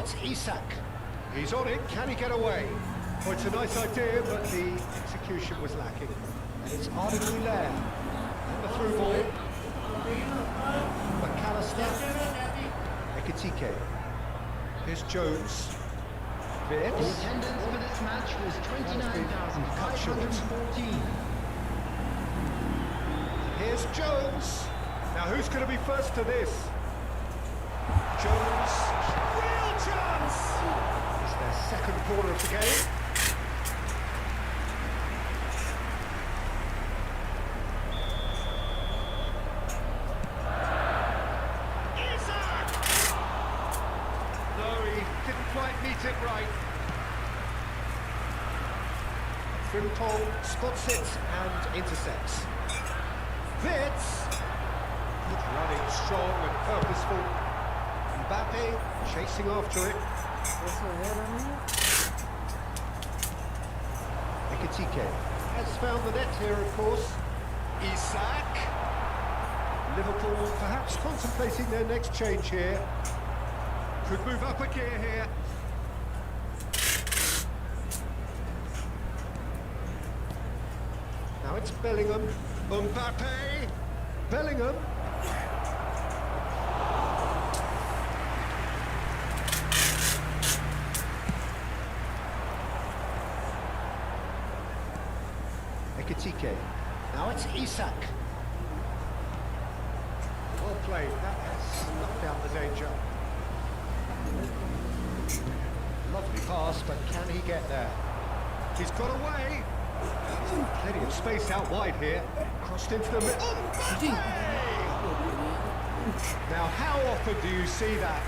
it's Isak. He's on it, can he get away? Oh, it's a nice idea, but the execution was lacking. And it's Arda Güler. And the through ball. McAllister. Ekitike. Here's Jones. The attendance for this match was 29,514. Here's Jones. Now who's going to be first to this? Jones. Real chance! It's their second quarter of the game. It right. Frimpong spots it and intercepts. Vitz, good running, strong and purposeful. Mbappe chasing after it. Ekitike has found the net here, of course. Isak. Liverpool perhaps contemplating their next change here. Could move up a gear here. Now it's Bellingham. Mbappe. Bellingham. Ekitike. Now it's Isak. Well played. That has knocked out the danger. Lovely pass, but can he get there? He's got away. Plenty of space out wide here. Crossed into the middle. Now, how often do you see that?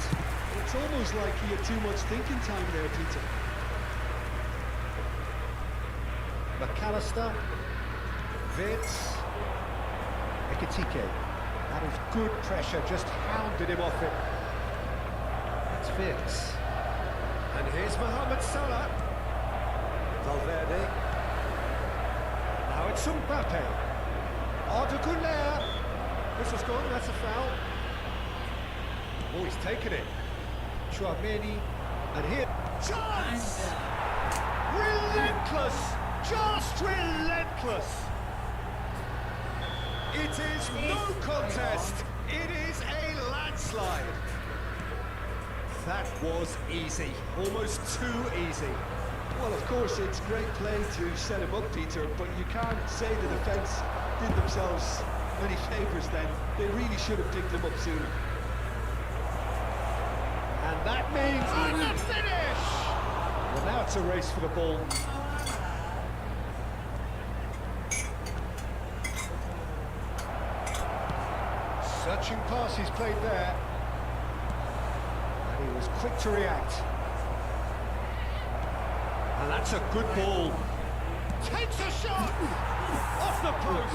It's almost like he had too much thinking time there, Peter. McAllister. Vitz. Ekitike. That is good pressure, just hounded him off it. That's Vitz. And here's Mohamed Salah. Valverde. Now it's Mbappe. Arda Güler. This was gone, that's a foul. Oh, he's taken it. Chouameni. And here. Chance! Relentless! Just relentless! It is no contest. It is a landslide. That was easy. Almost too easy. Well, of course, it's great play to set him up, Peter, but you can't say the defence did themselves any favours then. They really should have picked him up sooner. And that means the finish! Well, now it's a race for the ball. Searching pass he's played there. And he was quick to react. And that's a good ball. Takes a shot! Off the post!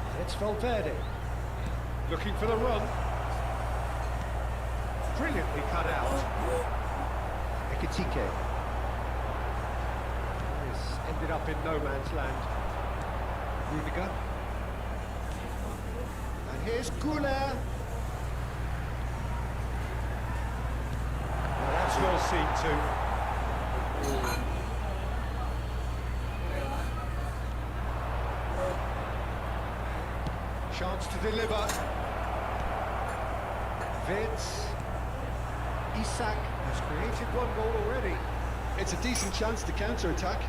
And it's Valverde. Looking for the run. Brilliantly cut out. Ekitike. This ended up in no man's land. Vga. And here's Güler. Well, that's well seen too. Chance to deliver. Vitz. Isak has created one goal already. It's a decent chance to counter-attack.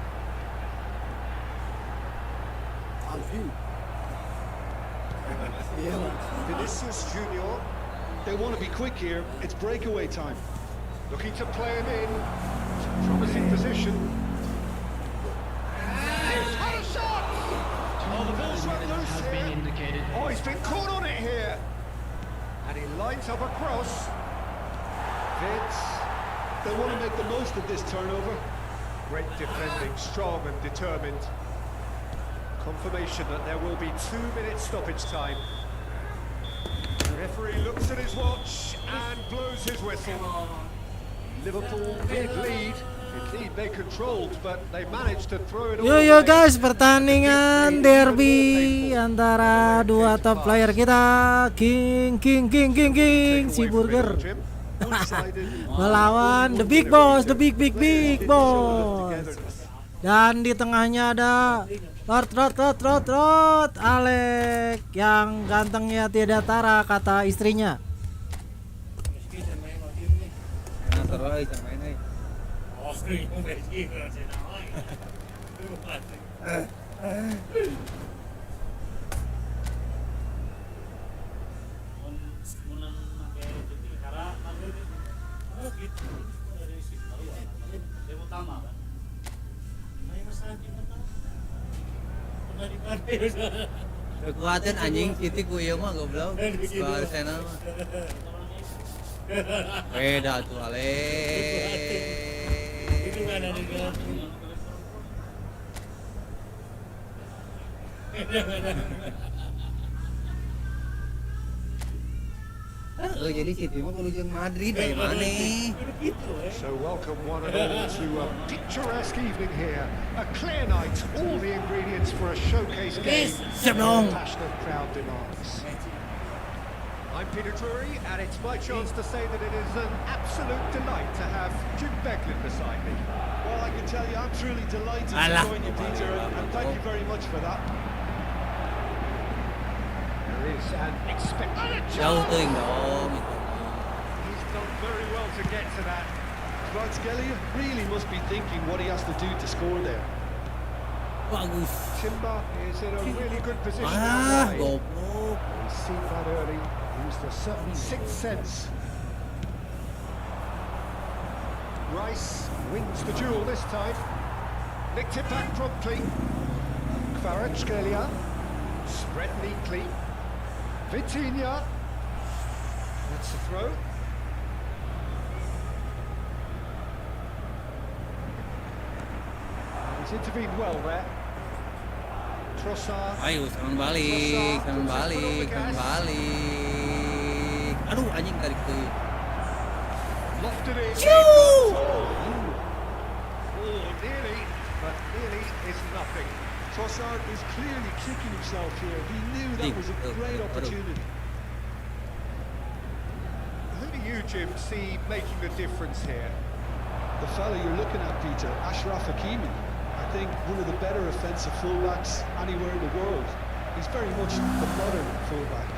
Vinicius Junior. They want to be quick here. It's breakaway time. Looking to play him in. Promising position. He's had a shot! Oh, the ball's run loose here. Oh, he's been caught on it here. And he lines up a cross. Vitz. They want to make the most of this turnover. Great defending, strong and determined. Confirmation that there will be 2 minutes stoppage time. The referee looks at his watch and blows his whistle. Liverpool big lead. Indeed, they controlled, but they managed to throw it all Yo away. guys, pertandingan derby antara dua top player kita, King si Burger melawan the big boss, the big boss. Dan di tengahnya ada Lord Alek yang gantengnya tidak tara kata istrinya. Kekuatan anjing titik gue mah goblok. Arsenal mah. Beda tuh Ale. Jadi City mah kudu jeung Madrid dari mana? So welcome one and all to a picturesque evening here. A clear night, all the ingredients for a showcase game. Siap dong. Passionate crowd demands. I'm Peter Drury, and it's my chance to say that it is an absolute delight to have Jim Beglin beside me. Well, I can tell you, I'm truly delighted to Alah. join you, Peter, and thank you very much for that. There is an expected Jauh teuing dong itu. He's done very well to get to that. Kvaratskhelia really must be thinking what he has to do to score there. Bagus. Timber is in a really good position. Ah, outside. goblok. He's seen that early, used a certain sixth sense. Rice wins the duel this time. Nicked it back promptly. Kvaratskhelia spread neatly. Vitinha. That's the throw. And he's intervened well there. Trossard. Ayo serangan balik. Aduh anjing tarik tuh. Lofted in. Choo! Oh, nearly, but nearly is nothing. Trossard is clearly kicking himself here. He knew that was a great opportunity. Who do you, Jim, see making the difference here? The fella you're looking at, Peter, Ashraf Hakimi. I think one of the better offensive fullbacks anywhere in the world. He's very much the modern fullback.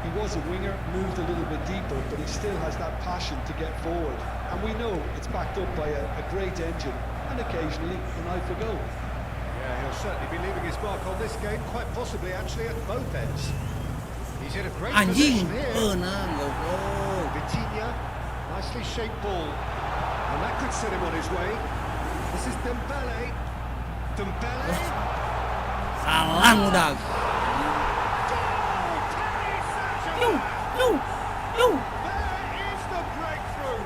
He was a winger, moved a little bit deeper, but he still has that passion to get forward. And we know it's backed up by a great engine and occasionally an eye for goal. Yeah, he'll certainly be leaving his mark on this game, quite possibly actually at both ends. He's in a great Anjing. position here. Benang goblok. Vitinha, nicely shaped ball. And that could set him on his way. This is Dembele. Dembele. Salam udah. Yo. There is the breakthrough.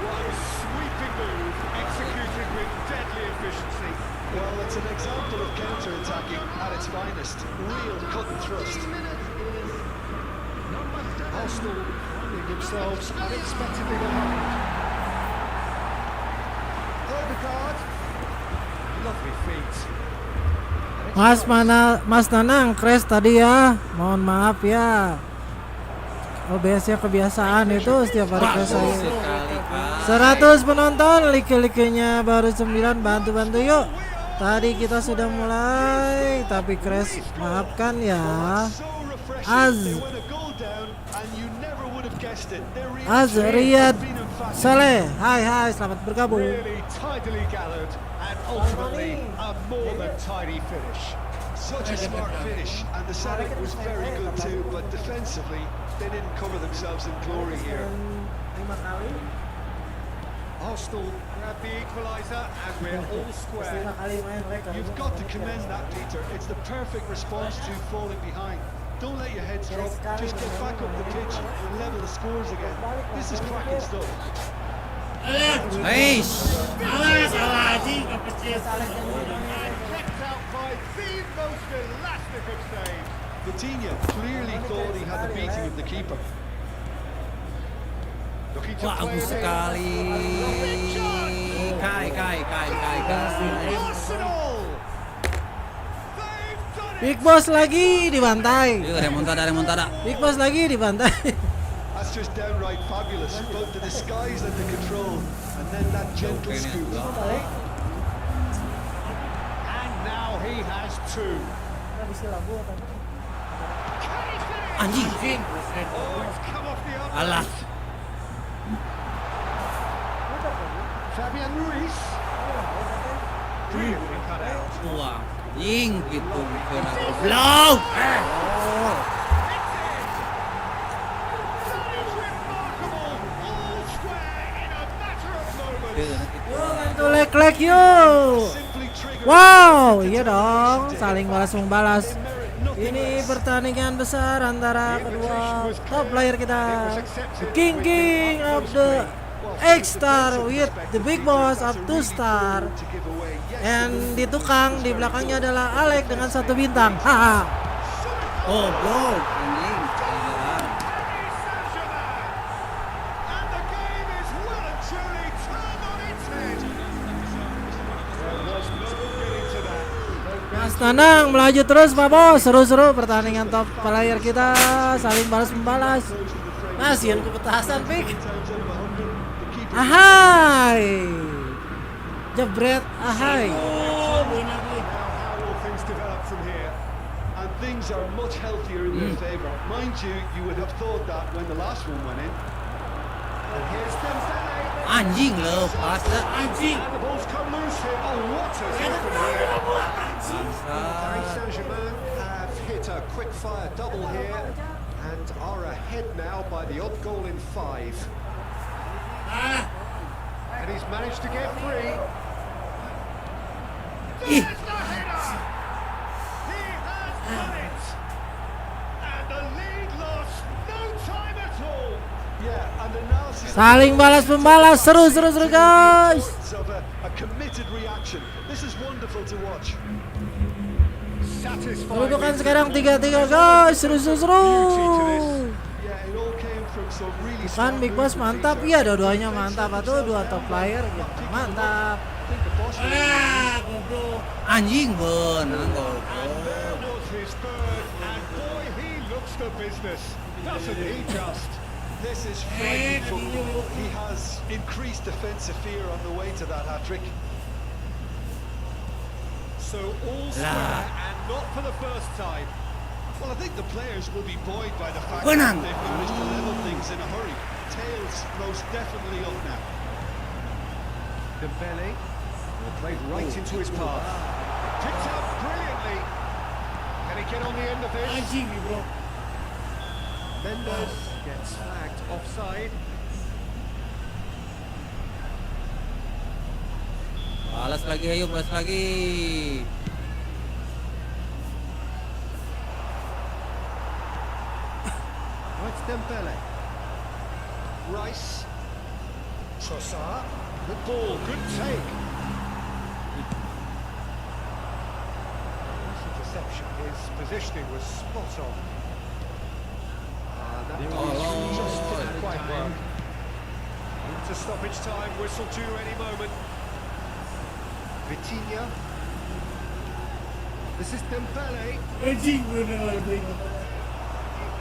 What a sweeping move, executed with deadly efficiency. Well, it's an example of counter-attacking at its finest. Real cut and thrust. Arsenal finding themselves unexpectedly behind. Odegaard. Lovely feet. Mas Nanang crash tadi ya. Mohon maaf ya. OBS-nya kebiasaan itu setiap hari crash saya. 100 penonton, like-nya baru 9, bantu yuk. Tadi kita sudah mulai tapi crash, maafkan ya. Riyad Saleh, hai selamat bergabung. Really tidily gathered and ultimately a more than tidy finish. Such a smart finish, and the setup was very good too, but defensively, they didn't cover themselves in glory here. 5 kali. Arsenal grab the equaliser and we're all square. You've got to commend that, Peter. It's the perfect response to falling behind. Don't let your heads drop, just get back up the pitch and level the scores again. This is cracking stuff. Eish. Salah anjing, And kept out by the most elastic of saves. Vitinha clearly thought he had the beating of the keeper. Looking to Wah, play bagus it in. sekali. Kai. Arsenal. They've done it. Big Boss lagi dibantai. Yuk, remontada. Big Boss lagi dibantai. That's just downright fabulous. Both the disguise and the control, and then that gentle Oke, ini scoop. juga. And now he has two. Anjing. Oh, it's come off the other. Alah. Fabian Ruiz. Brilliantly cut out. Wah, anjing gitu. Goblok. Tuh lek yuk. Wow, iya dong, saling balas-membalas. Ini pertandingan besar antara kedua top player kita. The King of the X-Star with the Big Boss of 2 star. And di tukang di belakangnya adalah Alex dengan 1 bintang. Haha. Oh, bro. Anjing. Gila. And the game is well and truly turned on its head. There was no getting to that. Mas tenang, melaju terus Pak Bos. Seru-seru pertandingan top player kita saling balas-membalas. Kasihan kepetasan Pik. Ahai. Jebret, ahai. How will things develop from here? And things are much healthier in their favour. Mind you, you would have thought that when the last one went in. And here's Dembele. Anjing lepas dah. Anjing. And the ball's come loose here. Oh, what a hit from here. Paris Saint-Germain have hit a quick-fire double here and are ahead now by the odd goal in 5. And he's managed to get free. There's the header! He has done it! And the lead lost no time at all. Yeah, and analysis Saling balas-membalas, seru guys. of a committed reaction. This is wonderful to watch. Satisfying. Kedudukan sekarang 3-3 guys, seru. Yeah, it all came from some really Bukan Big Boss mantap, iya dua-duanya mantap. Atau dua top player gitu. Mantap. Anjing benar goblok. There was his third, and boy, he looks the business, doesn't he just? This is frightening football. He has increased defensive fear on the way to that hat-trick. So all square, and not for the first time. Well, I think the players will be buoyed by the fact Kemenangan. that they've managed to level things in a hurry. Tails most definitely up now. Dembele played right into his path. Picked up brilliantly. Can he get on the end of this? Mendes gets flagged offside. Balas lagi, ayo balas lagi. Now it's Dembele. Rice. Trossard. Good ball, good take. Interception. His positioning was spot on. That just didn't quite work. Into stoppage time, whistle due any moment. Vitinha. This is Dembele.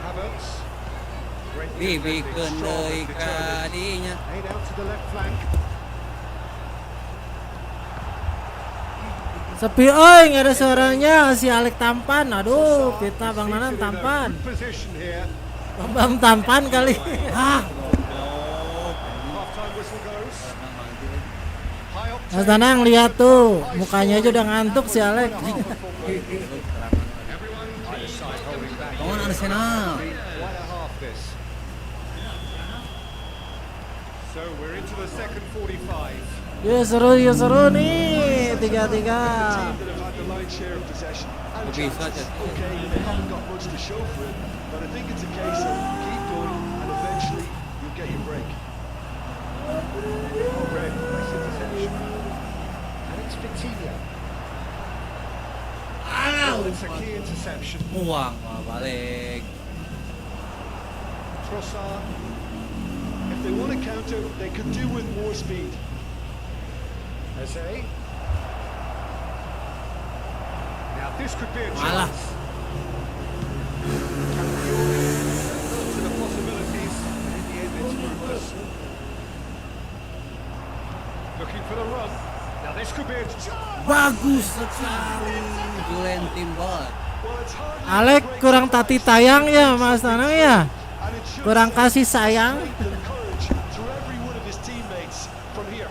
Havertz. Great Dibikin strong deui and ka determined. dinya. Laid out to the left flank. Sepi oi, nggak ada suaranya. Si Alex tampan. Aduh, kita Bang Nanan Seems to be in a tampan. good position here. Bang tampan kali. Ah, Half-time whistle goes. High octane. Mas Danang lihat tuh, mukanya aja udah ngantuk si Alex. Everyone either side holding back. Lawan Arsenal. Quite a half this. So we're into the second 45. Ya seru nih, 3-3. Team that have had the lion's share of possession. And Lebih chances. saja. Okay, they haven't got much to show for it, but I think it's a case of keep going and eventually you'll get your break. Red, nice interception. And it's Vitinha. Well, it's a key interception. Muang, wah, balik. Trossard. they want to counter, they could do with more speed. Eze. Now this could be a Malah. chance. To the possibilities. In the end, it's fruitless. Looking for the run. Now this could be a chance. Bagus sekali. Julen timbal. Well, it's hardly Alek kurang tati tayang ya Mas Tanang ya. and it should Kurang kasih sayang. strengthen courage to every one of his teammates from here.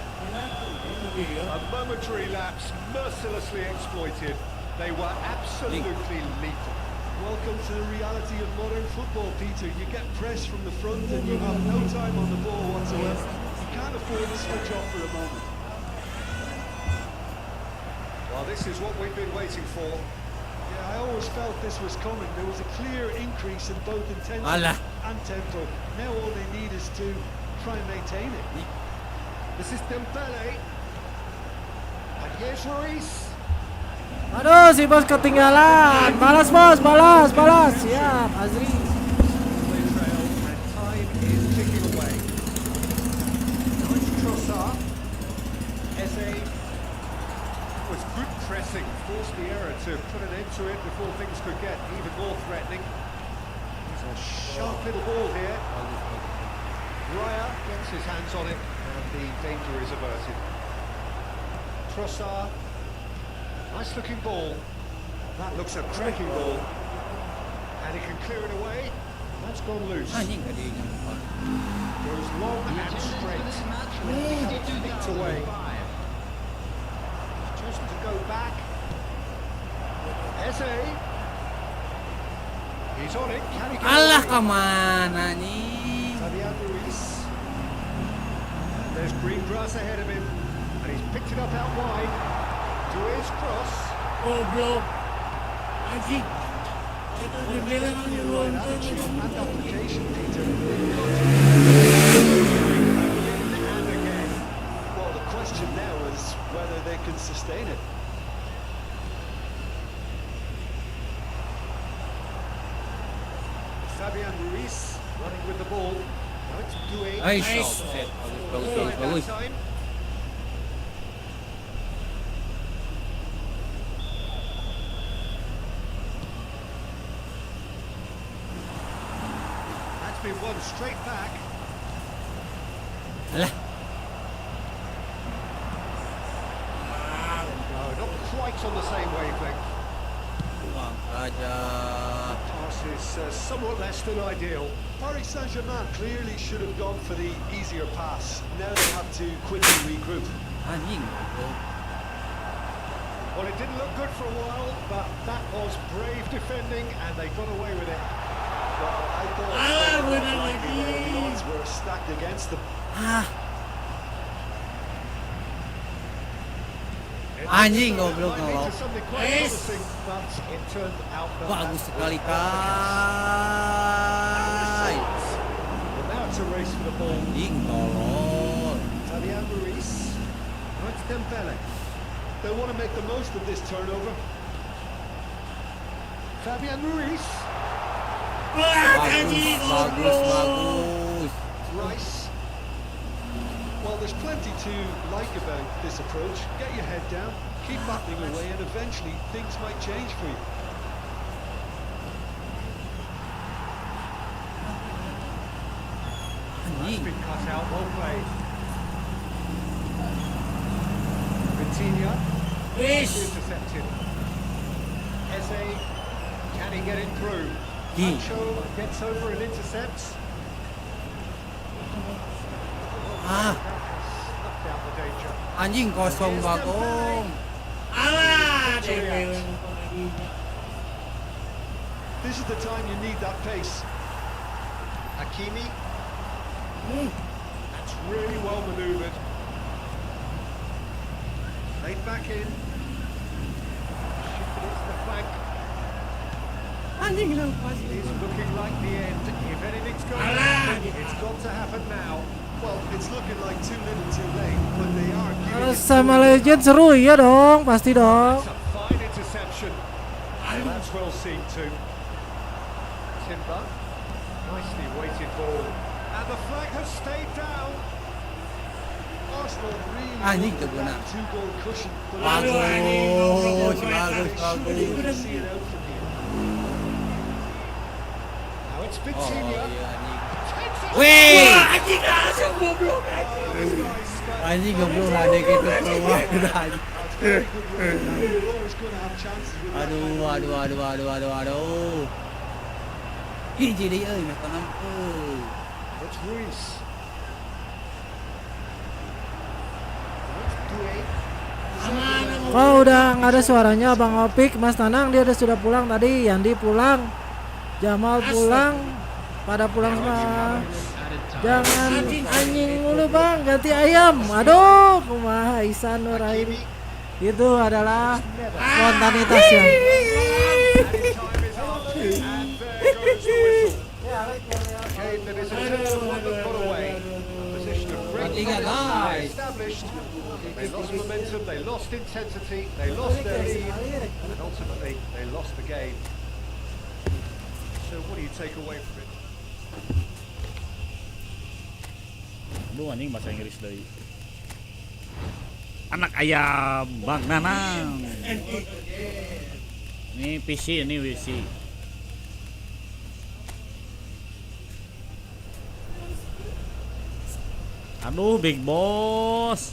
A momentary lapse mercilessly exploited. They were absolutely lethal. Welcome to the reality of modern football, Peter. You get pressed from the front and you have no time on the ball whatsoever. You can't afford to switch off for a moment. Well, this is what we've been waiting for. Yeah, I always felt this was coming. There was a clear increase in both intensity Alah. and tempo. Now all they need is to try and maintain it. This is Dembele. And here's Ruiz. Aduh, si bos ketinggalan. Balas bos, balas. Siap, Azri. Clear trail, and time is ticking away. Nice Trossard. Eze was good pressing, forced the error to put an end to it before things could get even more threatening. It's a sharp little ball here. Raya gets his hands on it, and the danger is averted. Trossard. Nice looking ball. That looks a cracking ball. And he can clear it away. That's gone loose. Anjing tadi yang lupa. Goes long and Attendance for straight. this match was Nicked away. 52,005. Chosen to go back. Eze. He's on it. Can he get Alah away? kemana nih? Fabian Ruiz. And there's green grass ahead of him. And he's picked it up out wide. To his cross. Goblok. Anjing. Itu dibilang Right attitude and application, Peter. And again. Well, the question now is whether they can sustain it. Fabian Ruiz running with the ball. Now it's Bude. Nice. Bagus. That time. That's been won straight back. Alah. No, not quite on the same wavelength. Buang aja. Pass is somewhat less than ideal. Paris Saint-Germain clearly should have gone for the easier pass. Now they have to quickly regroup. Anjing. Well, it didn't look good for a while, but that was brave defending, and they got away with it. Well, I thought the odds were stacked against them. Anjing goblok Might lead ngelok. to something quite promising, but it turned out that Bagus that sekali was not Kai. the case. Well, now it's a race for the ball. Anjing tolol. Fabian Ruiz. Now it's Dembele. They want to make the most of this turnover. Fabian Ruiz. Bagus. Rice. Well, there's plenty to like about this approach. Get your head down, keep battling away, and eventually things might change for you. That's Anjing. been cut out, well played. Vitinha. Intercepted. Eze. Can he get it through? He. Ancho gets over and intercepts. Snuffed out the danger. Anjing kosong bagong. This is the time you need that pace. Hakimi. That's really well manoeuvred. Laid back in. Shifted into the flank. Anjing lepas. It's looking like the end. If anything's going to happen, it's got to happen now. Well, it's looking like too little too late, but they are giving it Sama Legend seru ya dong, pasti dong. That's a fine interception. And that's well seen too. Timber. Nicely weighted ball. And the flag has stayed down. Arsenal really Anjing wanted kebuna. that 2-goal cushion, but Bagus, bagus. See it out from here. Now it's Oh Vitinha. iya anjing. Takes it. Wih, This guy's got- anjing goblok ada gitu keluar anjing. Always going to have chances with that kind of Aduh. Hiji deui euy meh tanam euy. It's Ruiz. It's Bude. Oh udah nggak ada suaranya Bang Opik, Mas Tanang dia sudah pulang tadi, Yandi pulang, Jamal pulang, pada pulang semua. Jangan anjing mulu Bang, ganti ayam. Aduh, kumaha Isan Nurain. Itu adalah spontanitas ya. And time is up. And there goes the whistle. Game that is a one that got away. A position of great Tiga, guys. established. They lost momentum, they lost intensity, they lost their lead, and ultimately they lost the game. So what do you take away from it? Aduh anjing bahasa Inggris dari anak ayam Bang Nanang. Ini PC, ini WC. Aduh Big Boss.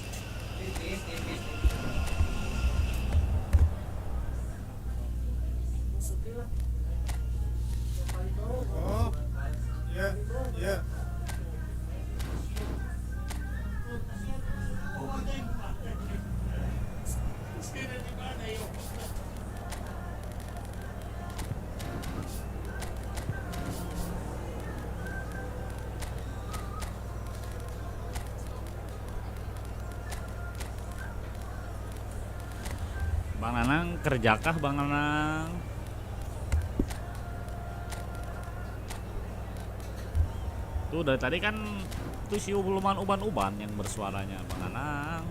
Bang Nanang kerjakah Bang Nanang? Tuh dari tadi kan tuh si uban-uban yang bersuaranya Bang Nanang.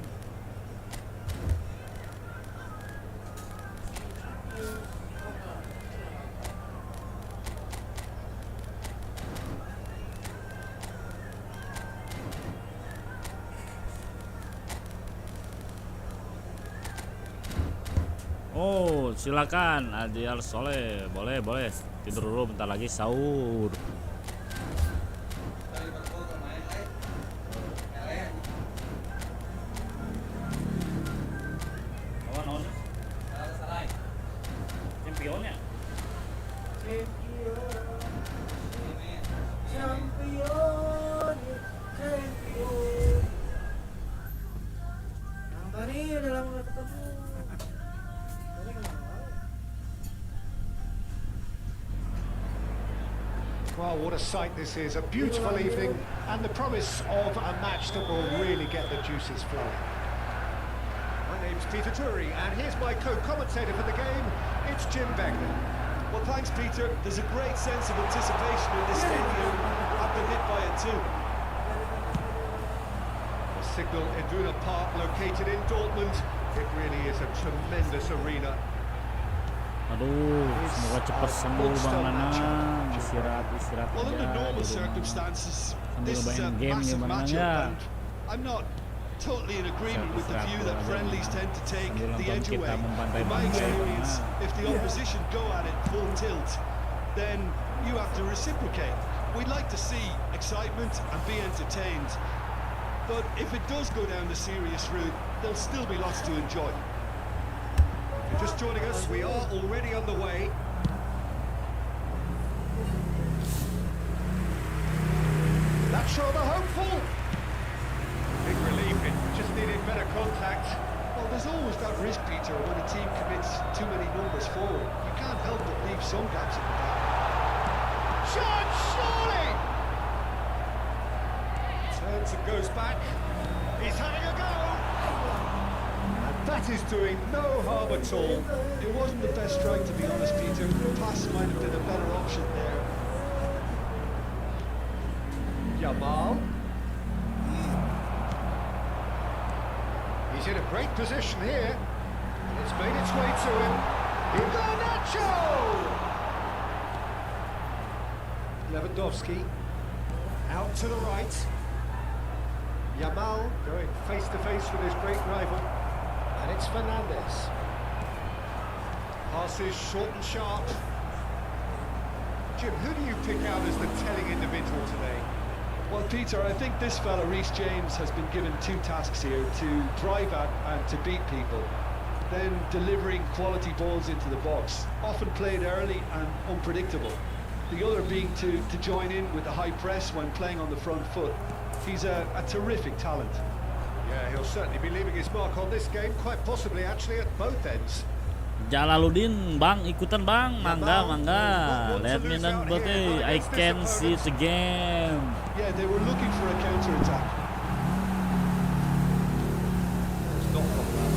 Oh, silakan Adial Soleh. Boleh. Tidur dulu bentar lagi sahur. Apa non? Championnya. Yang tadi udah lama gak ketemu. Well, what a sight this is, a beautiful evening, and the promise of a match that will really get the juices flowing. My name's Peter Drury, and here's my co-commentator for the game, it's Jim Begley. Well, thanks, Peter. There's a great sense of anticipation in this stadium. I've been hit by it too. The Signal Iduna Park, located in Dortmund, it really is a tremendous arena. Aduh, semoga cepat sembuh Bang Nanang. Istirahat Well, aja under normal di rumah. circumstances, Sambil this is a main game massive gimana matchup, ya? and I'm not totally in agreement with the view that friendlies tend to take Sambil the nonton edge kita away. In my membantai-bantai, experience, Bang. if the opposition go at it full tilt, then you have to reciprocate. We'd like to see excitement and be entertained, but if it does go down the serious route, there'll still be lots to enjoy. If you're just joining us, we are already on the way. That's rather hopeful. Big relief, it just needed better contact. Well, there's always that risk, Peter, when a team commits too many numbers forward. You can't help but leave some gaps in the back. Shot, surely! Turns and goes back. He's having a go. And that is doing no harm at all. It wasn't the best strike, to be honest, Peter. The pass might have been a better option there. Jamal. He's in a great position here. It's made its way to him. Nacho! Lewandowski. Out to the right. Yamal going face to face with his great rival. And it's Fernandez. Passes short and sharp. Jim, who do you pick out as the telling individual today? Well, Peter, I think this fella, Reece James, has been given two tasks here: to drive at and to beat people. Then delivering quality balls into the box, often played early and unpredictable. The other being to join in with the high press when playing on the front foot. He's a terrific talent. Yeah, he'll certainly be leaving his mark on this game, quite possibly actually at both ends. Jalaluddin, bang, ikutan bang, mangga, mangga. Let me know, buddy. I can see the game. Yeah, they were looking for a counter-attack. Not problem.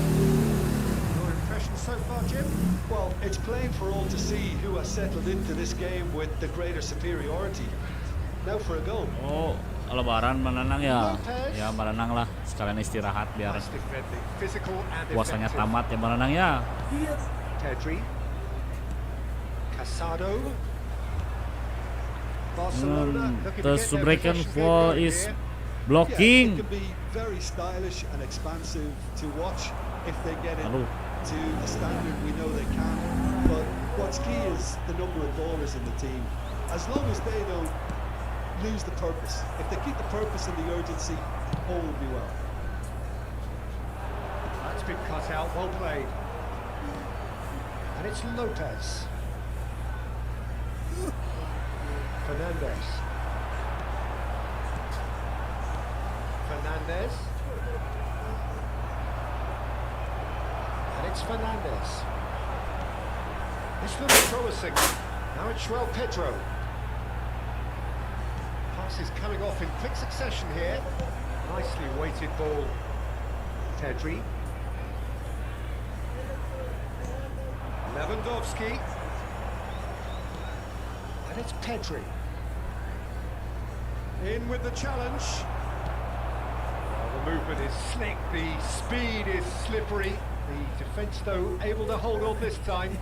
Your impression so far, Jim? Well, it's plain for all to see who has settled into this game with the greater superiority. Now for a goal. Oh, Lebaran menenang ya. Ya menenang lah. Sekalian istirahat biar Nice defending, physical and puasanya effective. tamat ya menenang ya. Pedri. Casado. Barcelona looking to The get their Subreken possession for game is here. Yeah, blocking. it can be very stylish and expansive to watch if they get it Lalu. to the standard we know they can. But what's key is the number of ballers in the team. As long as they don't lose the purpose, if they keep the purpose and the urgency, all will be well. That's been cut out, well played. And it's Lopez. Fernandez. Fernandez. And it's Fernandez. This looks promising. Now it's João Pedro. Pass is coming off in quick succession here. Nicely weighted ball. Pedri. Lewandowski. And it's Pedri. In with the challenge. Well, the movement is slick, the speed is slippery. The defence, though, able to hold on this time.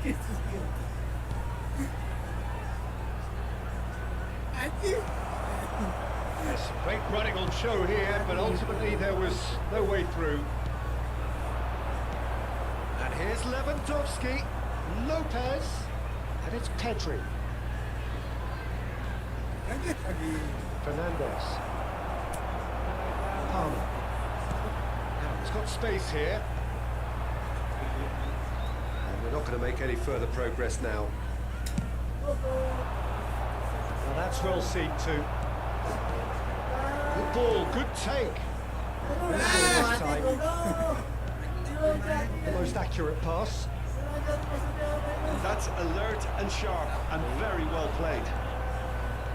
There's some great running on show here, but ultimately there was no way through. And here's Lewandowski. Lopez, and it's Pedri. Fernandez. Palmer. Now he's got space here. And we're not going to make any further progress now. Well, that's well seen too. Good ball, good take. This time. The most accurate pass. That's alert and sharp and very well played.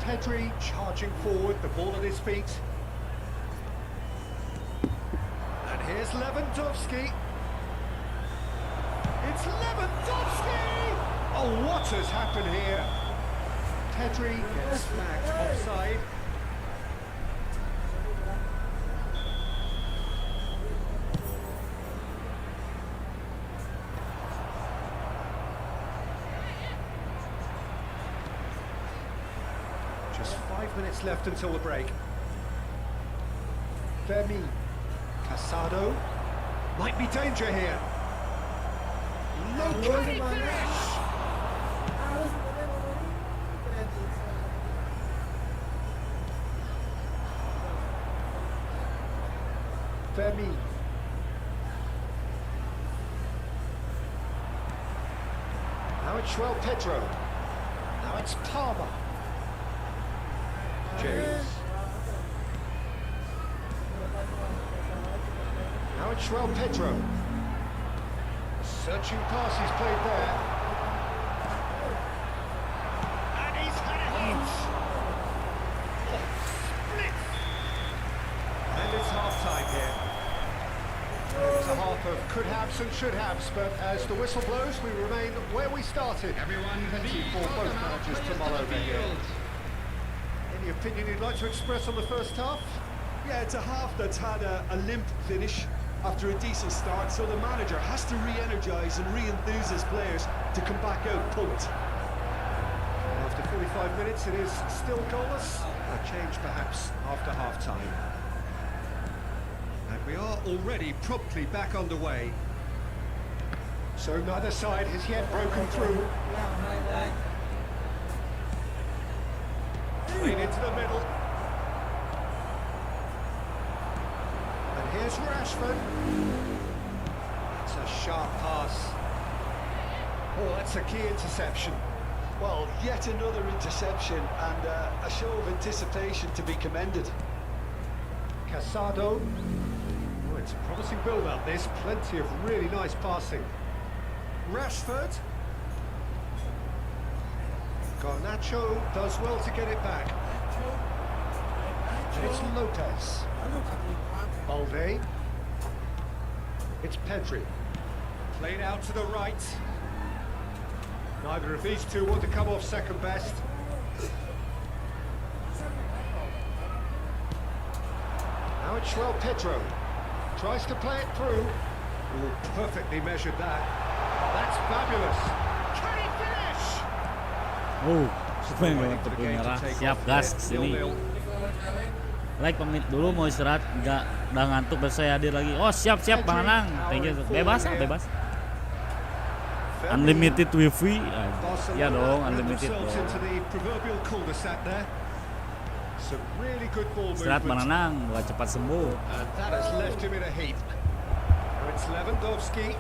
Pedri charging forward, the ball at his feet. And here's Lewandowski. It's Lewandowski! Oh, what has happened here? Pedri gets smacked offside. Just 5 minutes left until the break. Fermi. Casado. Might be danger here. Low finish! Fermi. Now it's João Pedro. Now it's Palmer. James. Now it's João Pedro. Searching pass he's played there. And he's had a hit. Oh, split. And it's half-time here. It's a half of could-haves and should-haves, but as the whistle blows, we remain where we started. Everyone, Plenty for both managers to mull over here. Any opinion you'd like to express on the first half? Yeah, it's a half that's had a limp finish after a decent start, so the manager has to re-energise and re-enthuse his players to come back out pumped. After 45 5 minutes, it is still goalless. A change perhaps after half-time. And we are already promptly back underway. So neither side has yet broken through. Played into the middle. And here's Rashford. It's a sharp pass. Oh, that's a key interception. Well, yet another interception and a show of anticipation to be commended. Casado. Oh, it's a promising build-up. There's plenty of really nice passing. Rashford. Garnacho does well to get it back. And it's Lopez. Balde. It's Pedri. Played out to the right. Neither of these two want to come off second best. Now it's João Pedro. Tries to play it through. Oh, perfectly measured that. That's fabulous. Can he finish? Oh, supaya nggak kartu merah. Siap gas sini. Like pamit dulu mau istirahat, nggak udah ngantuk dan saya hadir lagi. Oh siap Bang Anang. Thank you. Bebas. Unlimited wifi. Ya dong, unlimited dong. Istirahat Bang Anang, buat cepat sembuh. And that has left him in a heap. Now it's Lewandowski.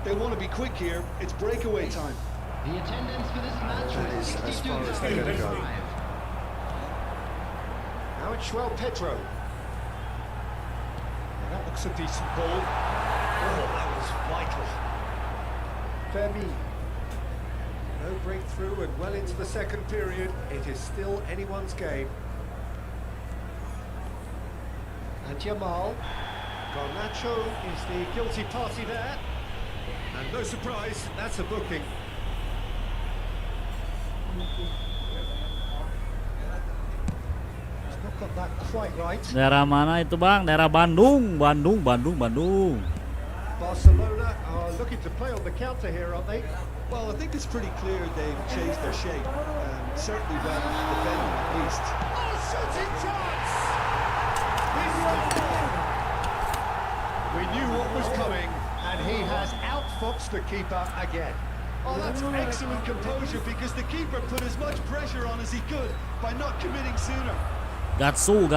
They want to be quick here. It's breakaway time. The attendance for this match That was is as far as they're going to go. 62,005. Now it's João Pedro. Now that looks a decent ball. Oh, that was vital. Fermi. No breakthrough and well into the second period. It is still anyone's game. And Jamal. Garnacho is the guilty party there. And no surprise, that's a booking. He's not got that quite right. Daerah mana itu Bang? Daerah Bandung. Barcelona are looking to play on the counter here, aren't they? Well, I think it's pretty clear they've changed their shape. Certainly well defending at least. Oh, shooting chance! He's scored! We knew what was coming, and he has outfoxed the keeper again. Oh, that's excellent composure because the keeper put as much pressure on as he could by not committing sooner. Gatsu.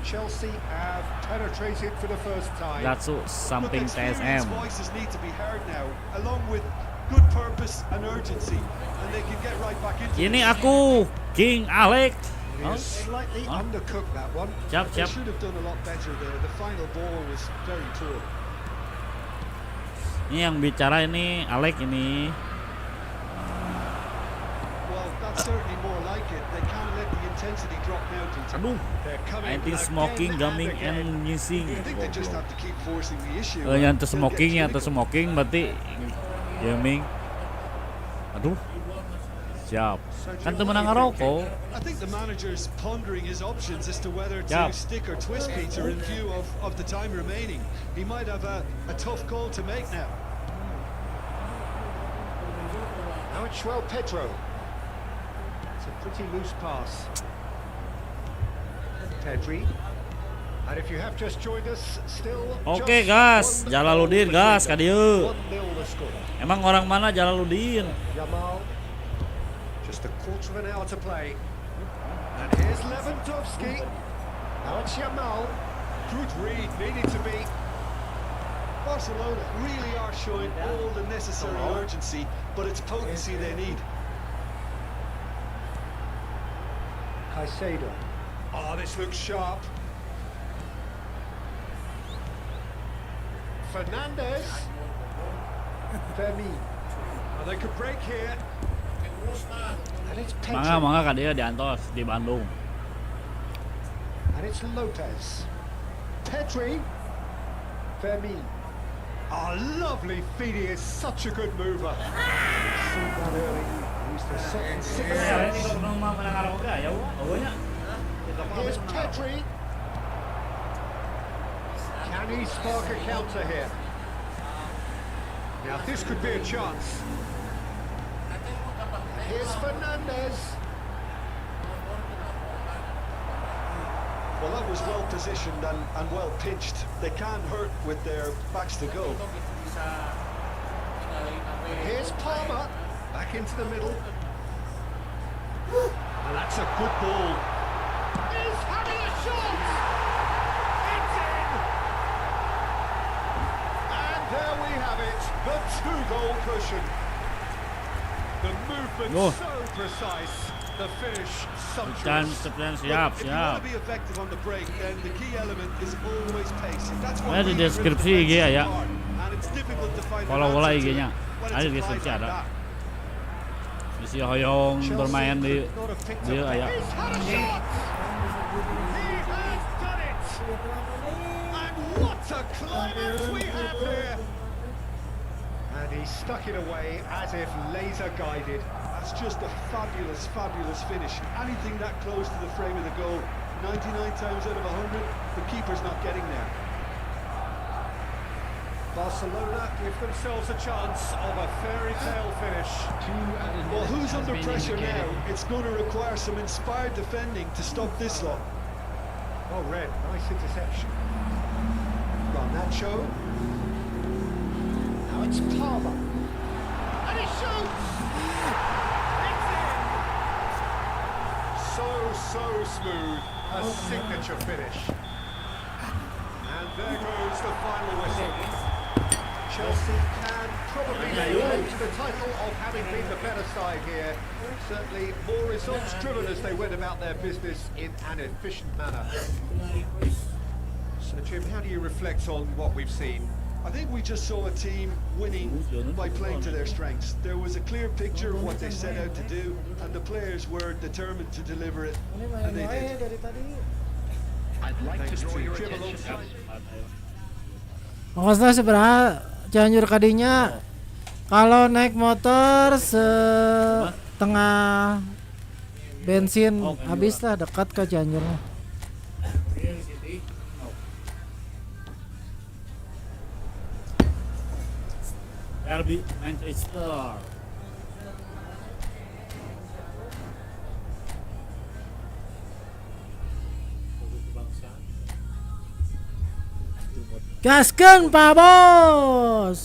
Chelsea have penetrated for the first time. Gatsu samping Look, experienced TSM. voices need to be heard now, along with good purpose and urgency, and they can get right back into Ini this. aku King Alex. He has slightly undercooked that one. Siap. They should have done a lot better there. The final ball was very poor. Ini yang bicara ini Alex ini. Well, that's certainly more like it. They can't let the intensity drop now, Peter. Aduh. They're coming Anti-smoking, again gaming, again. and missing. I think they just have to keep forcing the issue. Yang They'll smoking, get clinical. berarti gaming. Aduh. Siap. Kan temen ngerokok. I think the manager's pondering his options as to whether to Yeah. stick or twist Peter in view of the time remaining. He might have a tough call to make now. Now it's João Pedro. It's a pretty loose pass. Pedri. And if you have just joined us, still Oke, just gas. 1-0 Jalaluddin, gas, ka dieu. 1-0 the score. Emang orang mana Jalaluddin? Jamal. Just a quarter of an hour to play. And here's Lewandowski. Now it's Jamal. Good read, needed to be. Barcelona really are showing all the necessary urgency, but it's potency they need. Caicedo. Oh, this looks sharp. Fernandez. Fermi. Oh, they could break here. And it's Pedri. Mangga ka dia diantos di Bandung. And it's Lopez. Pedri. Fermi. Oh, lovely feed. He is such a good mover. Seen that early. Used the second six. Here's Pedri. Can he spark a counter here? Now this could be a chance. Here's Fernandez. Well, that was well positioned and well pitched. They can't hurt with their backs to go. Here's Palmer, back into the middle. And that's a good ball. He's having a shot! It's in! And there we have it, the 2-goal cushion. The movement Oh. so precise, the finish Dan sumptuous. sepian If siap you want siap. to be effective on the break, then the key element is always pace. That's what Ada di really rips deskripsi IG defenses ya. apart. And it's difficult to find an Follow answer to IG-nya. it when Ada it's di applied deskripsi like ada. that. Isi Hoyong Chelsea bermain di could not have picked dia up- ya. He's had a shot! He has done it! And what a climax we have here! And he stuck it away as if laser guided. That's just a fabulous, fabulous finish. Anything that close to the frame of the goal, 99 times out of 100, the keeper's not getting there. Barcelona give themselves a chance of a fairy tale finish. Well, who's under pressure now? It's going to require some inspired defending to stop this lot. Oh, Red, nice interception. Garnacho. Now it's Palmer. And he shoots! It's in! So smooth. A signature finish. And there goes the final whistle. Chelsea can probably lay claim to the title of having been the better side here. Certainly more results driven as they went about their business in an efficient manner. So Jim, how do you reflect on what we've seen? I think we just saw a team winning by playing to their strengths. There was a clear picture of what they set out to do, and the players were determined to deliver it, Ini and they main did. dari tadi. I'd like to draw your attention. Maksudnya seberapa Cianjur kadinya kalau naik motor setengah bensin habis lah dekat ke Cianjur. Derby Manchester. Gaskeun Pak Bos.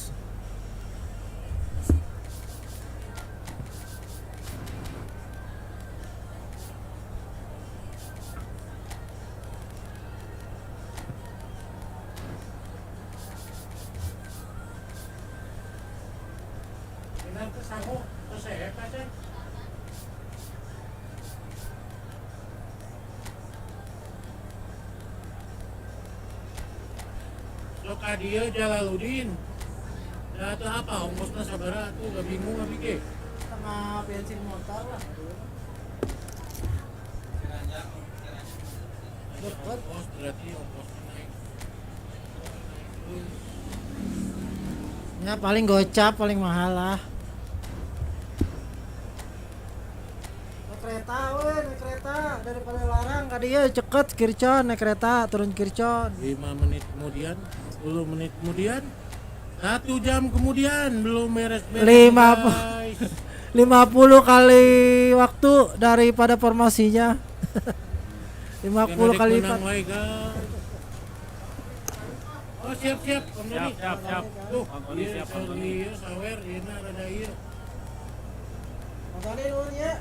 Loka dia Jalaluddin. Nah, itu apa? Ongkosnya sabara tuh gak bingung gak pikir. Setengah bensin motor lah. Dekat. Ongkos berarti ongkosnya naik. Ya paling gocap paling mahal lah. Naik kereta weh, naik kereta daripada larang ka dieu ceket Kircon naik kereta turun Kircon. 5 menit kemudian, 10 menit kemudian, 1 jam kemudian belum beres-beres. 50 kali waktu daripada formasinya. 50 kali lipat. Oh siap-siap, Om Doni. Siap. Tuh, Bang Doni siap, Bang Doni. Iya, sawer, ini ada ieu. Makanya dulu ya.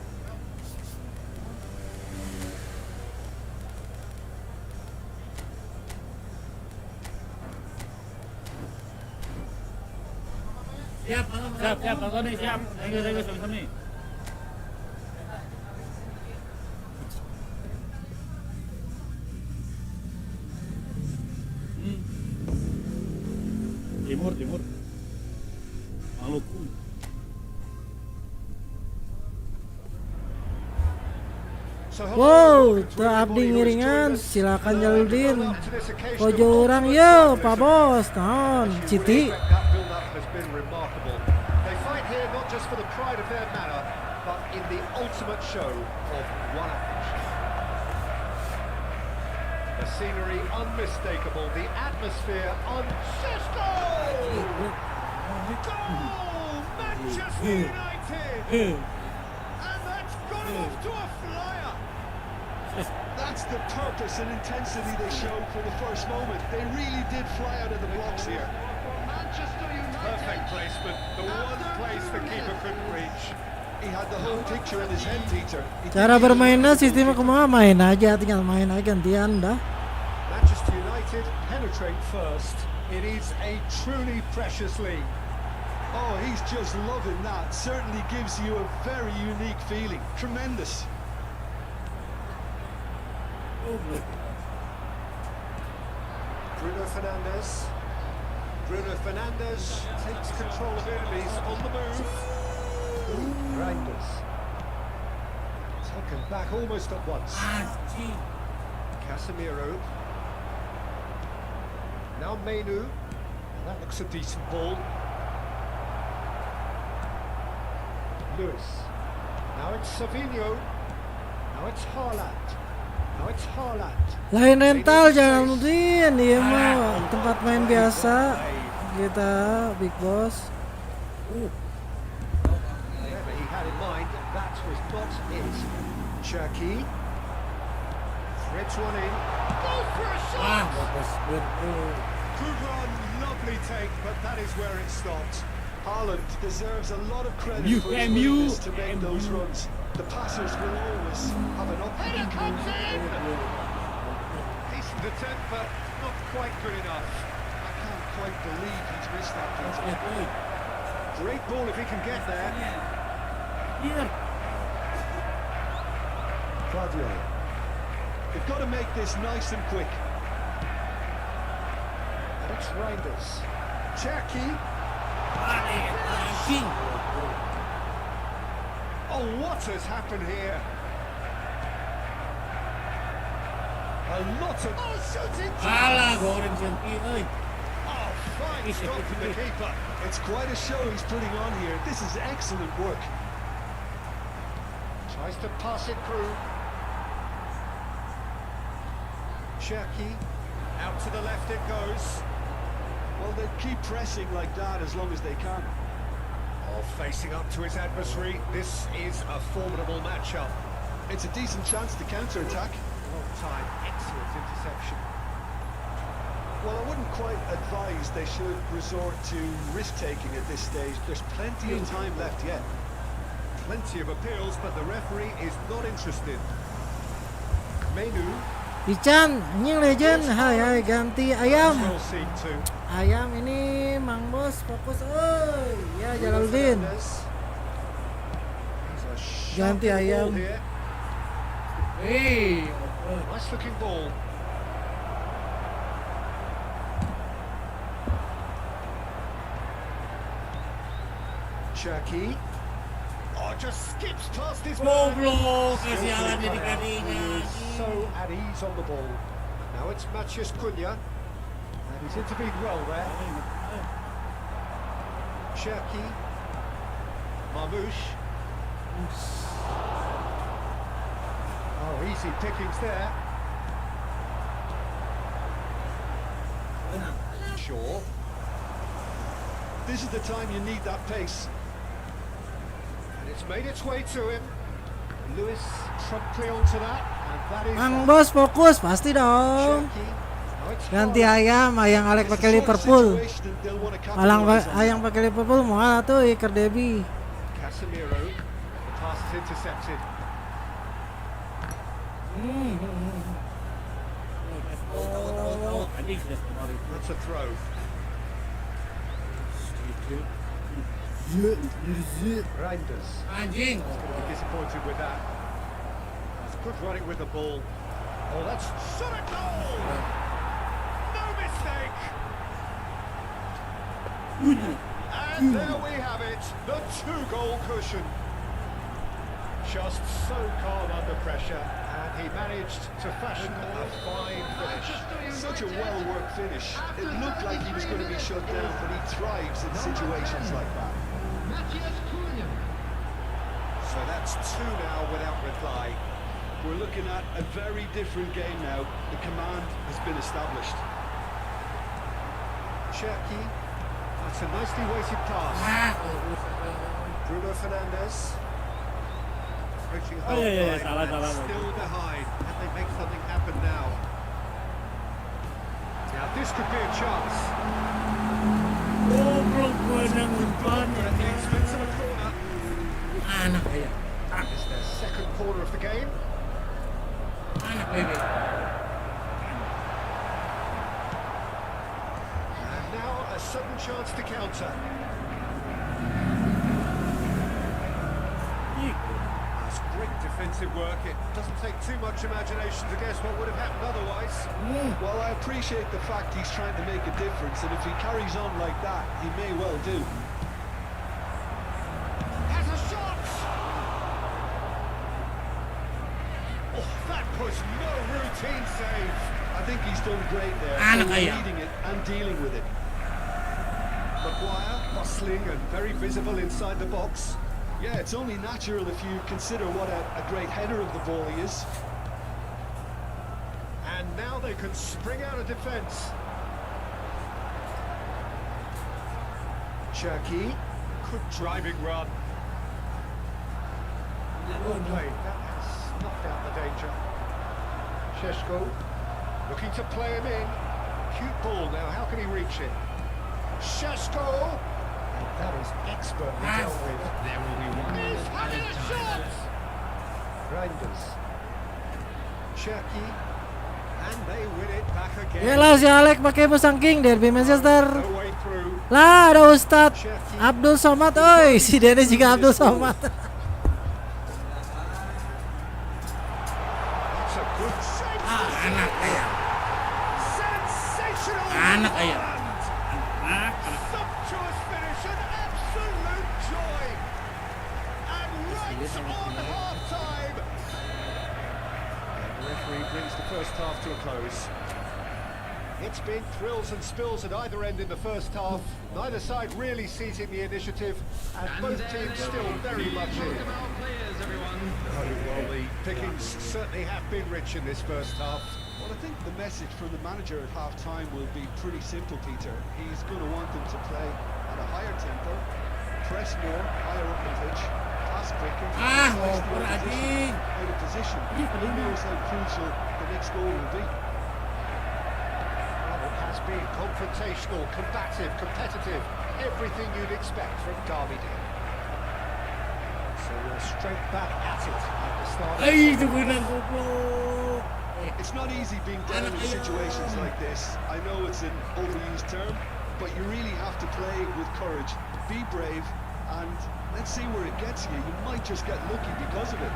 Siap, Siap, Bang Tony, siap. Thank you, sami-sami. Timur. Maluku. So Wow, teu abdi ngiringan silakan Jaludin. Pojo urang yo Pak Bos, naon Citi. That build-up has been remarkable. They fight here not just for the pride of their manor, but in the ultimate show of one action. The scenery unmistakable, the atmosphere Goal! Manchester United! And Off to a flyer. That's the purpose and intensity they showed for the first moment. They really did fly out of the blocks here. Manchester United. Perfect placement. The one place the keeper couldn't reach. He had the whole picture in his head, Peter. Cara bermainnya sistemnya kumaha, main aja, tinggal main aja gantian dah. Manchester United penetrate first. It is a truly precious league. Oh, he's just loving that. Certainly gives you a very unique feeling. Tremendous. Bruno Fernandes. Bruno Fernandes takes control of it. He's on the move. Reinders. Taken back almost at once. Casemiro. Now Menu. That looks a decent ball. Lewis. Now it's Savinho. Now it's Haaland. Now it's Haaland. Lain rental Jalaluddin, dia mah tempat main biasa kita Big Boss. Whatever he had in mind, that was not it. Cherky. Threads one in. Go for a shot! Good run, lovely take, but that is where it stopped. Haaland deserves a lot of credit You, for his MU, willingness to make those runs. The passers will always have an Header upbeat comes move. in! Decent attempt, but not quite good enough. I can't quite believe he's missed that, Peter. Great ball if he can get there. Claudio. They've got to make this nice and quick. And it's Reinders. Cherky. Oh, what has happened here? A lot of... Oh, shooting! Alah, goreng Cherky euy. Oh, fine stop from the keeper. It's quite a show he's putting on here. This is excellent work. Tries to pass it through. Cherky. Out to the left it goes. Well, they keep pressing like that as long as they can. Oh, facing up to his adversary. This is a formidable matchup. It's a decent chance to counter-attack. Long time, excellent interception. Well, I wouldn't quite advise they should resort to risk-taking at this stage. There's plenty of time left yet. Plenty of appeals, but the referee is not interested. Menu. Ican, anjing legend, hai ganti ayam. Well seen too. Ayam ini Mang Bos fokus, oi. Ya Jalaluddin. Ganti ayam. Hey, Nice looking ball. Cherky. Oh, just skips past his man. goblok, kasihan jadi kadinya. So at ease on the ball. Now it's Matthias Cunha. And he's intervened well there. Cherky. Marmouche. Oh, easy pickings there. Shaw. This is the time you need that pace. And it's made its way to him. Lewis promptly onto that. And that is Mang Bos fokus pasti dong. Cherky. Now it's Ganti Haaland. ayam Alek It's the pakai sort of Liverpool. situation that they'll want to Alang capitalize on. ayam pakai Liverpool mau tuh Iker Debi. Casemiro. The pass is intercepted. That's a throw. Reinders. Anjing. Be disappointed with that. It's good running with the ball. Oh, that's shot at goal! No mistake! And there we have it, the 2-goal cushion. Just so calm under pressure, and he managed to fashion a fine finish. Such a well-worked finish. It looked like he was going to be shut down, but he thrives in situations like that. So that's 2 now without reply. We're looking at a very different game now. The command has been established. Cherky. That's a nicely weighted pass. Bruno Fernandes. approaching Oh, yeah, half-time, salah, and salah. still behind. Can they make something happen now? Now this could be a chance. Goblok gue nang umpan. At the expense of a corner. Anak ayam. It's their second corner of the game. Anak bebek. And now a sudden chance to counter. That's great defensive work. It doesn't take too much imagination to guess what would have happened otherwise. Well, I appreciate the fact he's trying to make a difference, and if he carries on like that, he may well do. Has a shot! Oh, that was no routine save. I think he's done great there, Anak both ayam. leading it and dealing with it. Maguire, bustling and very visible inside the box. Yeah, it's only natural if you consider what a great header of the ball he is. And now they can spring out of defence. Cherky, good driving run. Well played, that has snuffed out the danger. Sheshko, looking to play him in. Cute ball now, how can he reach it? Sheshko! And that is expertly dealt with. There will be one He's more having added a time. shot! Reinders. Cherky. And they win it back again. Yalah si Alek pakai musangking derby Manchester. No way through. Lah ada Ustadz Abdul Somad, oi si Dennis juga Abdul Somad. That's a good save. Anak ayam. Sensational. Anak ayam. And sumptuous finish, an absolute joy. And right on half-time. The referee brings the first half to a close. It's been thrills and spills at either end in the first half. Neither side really seizing the initiative, and both teams still very much in. Oh, well, the pickings certainly have been rich in this first half. Well, I think the message from the manager at half-time will be pretty simple, Peter. He's going to want them to play at a higher tempo, press more, higher up the pitch, pass quicker, Ah, press the over opposition Adin. out of position. Who knows how crucial the next goal will be. Well, it has been confrontational, combative, competitive, everything you'd expect from Derby Day. So we're straight back at it at the start. Ay, itu gue nang goblok. It's not easy being down in situations like this. I know it's an overused term, but you really have to play with courage. Be brave, and let's see where it gets you. You might just get lucky because of it.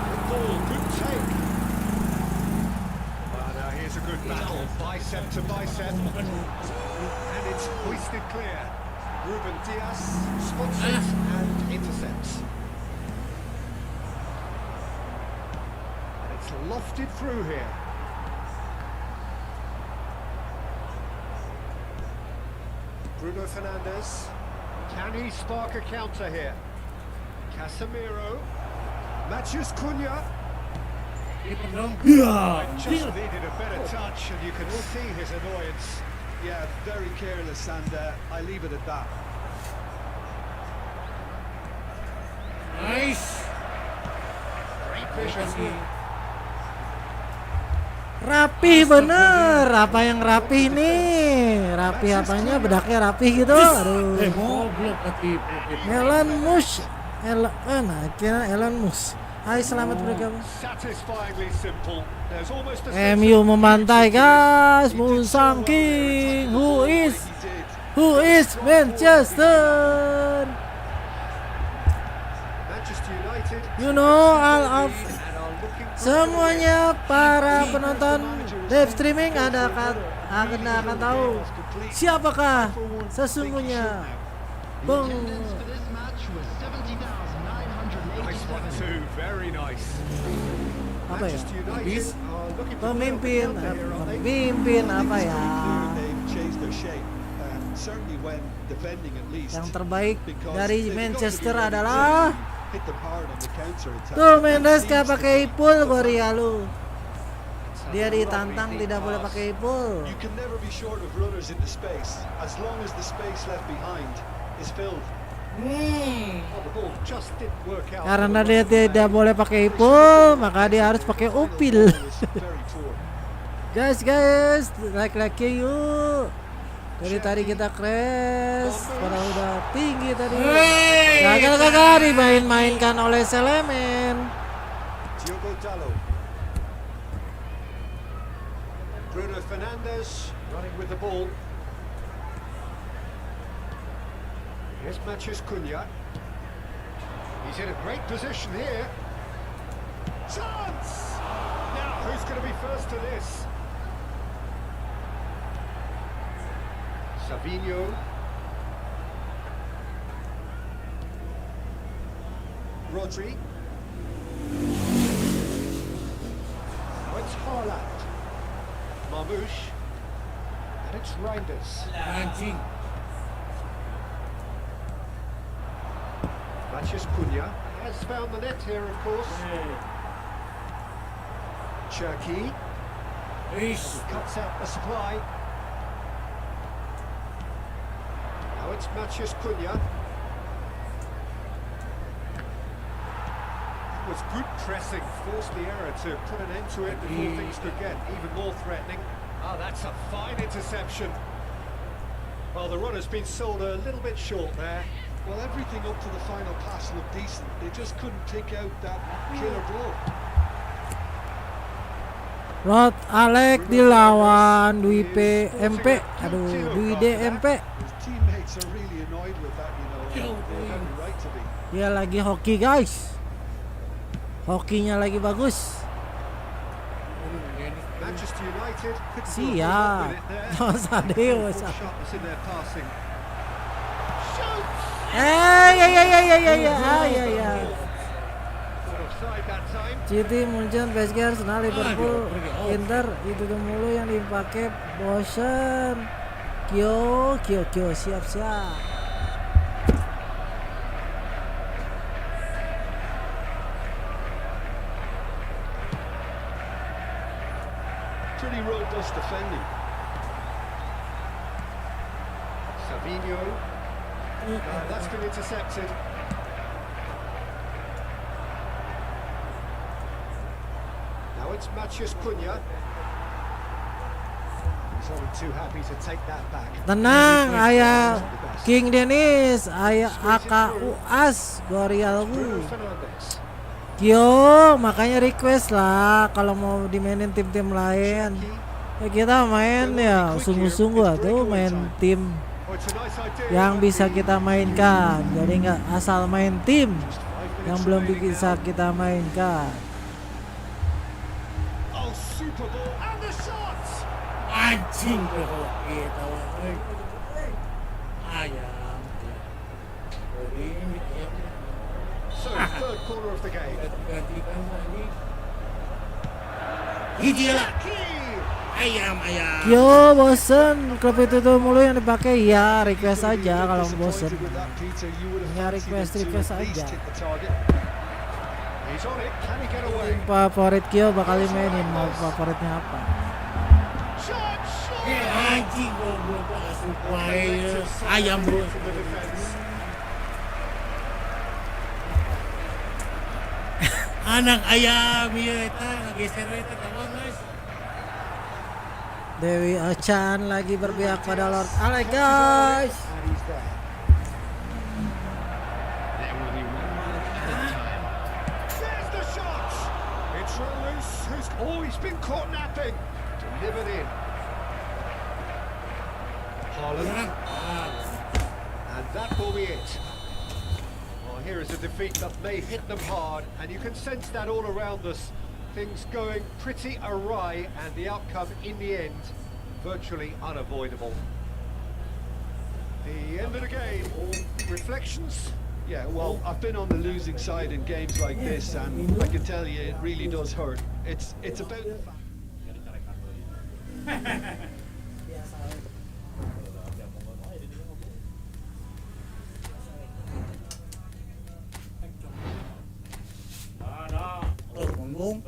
Good ball, good take. Well, now here's a good battle, bicep to bicep. And it's hoisted clear. Ruben Diaz spots it and intercepts. And it's lofted through here. Bruno Fernandes. Can he spark a counter here? Casemiro. Matheus Cunha. Keeper dong. Just needed a better touch, and you can see his annoyance. Yeah, very careless, and I leave it at that. Nice. Great vision. Rapih bener, apa yang rapih nih? Rapih apanya? Bedaknya rapih gitu. Aduh. Goblok ke keeper. Elon Musk. Akhirnya Elon Musk. Hai, selamat bergabung. Satisfyingly simple. There's almost a MU membantai guys, musangking. Who is Manchester? Manchester United. You know all of and are looking for semuanya para penonton live streaming akan tahu siapakah sesungguhnya Bung Attendance for this match was 70,982. nice one too. Very nice. apa ya? Manchester United are looking for Pemimpin, here, aren't they? pemimpin apa ya? They've changed their shape. Certainly when defending at least. Yang terbaik Because dari they've got to be Manchester ready to adalah hit them hard on the counter-attack. tuh And Mendes it gak seems pakai that ipul Korea lu. Dia ditantang tidak boleh pakai ipul. You can never be short of runners into space. As long as the space left behind is filled. Oh, the ball just didn't work out. Karena dia tidak boleh pakai ipul, maka dia harus pakai upil. Was very poor. Guys, like yuk. Dari tadi kita crash, padahal udah tinggi tadi. Gagal dimain-mainkan oleh Selemen. Diogo Dalot. Bruno Fernandes running with the ball. Here's Matheus Cunha. He's in a great position here. Chance! Now, who's going to be first to this? Savinho. Rodri. Now it's Haaland. Marmoush. And it's Reinders. Anjing. Matheus Cunha has found the net here, of course. Cherki Ish. cuts out the supply. Now it's Matheus Cunha. It was good pressing, forced the error to put an end to it before things could get even more threatening. Ah, that's a fine interception. Well, the run has been sold a little bit short there. Well, everything up to the final pass looked decent. They just couldn't pick out that killer ball. Rod Alek dilawan Dwi MP. Aduh, Dwi DMP. His teammates are really annoyed with that, you know. They have every right to be. Dia lagi hoki, guys. Hokinya lagi bagus. Manchester United couldn't do a Siap. lot with it there. Sadeo. Full sharpness in their passing. Ya. Offside that time. City, Munchen, PSG, Arsenal, Liverpool, Inter, itu tuh mulu yang dipakai. Bosen. Kyo, siap. Pretty robust defending. Savinho. That's been intercepted. Now it's Matheus Cunha. He's only too happy to take that back. Tenang, ayah King Dennis, ayah AKUAS, Gorialgu. Bruno Fernandes. Kyo, makanya request lah kalau mau dimainin tim-tim lain. Ya kita main ya sungguh-sungguh tuh main tim Oh, it's a nice idea. yang bisa kita mainkan. Jadi nggak asal main tim yang belum bisa kita mainkan. Oh, super ball and the shot. Anjing kok kita woi. Ayam. Ini ayam. So, third corner of the game. Gantikan lagi. Gila. Ayam. Kyo bosen, klub itu tuh mulu yang dipakai ya request aja kalau bosen. Disappointed with that, Peter. You would have Ya, fancied him to request at least aja. hit the target. He's on it. Can he get away? Tim favorit Kyo bakal dimainin, mau favoritnya apa? Shot. Anjing gua suka ayam bro. From the defense. Anak ayam ieu eta ngageser eta tawang guys. Dewi Ochan lagi berpihak pada Lord Ale, guys. And he's there. There's the shot. It's Rose who's he's been caught napping. Delivered in. Haaland. And that will be it. Well, here is a defeat that may hit them hard, and you can sense that all around us. Things going pretty awry, and the outcome in the end virtually unavoidable. The end of the game. Reflections? Yeah, well, I've been on the losing side in games like this, and I can tell you, it really does hurt. It's about the fact. Punggung.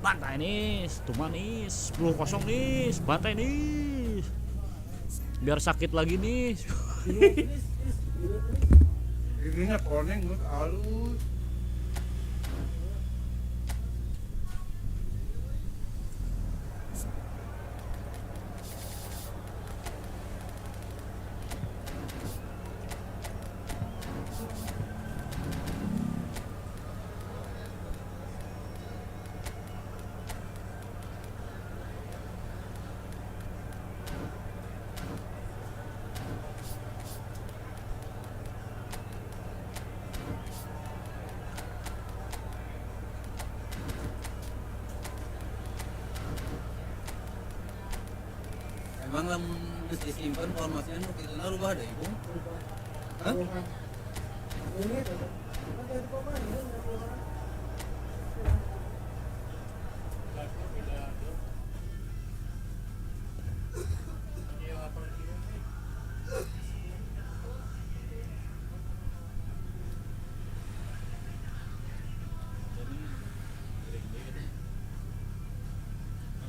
Bantai nis, tuman nis, 10-0 nis, bantai nis. Biar sakit lagi nis. Ininya koneng halus. Emang lamun geus disimpen formasinya nu kituna rubah deui, Bung?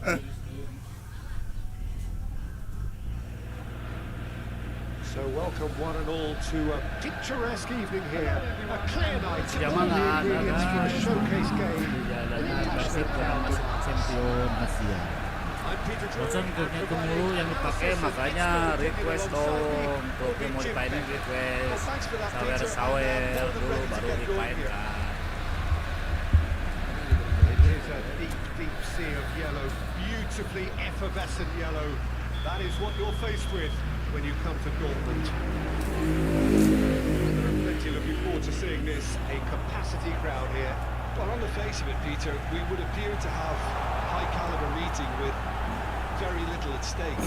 Hah? So welcome one and all to a picturesque evening here. A clear night of all the ingredients for a showcase game. Persib yang masuk champion Asia. Bosan klubnya itu mulu yang dipakai, makanya request dong. Klubnya mau dipainin request sawer dulu baru dipainkan. It is a deep, deep sea of yellow, beautifully effervescent yellow. That is what you're faced with when you come to Dortmund. There are plenty looking forward to seeing this. A capacity crowd here. Well, on the face of it, Peter, we would appear to have a high-caliber meeting with very little at stake.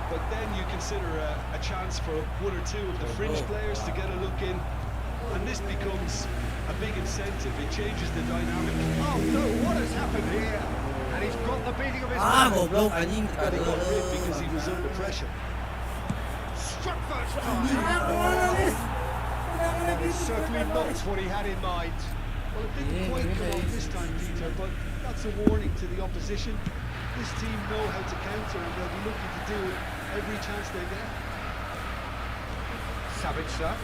But then you consider a chance for one or two of the fringe players to get a look in, and this becomes a big incentive. It changes the dynamic. Oh no, what has happened here? And he's got the beating of his Goblok anjing And he got rid because he was under pressure. struck first time. That is certainly not what he had in mind. Well, it didn't quite come off this time, Peter, but that's a warning to the opposition. This team know how to counter, and they'll be looking to do it every chance they get. Sabitzer.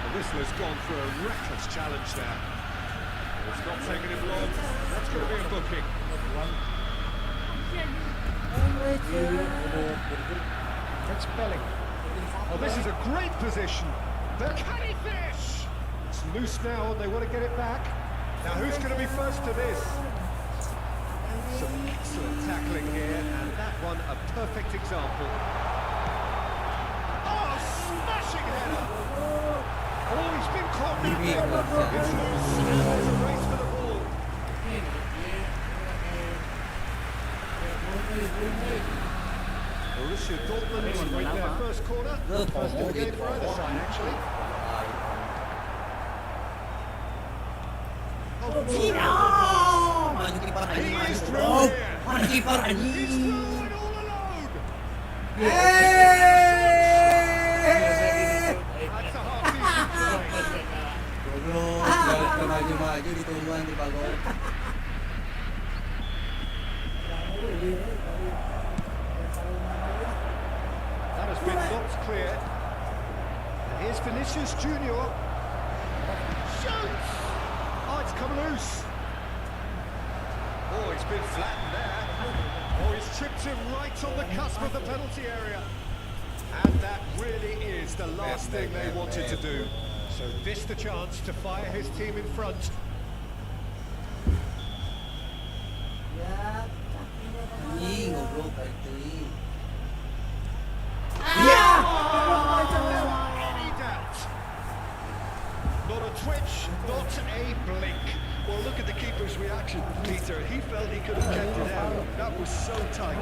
The whistler's gone for a reckless challenge there. It's not taking him long. That's going to be a booking. It's Belling. Oh, this is a great position. But can he finish? It's loose now, and they want to get it back. Now, who's going to be first to this? Some excellent tackling here, and that one a perfect example. Oh, smashing header! Oh, he's been caught now. It's loose, and there's a race for the ball. Borussia Dortmund win their first corner. First in the game for either side, actually. Maju kiper He anjing, is maju through bro. here. Mana kiper He's anjing? through and all alone. That's a half-decent try. Goblok, maju-maju ditungguan di bagol. That has been knocked clear. And here's Vinicius Junior. Shoots! Oh, it's come loose. Oh, he's been flattened there. Oh, he's tripped him right on the cusp of the penalty area. And that really is the last thing they wanted to do. So this the chance to fire his team in front. Anjing goblok balik deui. Any doubt? Not a twitch, not a blink. Well, look at the keeper's reaction, Peter. He felt he could have kept it out. That was so tight.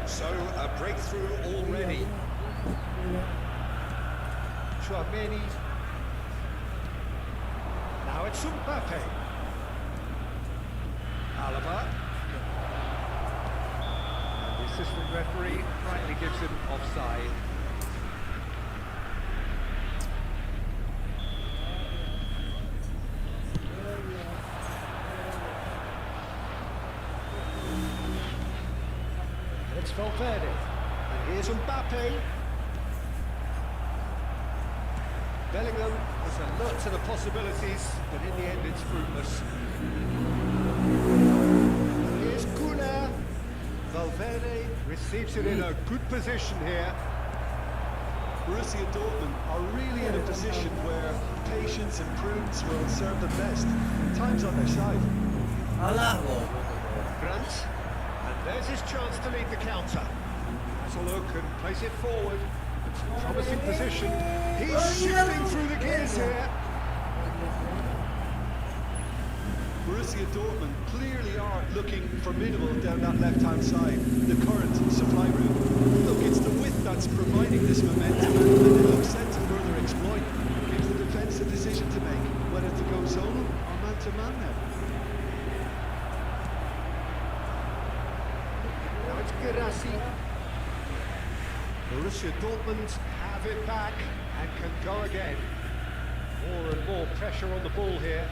So a breakthrough already. Chouameni. Now it's Mbappe. Alaba. And his assistant referee rightly gives him offside. It's Valverde, and here's Mbappe. Bellingham was alert to the possibilities, but in the end it's fruitless. Here's Kuna. Valverde receives it in a good position here. Borussia Dortmund are really in a position where patience and prudence will serve them best. Time's on their side. Alah kok. Grant, and there's his chance to lead the counter. Has a look and plays it forward. It's a promising position. He's shifting through the gears here. Borussia Dortmund clearly are looking formidable down that left-hand side, the current supply route. Look, it's the width that's providing this momentum, and it looks set to further exploit. Gives the defence a decision to make, whether to go solo or man-to-man now. Now it's Girassi. Borussia Dortmund have it back and can go again. More and more pressure on the ball here.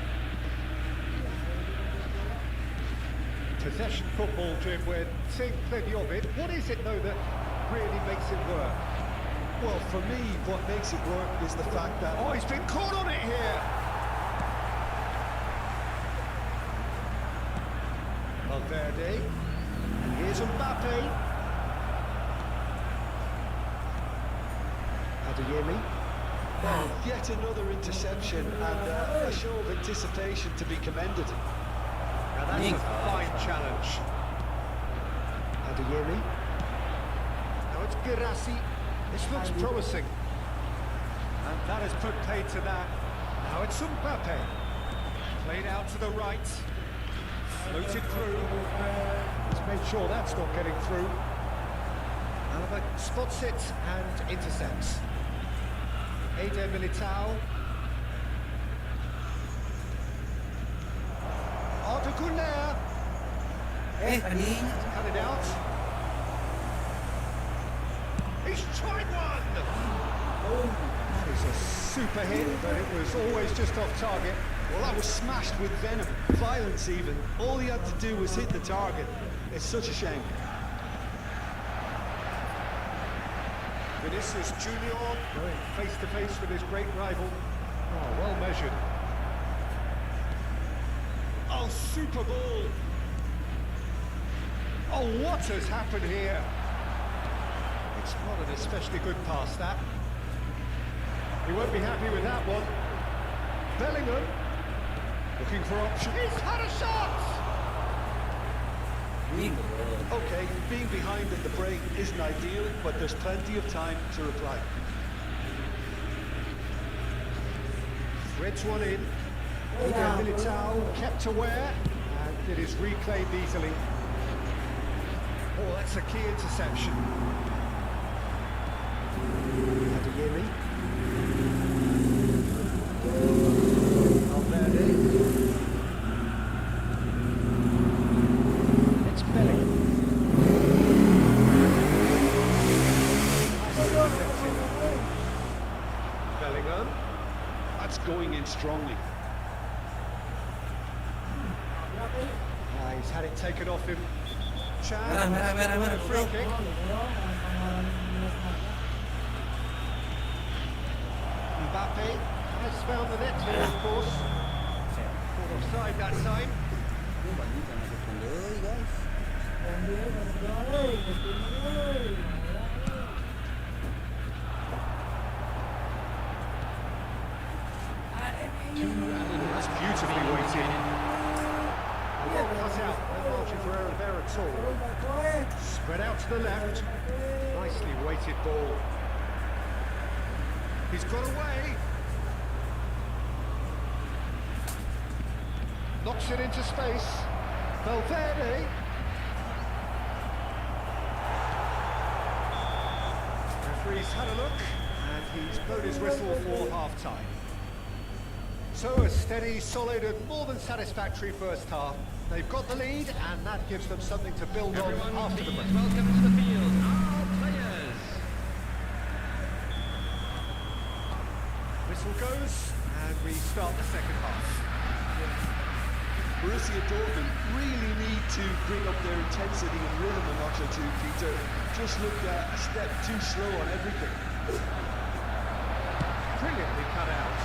Possession football, Jim, we're seeing plenty of it. What is it, though, that really makes it work? Well, for me, what makes it work is the fact that... Oh, he's been caught on it here! Valverde. And here's Mbappe. Adeyemi. Well, yet another interception and a show of anticipation to be commended. Now that's a fine challenge. Adeyemi. Now it's Girassi. This looks promising. And that has put paid to that. Now it's Mbappe. Played out to the right. Floated through. He's made sure that's not getting through. Alaba spots it and intercepts. Eder Militao. Arda Güler. Cut it out. He's tried one! That is a super hit, but it was always just off target. Well, that was smashed with venom, violence even. All he had to do was hit the target. It's such a shame. Vinicius Junior going face to face with his great rival. Oh, well measured. Oh, super ball. Oh, what has happened here? It's not an especially good pass, that. He won't be happy with that one. Bellingham looking for options. He's had a shot! Okay, being behind at the break isn't ideal, but there's plenty of time to reply. Threads one in. Eder Militao kept aware, and it is reclaimed easily. Oh, that's a key interception. Adeyemi. Valverde. It's Bellingham. Bellingham. That's going in strongly. He's had it taken off him. Chan. Merah. Free kick. Mbappe has found the net here, of course. Caught offside that time. That's beautifully weighted. Well cut out, no margin for error there at all. Spread out to the left. Nicely weighted ball. He's got away. Knocks it into space. Valverde. Referee's had a look, and he's blown his whistle for half-time. So a steady, solid, and more than satisfactory first half. They've got the lead, and that gives them something to build on after the break. Welcome to the field, our players. Whistle goes, and we start the second half. Borussia Dortmund really need to bring up their intensity and rhythm a notch or two, Peter. Just looked a step too slow on everything. Brilliantly cut out.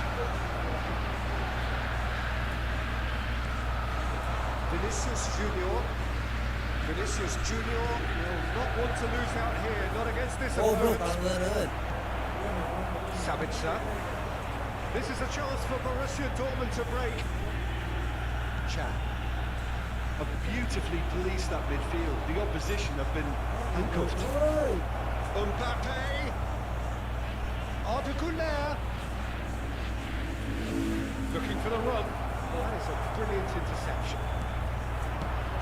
Vinicius Junior will not want to lose out here, not against this Oh bro, opponent. kalau berat. Sabitzer. This is a chance for Borussia Dortmund to break. Chan. Have beautifully policed that midfield. The opposition have been handcuffed. Mbappe. Arda Güler. Looking for the run. That is a brilliant interception.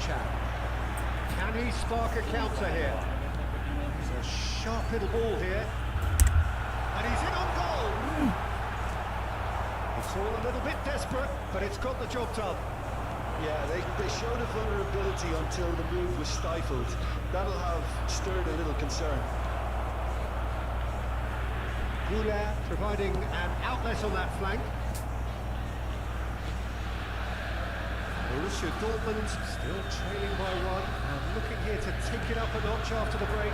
Chan. Can he spark a counter here? It's a sharp little ball here. And he's in on goal. It's all a little bit desperate, but it's got the job done. Yeah, they showed a vulnerability until the move was stifled. That'll have stirred a little concern. Bude providing an outlet on that flank. Borussia Dortmund still trailing by one and looking here to take it up a notch after the break.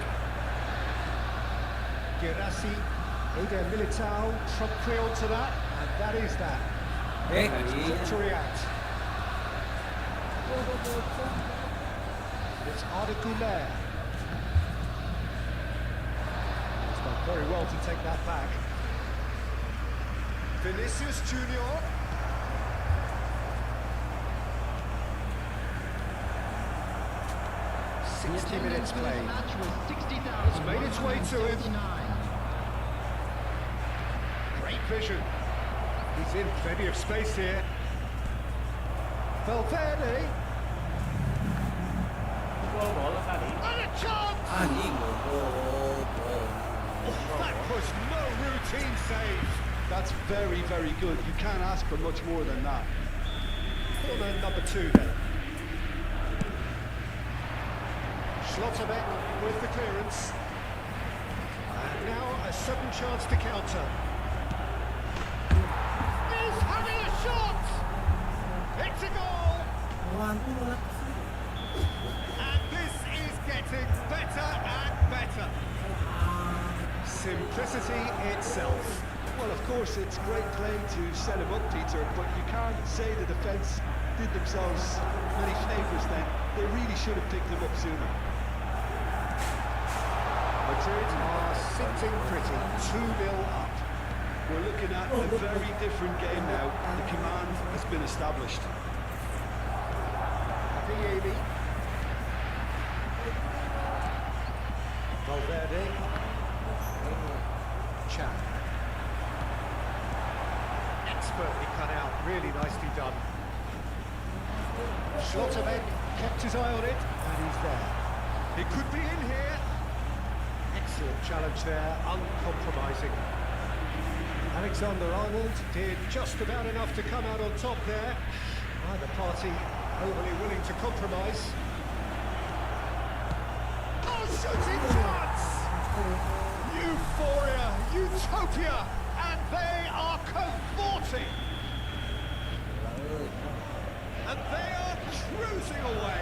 Gerassi, Eder Militao, promptly onto that, and that is that. Quick to react. It's Arda Güler. He's done very well to take that back. Vinicius Junior. The 60 attendance minutes for this played. match was It's made its way to him. 60,179. Great vision. He's in plenty of space here. Valverde. And a chance! Anjing bro. That was no routine save. That's very, very good. You can't ask for much more than that. Corner number 2 then. Schlotterbeck with the clearance. And now a sudden chance to counter. He's having a shot! It's a goal! And this is getting better and better. Simplicity itself. Well, of course, it's great play to set him up, Peter, but you can't say the defence did themselves many favours then. They really should have picked him up sooner. Madrid are sitting pretty, 2-0 up. We're looking at a very different game now. The command has been established. Vieri. Valverde. Chan. Expertly cut out, really nicely done. Schlotterbeck kept his eye on it, and he's there. He could be in here. Excellent challenge there, uncompromising. Alexander-Arnold did just about enough to come out on top there. Neither party overly willing to compromise. Oh, shooting chance! Euphoria, utopia, and they are cavorting. And they are cruising away.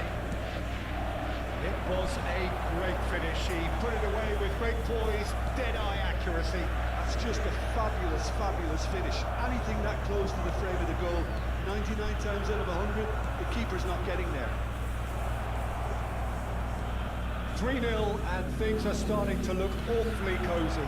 It was a great finish. He put it away with great poise, dead-eye accuracy. That's just a fabulous, fabulous finish. Anything that close to the frame of the goal, 99 times out of 100, the keeper's not getting there. 3-0, and things are starting to look awfully cosy.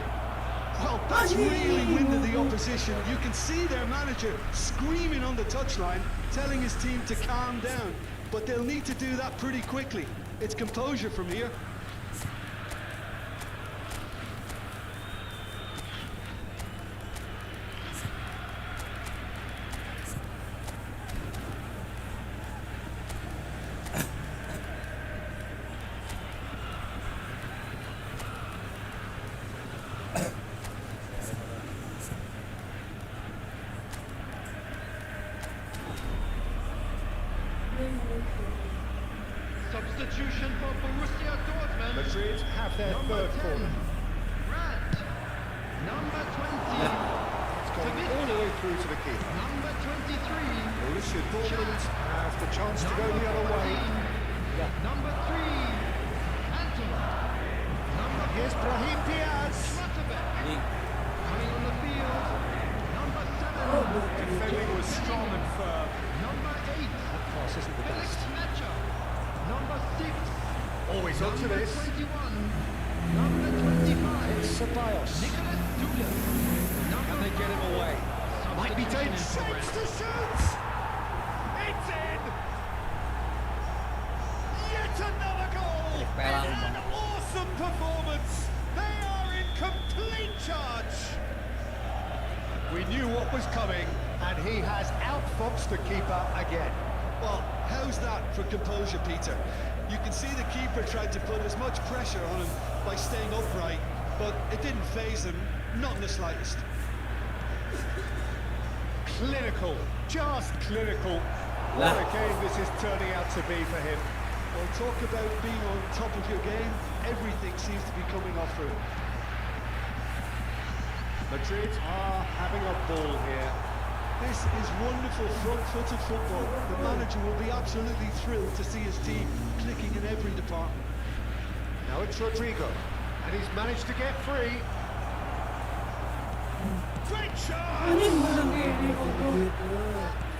Well, that's really winded the opposition. You can see their manager screaming on the touchline, telling his team to calm down. But they'll need to do that pretty quickly. It's composure from here. Red. Number 20. It's gone all the way through to the keeper. Number 23. Borussia Dortmund have the chance to go the other way. Number 3. Antela. Number Here's Brahim Diaz. Schmatterbeck. Ini Coming on the field. Number 7. Defending was strong and firm. Number 8. Pass isn't the Felix best. Fletcher. Number 6. Always onto Number this. 21. Number 25. It's Ceballos. Nicholas Douglas. And they get him away. Might be Substitution dangerous. in Shapes progress. to shoot. It's in. Yet another goal. pelang An banget. awesome performance. They are in complete charge. We knew what was coming, and he has outfoxed the keeper again. Well, how's that for composure, Peter? You can see the keeper tried to put as much pressure on him by staying upright, but it didn't faze him, not in the slightest. Clinical, just clinical. What a game this is turning out to be for him. Well, talk about being on top of your game. Everything seems to be coming off for him. Madrid are having a ball here. This is wonderful front-footed football. The manager will be absolutely thrilled to see his team clicking in every department. Now it's Rodrigo, and he's managed to get free. Great shot!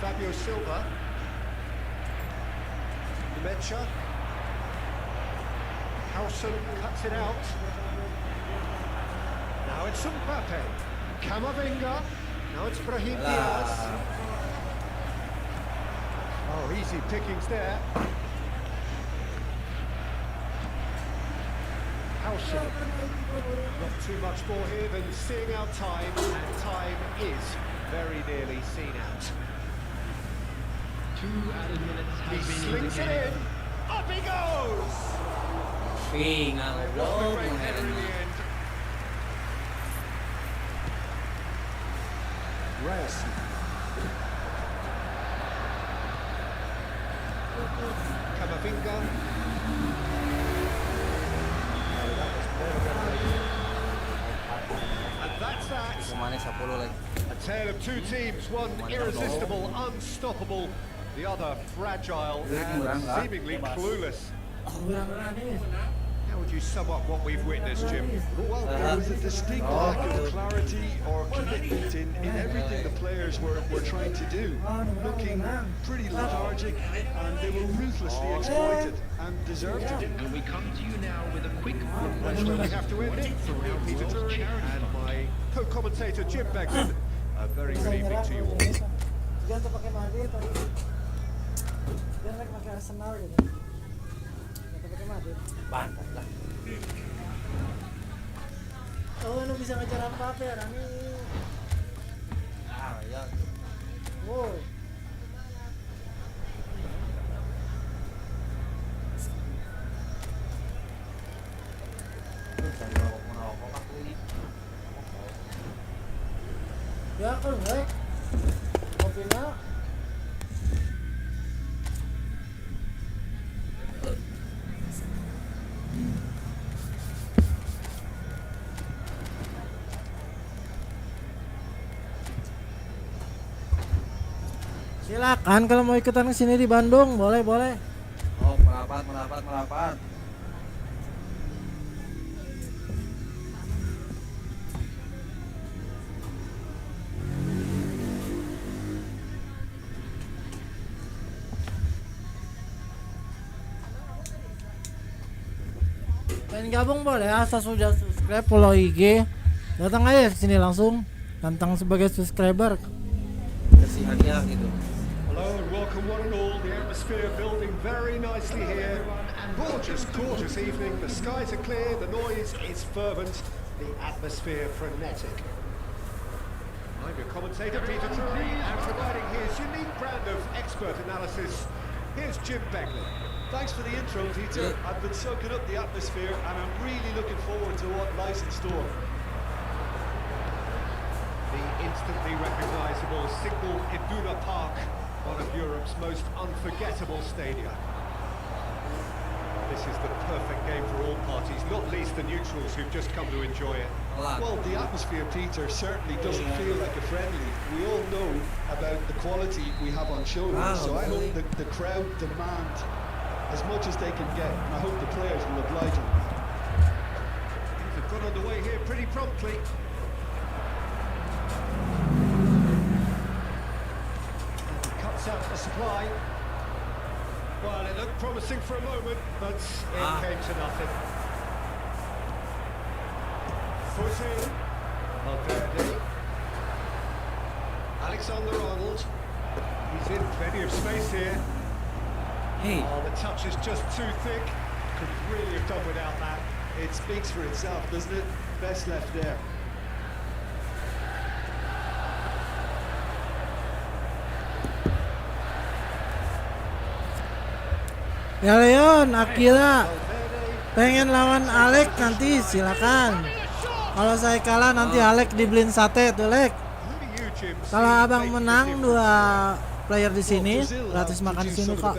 Fabio Silva. Mecha. Howson cuts it out. Now it's Mbappe. Camavinga. Now it's Brahim Diaz. Oh, easy pickings there. Howson. Not too much more here than seeing out time, and time is very nearly seen out. 2 added minutes He has been slings it indicated. in. Up he goes! Pinga Lost goblok the great header in the mengenai. end. Ryzen. Camavinga. And that's that. Pemainnya 10 lagi. A tale of two teams, one irresistible, unstoppable, the other fragile and seemingly clueless. How would you sum up what we've witnessed, Jim? Well, there was a distinct lack of clarity or commitment in everything the players were trying to do. Looking pretty lethargic, and they were ruthlessly exploited and deserved it. And we come to you now with a quick That's where we have to end it. From me, Peter Drury, and my co-commentator Jim Beglin. A very good evening to you all. Jangan tuh pakai Madrid atau jangan lagi pakai Arsenal gitu. Jangan pakai Madrid. Pantat lah. Oh, lu bisa ngejar apa ya, Rani? Ah, ya. Wow. Merokok aku ini. Ya, kan, baik. Kopinya. Silakan kalau mau ikutan ke sini di Bandung, boleh. Oh, merapat. Pengen gabung boleh, asal sudah subscribe, follow IG. Datang aja ke sini langsung, tantang sebagai subscriber. Kasih hadiah gitu. Hello and welcome one and all. The atmosphere building very nicely here. Gorgeous, gorgeous evening. The skies are clear, the noise is fervent, the atmosphere frenetic. I'm your commentator, Peter Drury, and providing his unique brand of expert analysis, here's Jim Beglin. Thanks for the intro, Peter. I've been soaking up the atmosphere, and I'm really looking forward to what lies in store. The instantly recognisable Signal Iduna Park, one of Europe's most unforgettable stadia. this is the perfect game for all parties, not least the neutrals who've just come to enjoy it. Well, the atmosphere, Peter, certainly doesn't feel like a friendly. We all know about the quality we have on show here, so I hope the crowd demand as much as they can get, and I hope the players will oblige them. They've got underway here pretty promptly. Cuts out the supply. Well, it looked promising for a moment, but it came to nothing. Foot in. Valverde. Alexander-Arnold. He's in plenty of space here. Hey, Oh, the touch is just too thick. Could really have done without that. It speaks for itself, doesn't it? Best left there. Ya Leon, Akira pengen lawan Alek nanti silakan. Kalau saya kalah nanti Alek dibeliin sate tuh Lek. Kalau abang menang 2 player di sini gratis makan di sini kok.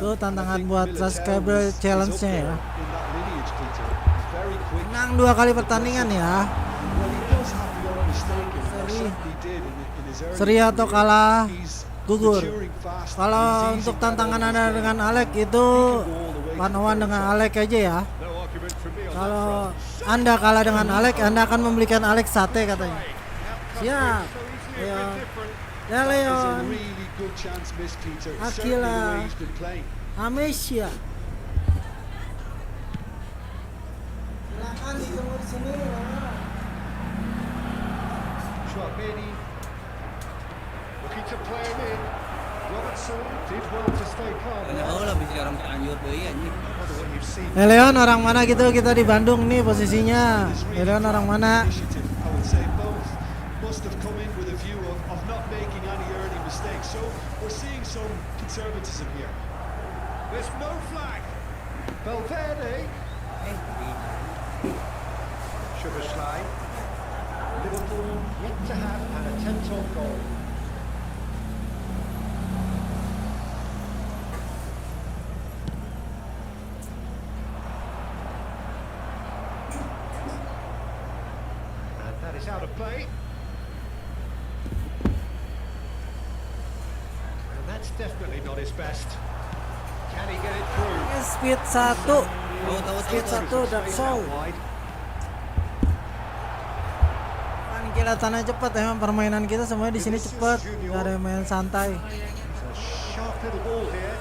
Tuh tantangan buat subscriber challenge-nya ya. Menang 2 kali pertandingan ya. Seri atau kalah gugur. Kalau untuk tantangan Anda dengan Alek itu one-on-one dengan Alek aja ya. Kalau Anda kalah dengan Alek, Anda akan membelikan Alek sate katanya. Siap. Leon. Ya Leon. Akila. Amesia. Silakan ditunggu di sini. Chouameni looking to play him in. Robertson did well to stay calm. oh lah bisa orang Cianjur deui anjing. Wonder what you've seen. Leon orang mana gitu, kita di Bandung nih posisinya. Leon orang mana? Initiative, I would say both must have come in with a view of not making any early mistakes. So we're seeing some conservatism here. There's no flag. Valverde. Sugarschlei. Liverpool yet to have an attempt on goal. And that is out of play. And that's definitely not his best. Can he get it through? Speed 1. Speed 1 Dark Soul. Kan kelihatannya cepat emang permainan kita semuanya di sini cepat, nggak ada main santai. Sharp little ball here.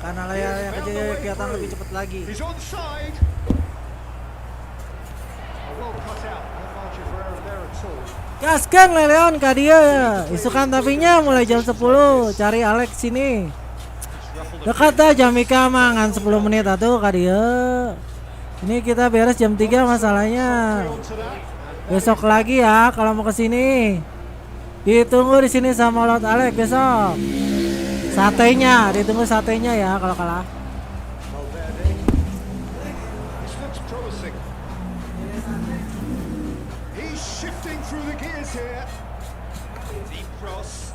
Karena layarnya kecil kelihatan lebih cepat lagi. He's onside. A well cut out. No margin for error there at all. Gaskan Leon kak dia. Isukan tapinya mulai jam 10. Cari Alex sini. Dekat aja Mika mangan 10 menit atuh kak dia. Ini kita beres jam 3 masalahnya. Besok lagi ya kalau mau ke sini. Ditunggu di sini sama Lord Alex besok. Satenya, ditunggu satenya ya kalau kalah. Valverde. This looks promising. He's shifting through the gears here. Deep cross.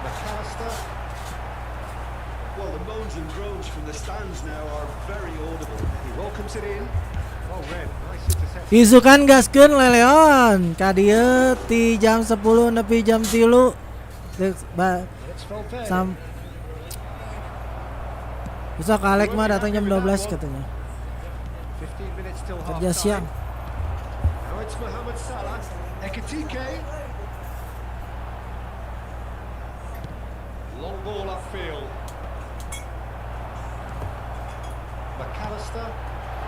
McAllister. Well, the moans and groans from the stands now are very audible. He welcomes it in. Well read. Nice interception. Isukan gaskeun Leon. Kadieu ti jam 10 nepi jam 3. It's Valverde. Besok Alek mah datang jam 12 katanya. 15 minutes till half Kerja siang. Now it's Mohamed Salah. Ekitike. Long ball upfield. McAllister.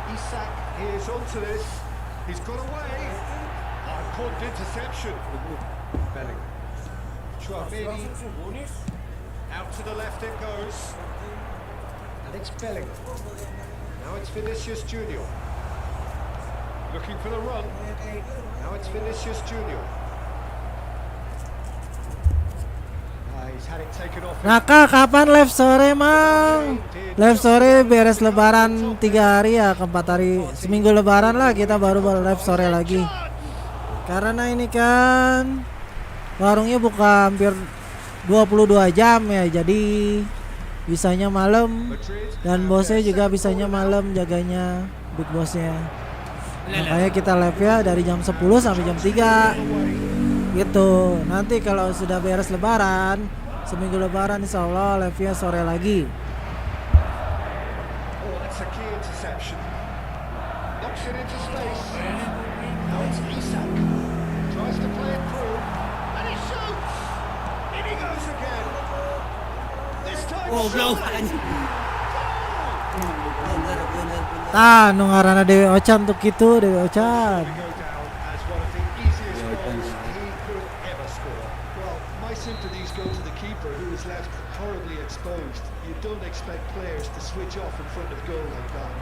Isak is onto this. He's got away. Oh, important interception. Belling. Chouameni. Out to the left it goes. And it's Belling. Now it's Vinicius Junior. Looking for the run. Now it's Vinicius Junior. He's had it taken off. Raka kapan live sore mang? Live sore beres lebaran 3 hari ya, ke 4 hari. Seminggu lebaran lah kita baru live sore lagi. Karena ini kan warungnya buka hampir 22 jam ya, jadi bisanya malam Madrid dan have bosnya their juga second bisanya corner now. malam jaganya big bossnya. Makanya kita live ya dari jam 10 sampai jam 3 gitu. Nanti kalau sudah beres lebaran, seminggu lebaran insya Allah live nya sore lagi. Oh, that's a key interception. Knocks it into space. Now it's Isak. Tries to play it through. And he shoots! In he goes again. This time Goblok shot. anjing. Bener. Tah nu ngaranna Dewi Ocan untuk kitu Dewi Ocan. To go down as one of the easiest goals he could ever score. Well, my sympathies go to the keeper who was left horribly exposed. You don't expect players to switch off in front of goal like that.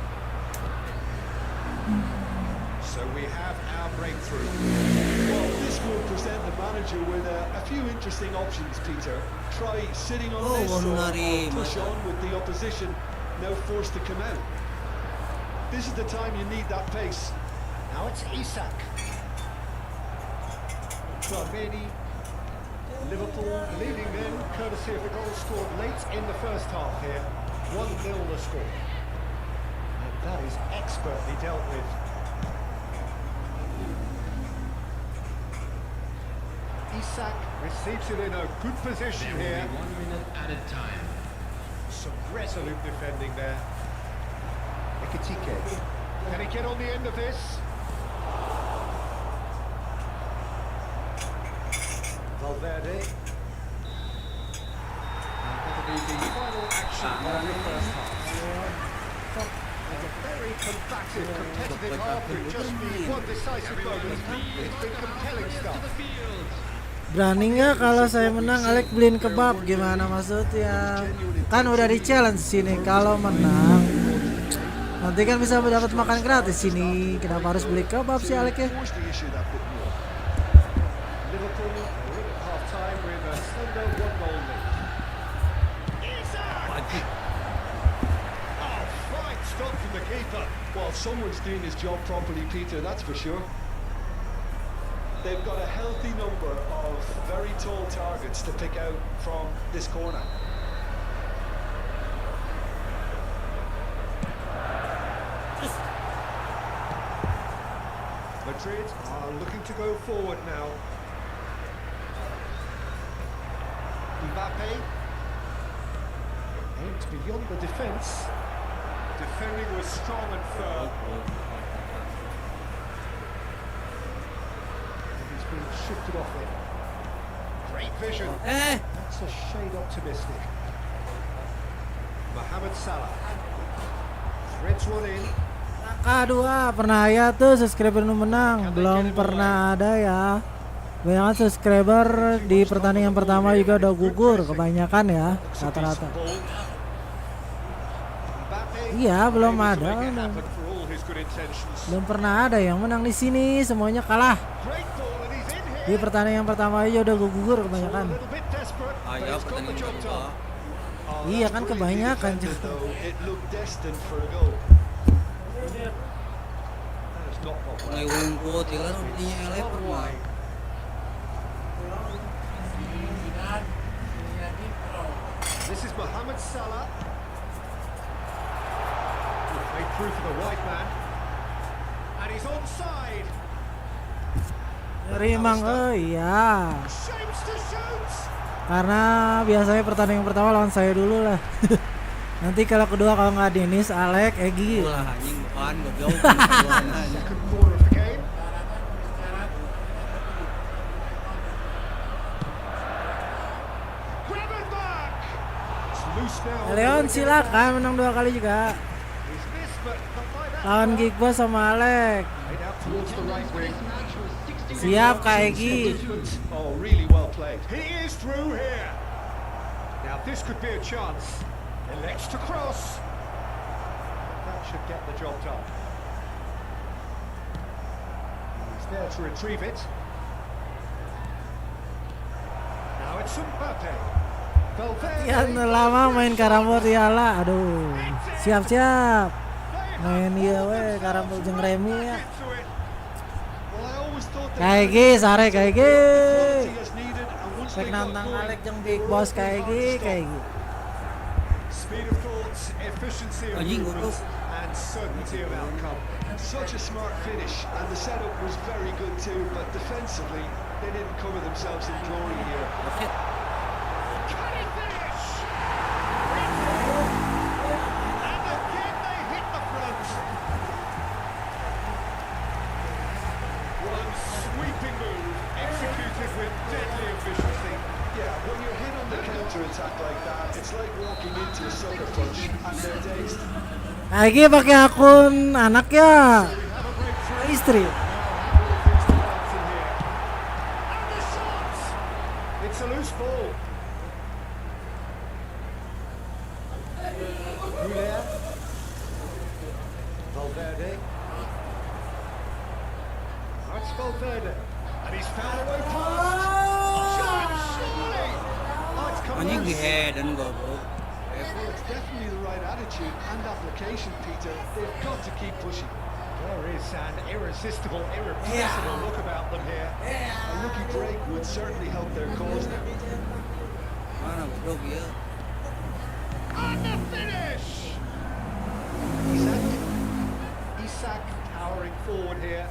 So we have our breakthrough. Well, this will present the manager with a few interesting options, Peter. Try sitting on Oh, this or Nari, push mata. on with the opposition now forced to come out. This is the time you need that pace. Now it's Isak. Many Liverpool leading then, courtesy of the goal scored late in the first half here. 1-0 the score. And that is expertly dealt with. Isak receives it in a good position here. 1 minute added time. Some resolute defending there. Ekitike. Can he get on the end of this? Valverde. And that'll be the final action of the first half. It's a very combative, competitive half with just the one decisive moment. It's been compelling stuff. Berani nggak kalau saya menang Alek beliin kebab, gimana maksudnya? Kan udah di challenge sini, kalau menang nanti kan bisa mendapat makan gratis sini. Kenapa harus beli kebab sih Alek ya? Force the issue that bit more. Liverpool are in at half-time with a slender 1-goal lead. Isak! Oh, fine stop from the keeper. Well, someone's doing his job properly, Peter, that's for sure. They've got a healthy number of very tall targets to pick out from this corner. Madrid are looking to go forward now. Mbappe aimed beyond the defence. Defending was strong and firm. And he's been shifted off it. Great vision. That's a shade optimistic. Mohamed Salah threads one in. Aduh, pernah ya tuh subscriber nu menang, belum pernah ada ya. Banyak subscriber di pertandingan pertama juga udah gugur kebanyakan ya, rata-rata. Iya, belum ada. Belum pernah ada yang menang di sini, semuanya kalah. Di pertandingan pertama aja udah gugur kebanyakan. Ayah pertandingan kedua. Iya kan kebanyakan. It looked destined for a goal. Mulai rumput, ya kan artinya elek mah. This is Mohamed Salah. Made through for the white man. And he's onside. Dari emang, oh iya. Shapes to shoot. Karena biasanya pertandingan pertama lawan saya dulu lah. Nanti kalau kedua kalau nggak Denis, Alek, Egi. Ulah anjing bukan goblok. Second corner of the game. Grab it back. It's loose now. Leon silakan menang 2 kali juga. He's missed, but not by that Lawan far. Gigbo sama Alek. Played out towards the right wing. Siap Kak Egi. Oh, really well played. He is through here. Now this could be a chance. Elects to cross. That should get the job done. He's there to retrieve it. Now it's Mbappe. Valverde. Yang lama main karambol ya lah. Aduh. Siap-siap. Main iya we karambol jeung Remi ya. Into it. Well, I always thought that Kak Egi, sare Kak Egi. quality is needed, and once Pek they got nantang going, Alek jeung Big Boss Kak Egi, Kak Egi. Speed of thought, efficiency of Anjing, movement, goblok. and certainty of outcome. Such a smart finish, and the setup was very good too, but defensively, they didn't cover themselves in glory here. Shit. Can he finish? And again they hit the front. One sweeping move, executed with deadly efficiency. Yeah, when you're hit on the counter-attack like that, it's like walking into a sucker punch, and they're dazed. Lagi pakai akun anak ya. We have a breakthrough. Istri. How will things develop from here? And the shot! It's a loose ball. Bude. Valverde. That's Valverde. And he's found a way past. Shot, surely! Oh, it's come Anjing loose. di head dan goblok. Well, it's definitely the right attitude and application, Peter. They've got to keep pushing. There is an irresistible, irrepressible look about them here. A lucky break would certainly help their cause now. Mana goblok ya? And the finish! Isak powering forward here.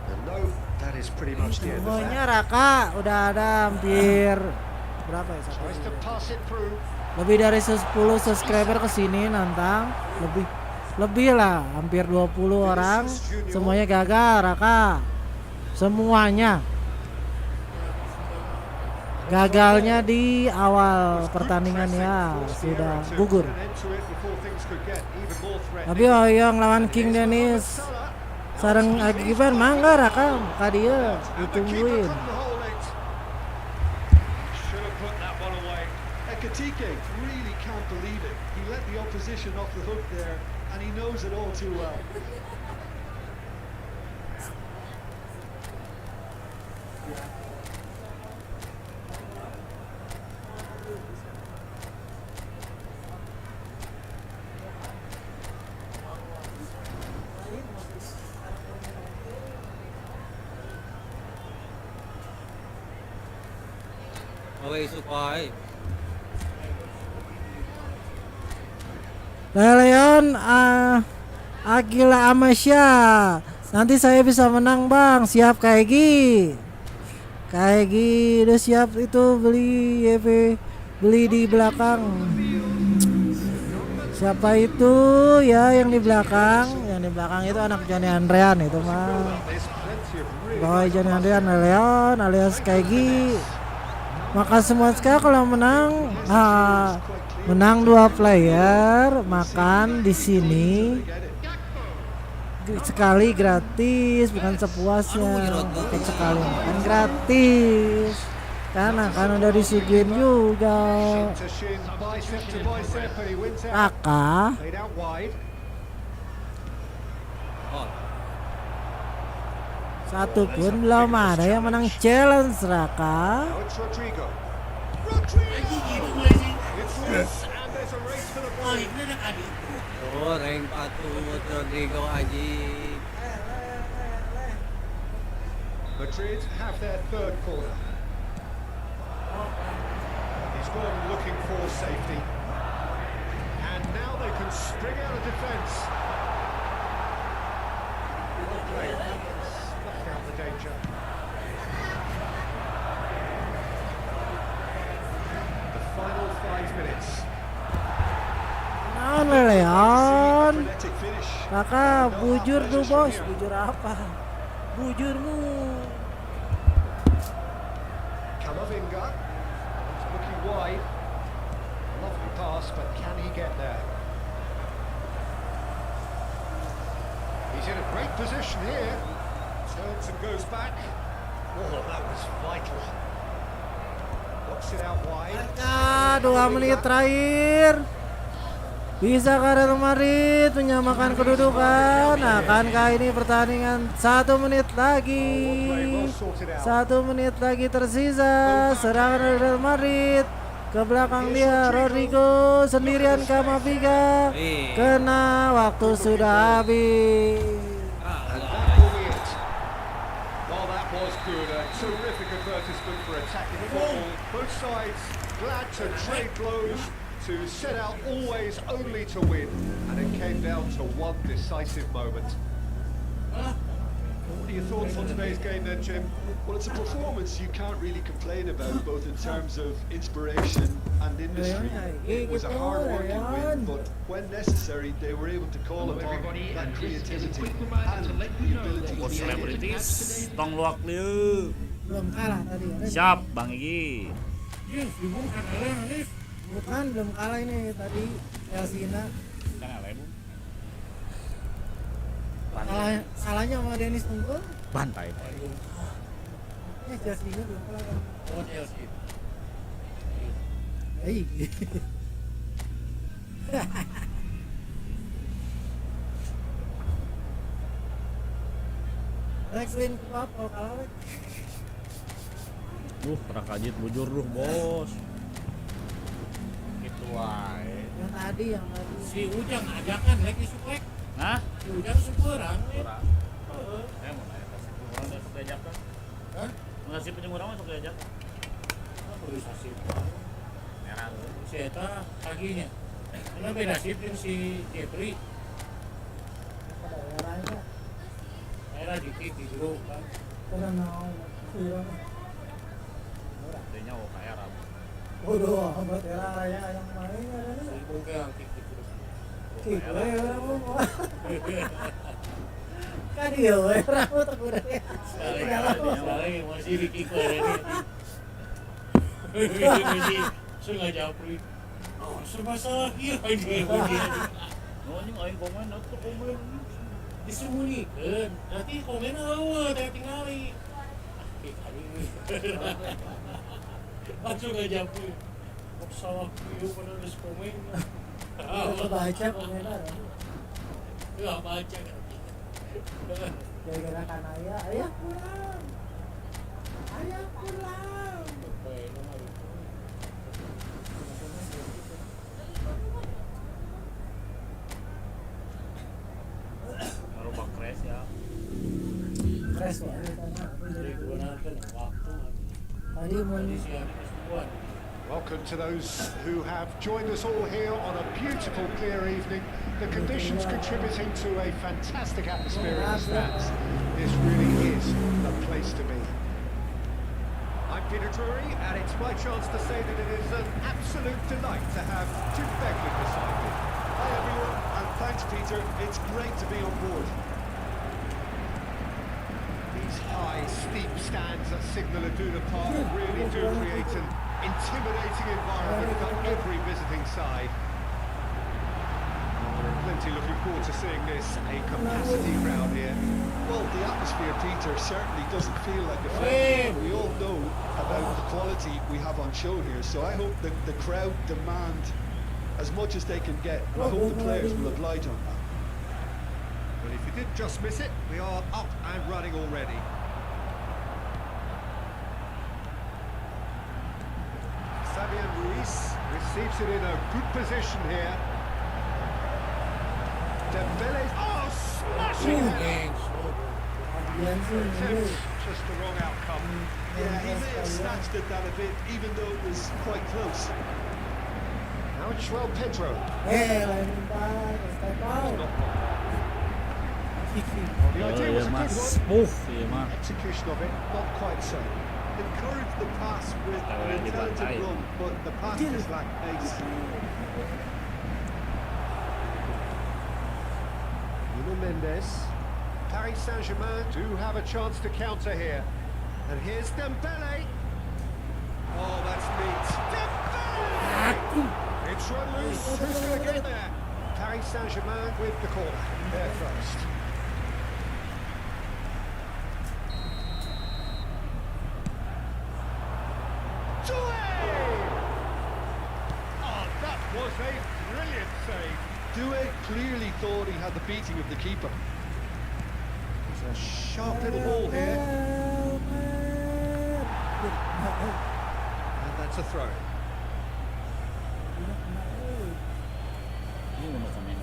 And no, that is pretty much the end of Pokoknya that. Raka udah ada hampir berapa ya? Tries to pass it through. Lebih dari 10 subscriber ke sini nantang, lebih lah, hampir 20 orang. Semuanya gagal, Raka. Semuanya. Gagalnya di awal pertandingan ya, sudah gugur. Tapi yang lawan King Dennis sareng Agiban mangga Raka, ka dia ditungguin. Ekatike really can't believe it. He let the opposition off the hook there, and he knows it all too well. Oke, sukai. Leon Agila Amasya. Nanti saya bisa menang, Bang. Siap Kaigi. Kaigi udah siap itu beli YP, beli di belakang. Siapa itu ya yang di belakang? Yang di belakang itu anak Johnny Andrean itu mah. Bawa Johnny Andrean Leon alias Kaigi. Maka semua sekali kalau menang menang 2 player makan di sini sekali gratis, bukan sepuasnya, pakai sekali makan gratis karena kan udah disuguhin juga. Kakak satu pun belum ada yang menang challenge Raka. Oh, ini ada adik. Oh, rank 4 Rodrigo Aji. Madrid have their third corner. He's gone looking for safety. And now they can spring out of defence. Play. Left out the danger. The final 5 minutes. Naon Leon? Frenetic finish. Kakak bujur tuh bos, bujur apa? Bujurmu. Kamavinga. He's looking wide. Lovely pass, but can he get there? He's in a great position here. Turns and goes back. Oh, that was vital. Knocks it out wide. Kakak 2 menit terakhir. Bisa Real Madrid menyamakan kedudukan. Akankah ini pertandingan 1 menit lagi? 1 menit lagi tersisa. Serangan dari Real Madrid. Ke belakang dia Rodrigo sendirian Kamavinga. Kena, waktu sudah habis. And that will be it. Well, that was good. A terrific advertisement for attacking football. Both sides glad to trade blows, to to set out always only to win, and it came down to one decisive moment. What are your thoughts on today's game then, Jim? Well, it's a performance you can't really complain about, both in terms of inspiration and industry. It was a hard-working win, but when necessary, they were able to call upon that creativity and the ability to Buat be selebritis, tong luak liu. Belum kalah tadi. Siap, Bang Igi. Yes, ibu kan kalah, Alif. Bukan belum kalah ini tadi Elsina. Kan ala ibu. Salahnya sama Dennis Unggul. Bantai. Ya Chelsea-nya belum kalah kan. Oh, Chelsea. Hei. Next win cup kalau kalah Lex. Rakajit bujur duh, Bos. Gitu wae. Yang tadi Si Ujang ajakan lagi suplek. Hah? Si Ujang sekurang. Kurang. Mau nanya kasih orang masuk diajak kan? Hah? Ngasih pinjam orang masuk diajak. Perlu sasip. Merah tuh. Si Eta paginya. Karena beda sip dengan si Jeffrey. pada eranya Era dikit di grup kan. kurang mau kurang. Artinya OKR apa? Bodoh amat era yang main ada Si Bude yang kick di grup. kita orang mau kan dia era mau tak udah ya. Sekali masih di kick ini. Masih sengaja Jeffrey. Oh, serba salah kira ini. Oh, ini aing komen atau komen. Disembunyikan. Nanti komen awal teh tingali. Kali ini. Langsung aja Jeffrey. Kok salah kieu pada geus komen. Kita baca komentar Enggak baca. gara-gara kan ayah pulang Merubah crash ya. crash ya Jadi gunakan waktu. tadi mau Tadi siang kesubuhan. Welcome to those who have joined us all here on a beautiful, clear evening. The conditions contributing to a fantastic atmosphere in the stands. This really is the place to be. I'm Peter Drury, and it's my chance to say that it is an absolute delight to have Jim Begley beside me. Hi everyone, and thanks Peter. It's great to be on board. These high, steep stands at Signal Iduna Park really do create an intimidating environment for every visiting side. There are plenty looking forward to seeing this, a capacity crowd here. Well, the atmosphere, Peter, certainly doesn't feel like a friendly. We all know about the quality we have on show here, so I hope that the crowd demand as much as they can get, and I hope the players will oblige on that. But if you did just miss it, we are up and running already. Fabian Ruiz receives it in a good position here. Dembele, oh, smashing it! Thanks. Attempt, just the wrong outcome. Yeah, he may have snatched at that a bit, even though it was quite close. Now it's Joel Pedro. lain minta step out The idea was a good one. Smooth ya mah. Execution of it, not quite so. Encourage the pass with an intelligent run, but the pass just lacked pace. Nuno Mendes. Paris Saint-Germain do have a chance to counter here. And here's Dembele. Oh, that's neat. Dembele! It's run loose. Who's going to get there? Paris Saint-Germain with the corner. There first. Oh, that was a brilliant save. Due clearly thought he had the beating of the keeper. It's a sharp little ball here. And that's a throw. Ini mau komen.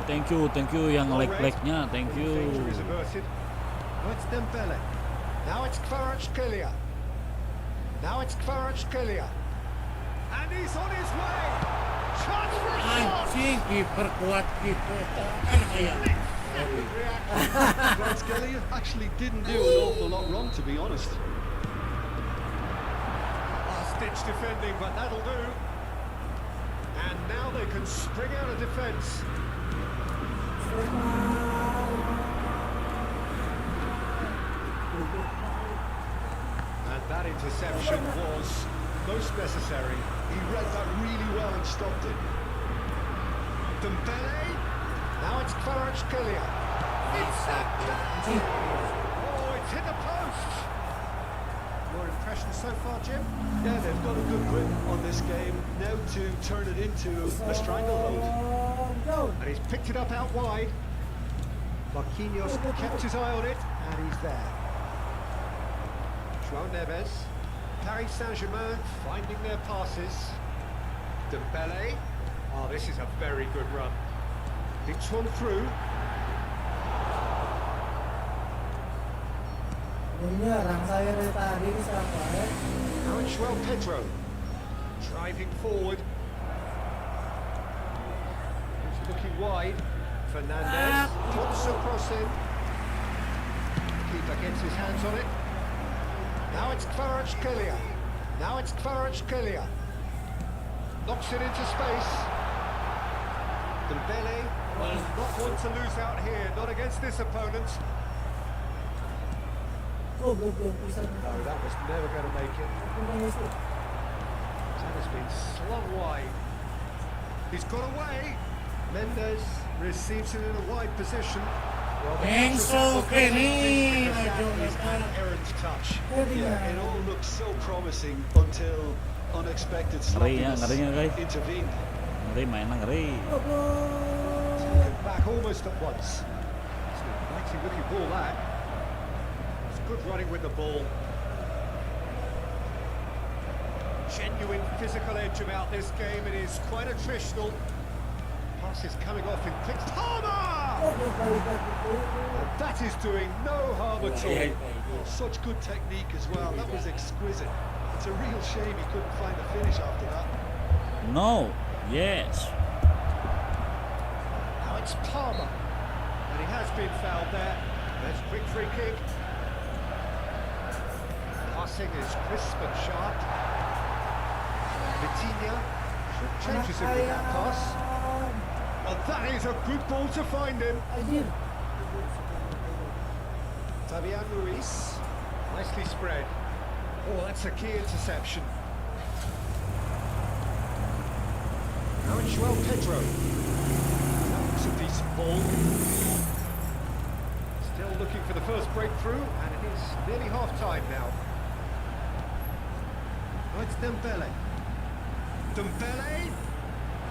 Thank you yang like-nya, thank you. Danger is averted. Now it's Dembele. Now it's Kvaratskhelia. And he's on his way. Chance for a shot. Anjing kiper kuat gitu. Kan kayak. Skelly actually didn't do an awful lot wrong, to be honest. Last-ditch defending, but that'll do. And now they can spring out of defence. And that interception was most necessary. He read that really well and stopped it. Dembele. Now it's Kvaratskhelia. It's oh, it's hit the post. Your impression so far, Jim? Yeah, they've got a good grip on this game. Now to turn it into a stranglehold. And he's picked it up out wide. Marquinhos kept his eye on it, and he's there. João Neves. Paris Saint-Germain finding their passes. Dembele. Oh, this is a very good run. It's one through. Menyerang saya dari tadi ini siapa ya? Now it's João Pedro. Driving forward. He's looking wide. Fernandez drops across in. Keeper gets his hands on it. Now it's Kvaratskhelia. Now it's Kvaratskhelia. Knocks it into space. Dembele will not want to lose out here, not against this opponent. Oh, bisa. No, that was never going to make it. That has been slung wide. He's got away. Mendes receives it in a wide position. Well, Enzo Kenny. his errant touch. Yeah, it all looked so promising until unexpected sloppiness intervened. Ngeri mainnya ngeri. Taken back almost at once. It's a mighty looking ball that. It's good running with the ball. Genuine physical edge about this game. It is quite attritional. Pass is coming off in quick. Palmer! And that is doing no harm at all. Such good technique as well. That was exquisite. It's a real shame he couldn't find a finish after that. No. Yes. Now it's Palmer. And he has been fouled there. There's a quick free kick. Passing is crisp and sharp. Vitinha changes it with that pass. And that is a good ball to find him. Fabian Ruiz. Nicely spread. Oh, that's a key interception. Now it's João Pedro. That's a decent ball. Still looking for the first breakthrough, and it is nearly half-time now. Now it's Dembele. Dembele.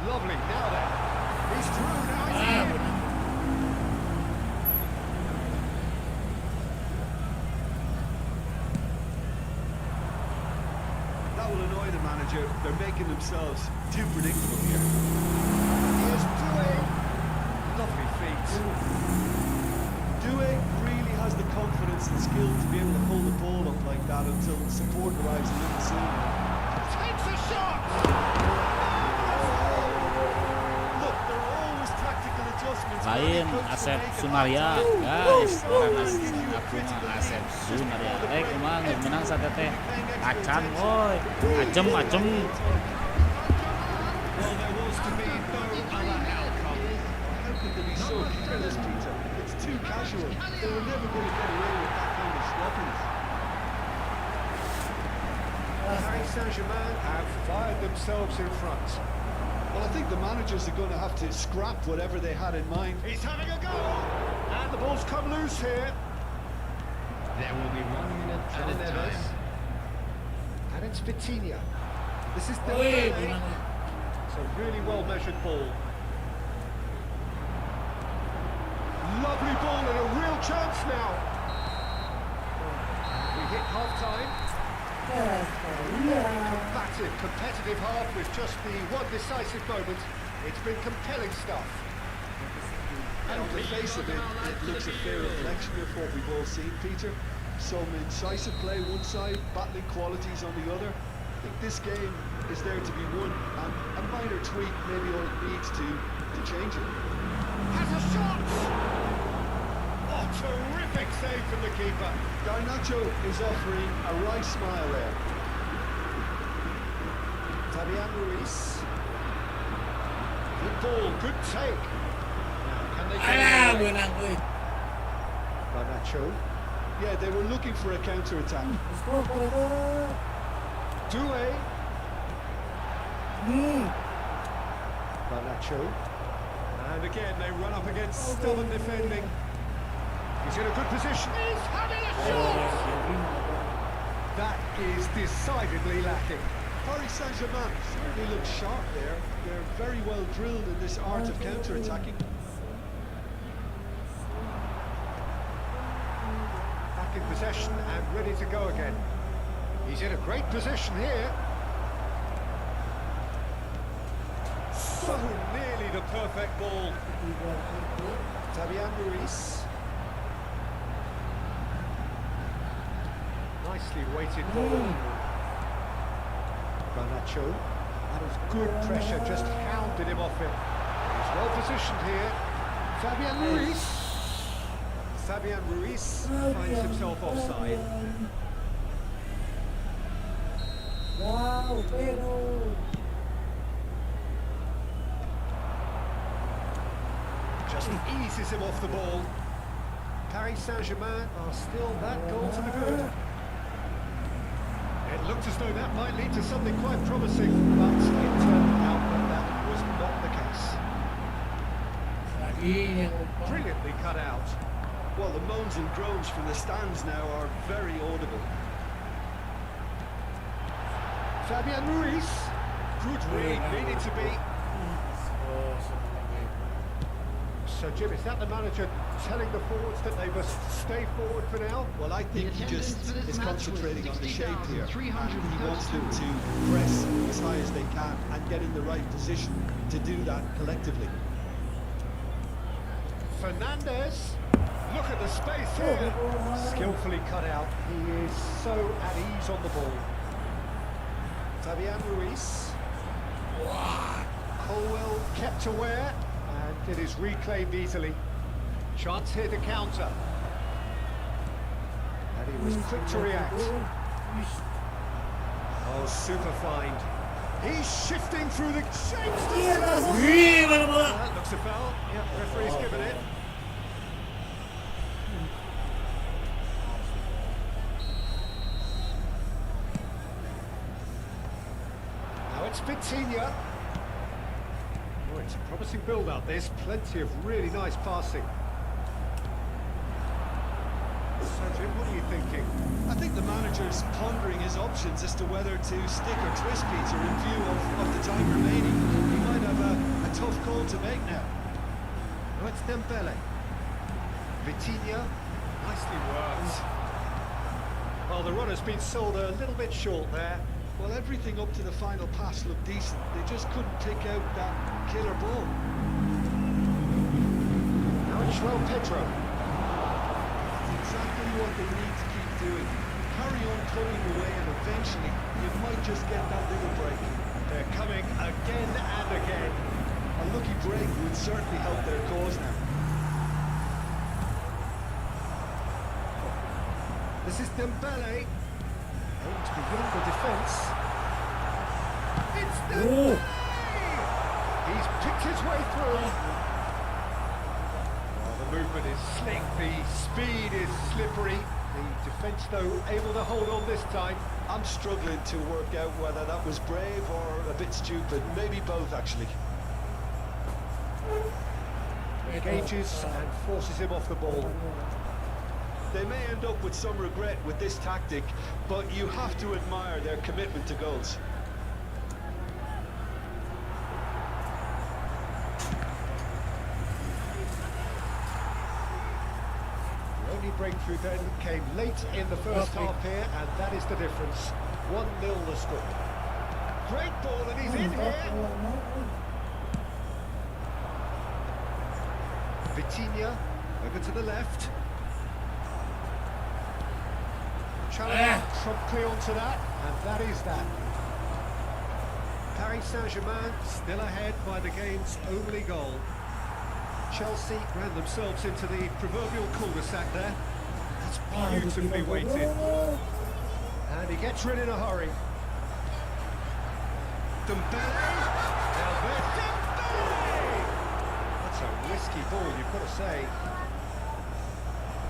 Lovely. Now then. He's through. Now he's in. That will annoy the manager. They're making themselves too predictable here. Here's Bude. Lovely feet. Due really has the confidence and skill to be able to hold the ball up like that until support arrives a little sooner. Takes a shot. Look, there are always tactical adjustments. Lain Asep Sunaria, guys. Aku mah Asep Sunaria. Emang menang saat teh. Acan, boy. Acem. Well, there was to be no other outcome. How could they be so careless, Peter? It's too casual. They were never going to get away with that kind of sloppiness. Paris Saint-Germain have fired themselves in front. Well, I think the managers are going to have to scrap whatever they had in mind. He's having a go, and the ball's come loose here. There will be 1 minute added Neves. time. And it's Vitinha. This is Wih, Dembele. gimana? It's a really well-measured ball. Lovely ball and a real chance now. We hit half-time. Combative, competitive half with just the one decisive moment. It's been compelling stuff. On the face of it, it looks a fair reflection of what we've all seen, Peter. Some incisive play one side, battling qualities on the other. I think this game is there to be won, and a minor tweak maybe all it needs to change it. Has a shot! Oh, terrific save from the keeper. Garnacho is offering a wry smile there. Fabian Ruiz. Good ball, good take. Now, can they get Alah, away? menang euy. Garnacho. Yeah, they were looking for a counter-attack. Due. Garnacho. And again, they run up against stubborn defending. He's in a good position. He's having a shot! That is decidedly lacking. Paris Saint-Germain certainly look sharp there. They're very well drilled in this art of counter-attacking. Back in possession and ready to go again. He's in a great position here. So nearly the perfect ball. Fabian Ruiz. Nicely weighted ball. Garnacho. That was good pressure, just hounded him off him. He's well positioned here. Fabian Ruiz. Fabian Ruiz finds himself offside. Wow, pero. Just eases him off the ball. Paris Saint-Germain are still that goal to the good. It looked as though that might lead to something quite promising, but it turned out that that was not the case. Lagi yang umpan. Brilliantly cut out. Well, the moans and groans from the stands now are very audible. Fabian Ruiz. Good read, needed to be. Oh, sebenarnya. So, Jim, is that the manager telling the forwards that they must stay forward for now? Well, I think he just attendance for this is match concentrating was on the shape here. And he 60,332. wants them to press as high as they can and get in the right position to do that collectively. Fernandez. Look at the space here. Skillfully cut out. He is so at ease on the ball. Fabian Ruiz. Colwell kept aware, and it is reclaimed easily. Chance here to counter. And he was quick to react. Oh, super find. He's shifting through the shapes. Wih, mana bola? That looks a foul. Yep, referee's given it. Now it's Vitinha. Oh, it's a promising build-up. There's plenty of really nice passing. So, Jim, what are you thinking? I think the manager's pondering his options as to whether to stick or twist Peter in view of the time remaining. He might have a tough call to make now. Oh, it's Dembele. Vitinha. Nicely worked. Well, the runner's been sold a little bit short there. Well, everything up to the final pass looked decent. They just couldn't pick out that killer ball. Now it's João Pedro. Exactly what they need to keep doing. Carry on plugging away and eventually you might just get that little break. They're coming again and again. A lucky break would certainly help their cause now. This is Dembele. Aims beyond the defence. It's Dembele! He's picked his way through. Oh, the movement is slick, the speed is slippery. The defence, though, able to hold on this time. I'm struggling to work out whether that was brave or a bit stupid. Maybe both, actually. Engages and forces him off the ball. They may end up with some regret with this tactic, but you have to admire their commitment to goals. The only breakthrough then came late in the first half here, and that is the difference. 1-0 the score. Great ball, and he's in here. Vitinha, over to the left. Challenge promptly onto that, and that is that. Paris Saint-Germain still ahead by the game's only goal. Chelsea ran themselves into the proverbial cul-de-sac there. That's beautifully weighted. And he gets rid in a hurry. Dembele! Albert Dembele! That's a risky ball, you've got to say.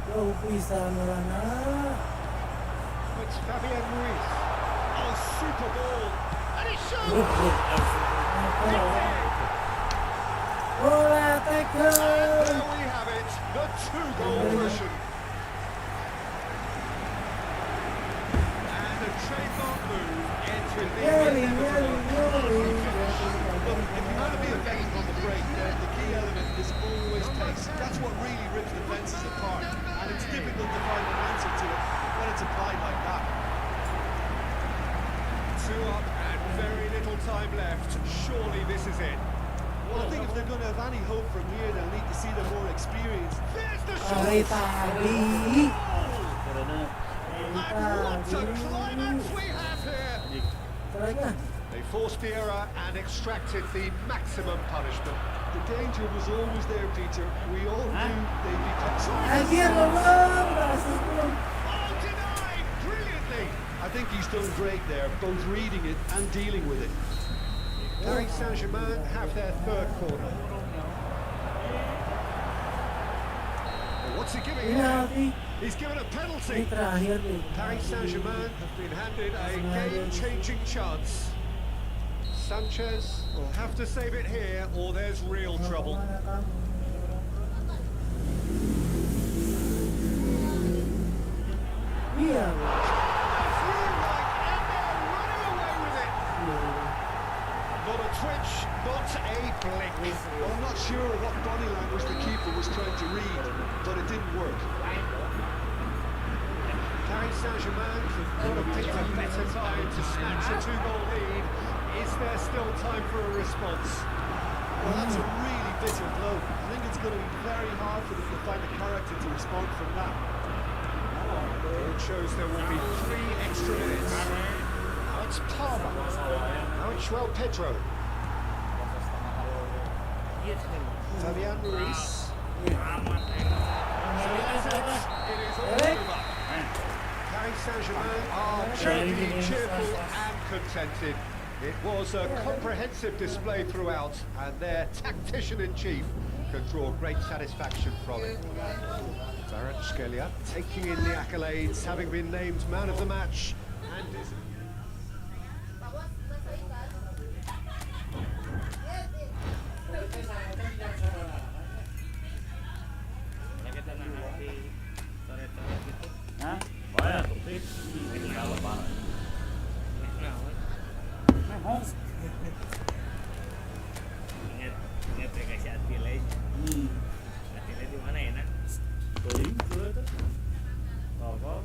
Jauh pisan orangna. It's Fabian Ruiz. Oh, super ball! And he shot! Bola And tackle. there we have it, the two-goal version. And a trademark move entering the inevitable. Look, if you're going to be effective on the break, then the key element is always pace. That's what really rips defences apart, and it's difficult to find an answer to it when it's applied like that. 2 up and very little time left. Surely this is it. Well, I think if they're going to have any hope from here, they'll need to see the more experience. There's the Hari shot! tadi. And what a climax we have here! Caranya. They forced the error and extracted the maximum punishment. The danger was always there, Peter. We all knew they'd be concerned. Akhir belum. Oh, denied! Brilliantly! I think he's done great there, both reading it and dealing with it. Paris Saint-Germain have their third corner. Well, what's he giving here? Penalti. He's given a Ini penalty. terakhir nih. Paris Saint-Germain have been handed a game-changing chance. Sanchez will have to save it here or there's real trouble. Iya. Not a twitch, not a blink. Well, I'm not sure what body language the keeper was trying to read, but it didn't work. Paris Saint-Germain could have picked a better time to snatch a 2-goal lead. Is there still time for a response? Well, that's a really bitter blow. I think it's going to be very hard for them to find the character to respond from that. It shows there will be 3 extra minutes. Now it's Palmer. Now it's João Pedro. Fabian Ruiz. It is all over. Paris Saint-Germain are genuinely cheerful and contented. It was a comprehensive display throughout, and their tactician-in-chief can draw great satisfaction from it. Kvaratskhelia taking in the accolades, having been named man of the match, and is... Hah? Banyak tuh sih. Ini kalau banget. Memang. Ingat ya kasih Atile. Atile di mana enak? Tuh, tuh. Apa?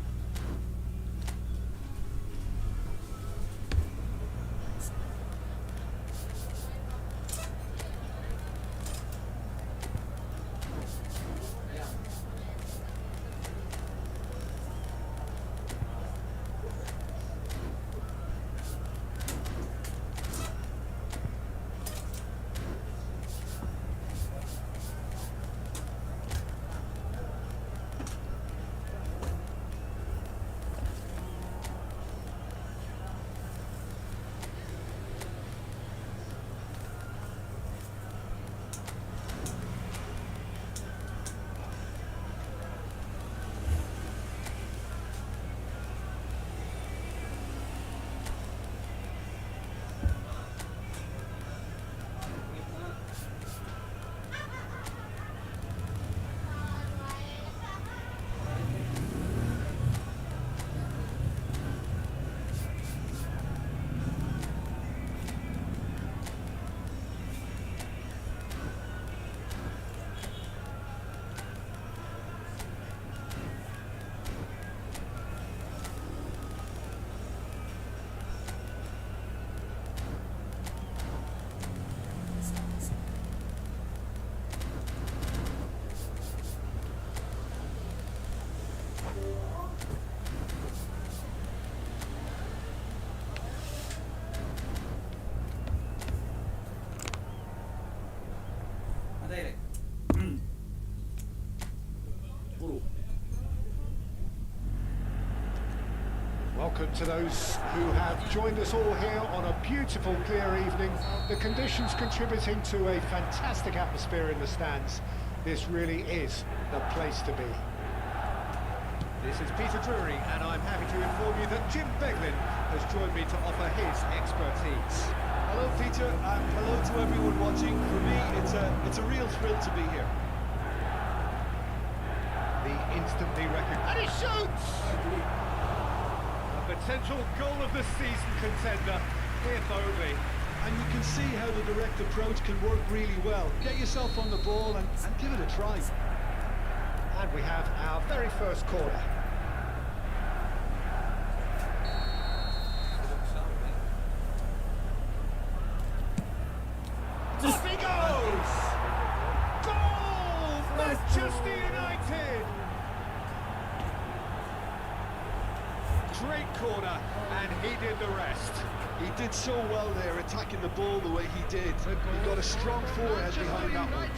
Welcome to those who have joined us all here on a beautiful, clear evening. The conditions contributing to a fantastic atmosphere in the stands. This really is the place to be. This is Peter Drury, and I'm happy to inform you that Jim Beglin has joined me to offer his expertise. Hello, Peter, and hello to everyone watching. For me, it's a real thrill to be here. The instantly recognized... And he shoots! A potential goal of the season contender, if only. And you can see how the direct approach can work really well. Get yourself on the ball and give it a try. And we have our very first corner. Off he goes! Goal! Manchester United! Great corner, and he did the rest. He did so well there, attacking the ball the way he did. He got a strong forehead behind that one.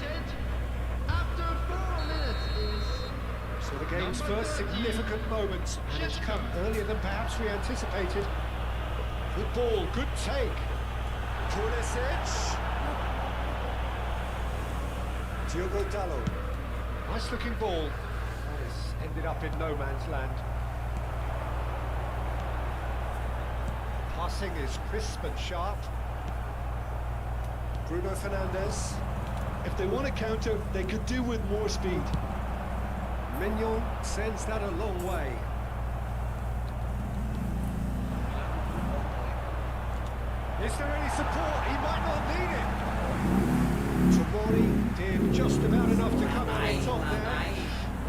After 4 minutes is So the game's first significant moment, and it's come earlier than perhaps we anticipated. Good ball, good take. Pulisic. Diogo Dalot. Nice looking ball. That has ended up in no man's land. Passing is crisp and sharp. Bruno Fernandes. If they want to counter, they could do with more speed. Mignon sends that a long way. Is there any support? He might not need it. Tomori did just about enough to come out on top there.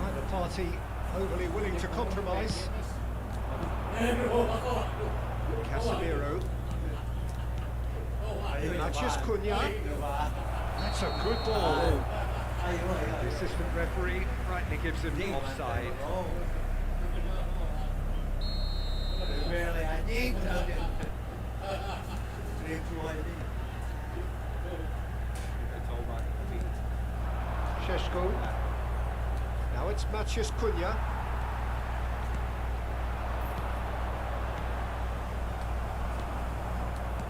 Neither party overly willing to compromise. Casemiro. Matias Cunha. That's a good ball. The assistant referee rightly gives him offside. Šeško. Now it's Matias Cunha.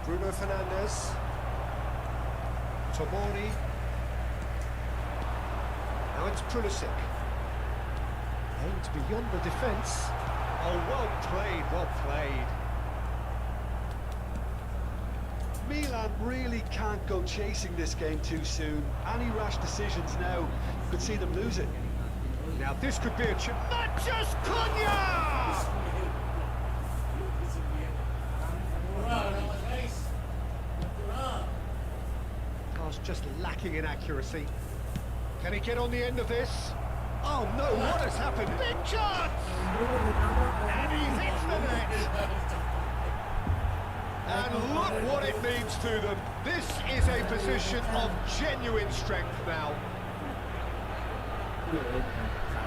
Bruno Fernandes. Tomori. Now it's Pulisic. Aimed beyond the defence. Oh, well played, well played. Milan really can't go chasing this game too soon. Any rash decisions now could see them lose it. Now this could be a Matias Cunha! Car's just lacking in accuracy. Can he get on the end of this? Oh no, what has happened? Big chance! And he hits the net! And look what it means to them. This is a position of genuine strength now.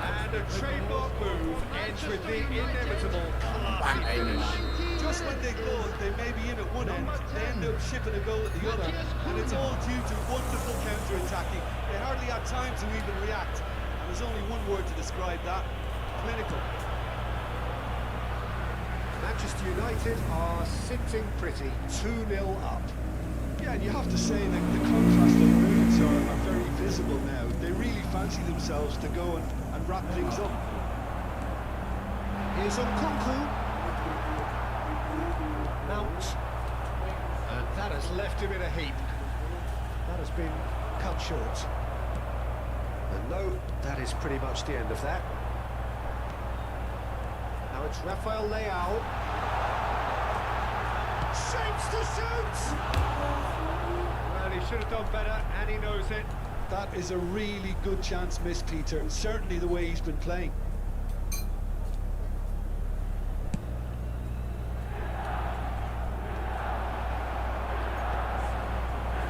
And a trademark move ends with the inevitable classy finish. Just when they thought they may be in at one end, they end up shipping a goal at the other, and it's all due to wonderful counter-attacking. They hardly had time to even react, and there's only one word to describe that: clinical. Manchester United are sitting pretty, 2-0 up. Yeah, and you have to say that the contrast of moods are very visible now. They really fancy themselves to go and wrap things up. Here's Nkunku. Mount. And that has left him in a heap. That has been cut short. And no, that is pretty much the end of that. Now it's Rafael Leao. Shapes to shoot! Well, he should have done better, and he knows it. That is a really good chance missed, Peter. Certainly the way he's been playing.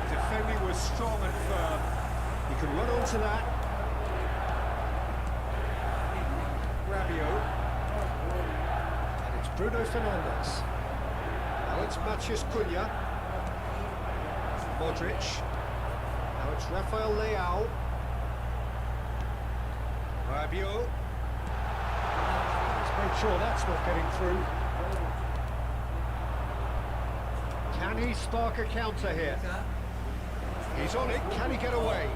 Defending was strong and firm. He can run onto that. Rabiot. And it's Bruno Fernandes. Now it's Matias Cunha. Modric. Now it's Rafael Leao. Rabiot. Let's make sure that's not getting through. he spark a counter here? He's on it, can he get away?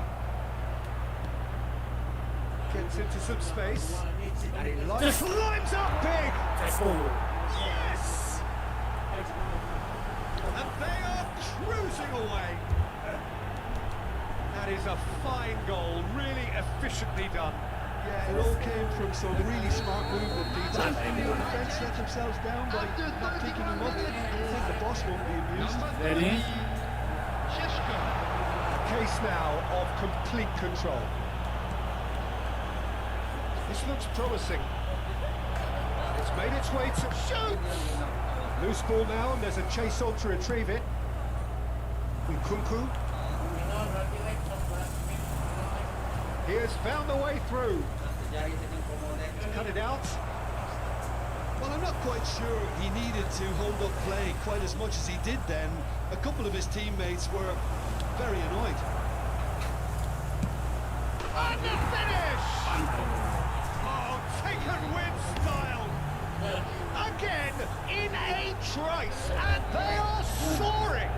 Gets into some space, and he climbs up big! Yes! And they are cruising away. That is a fine goal, really efficiently done. Yeah, it all came from some really smart movement, Peter. The defence let themselves down by not picking him up. I think the boss won't be amused. Ready? A case now of complete control. This looks promising. It's made its way to shoot! Loose ball now, and there's a chase on to retrieve it. Nkunku. He has found the way through. Cut it out. Well, I'm not quite sure he needed to hold up play quite as much as he did then. A couple of his teammates were very annoyed. And the finish! Oh, taken with style! Again, in a trice, and they are soaring!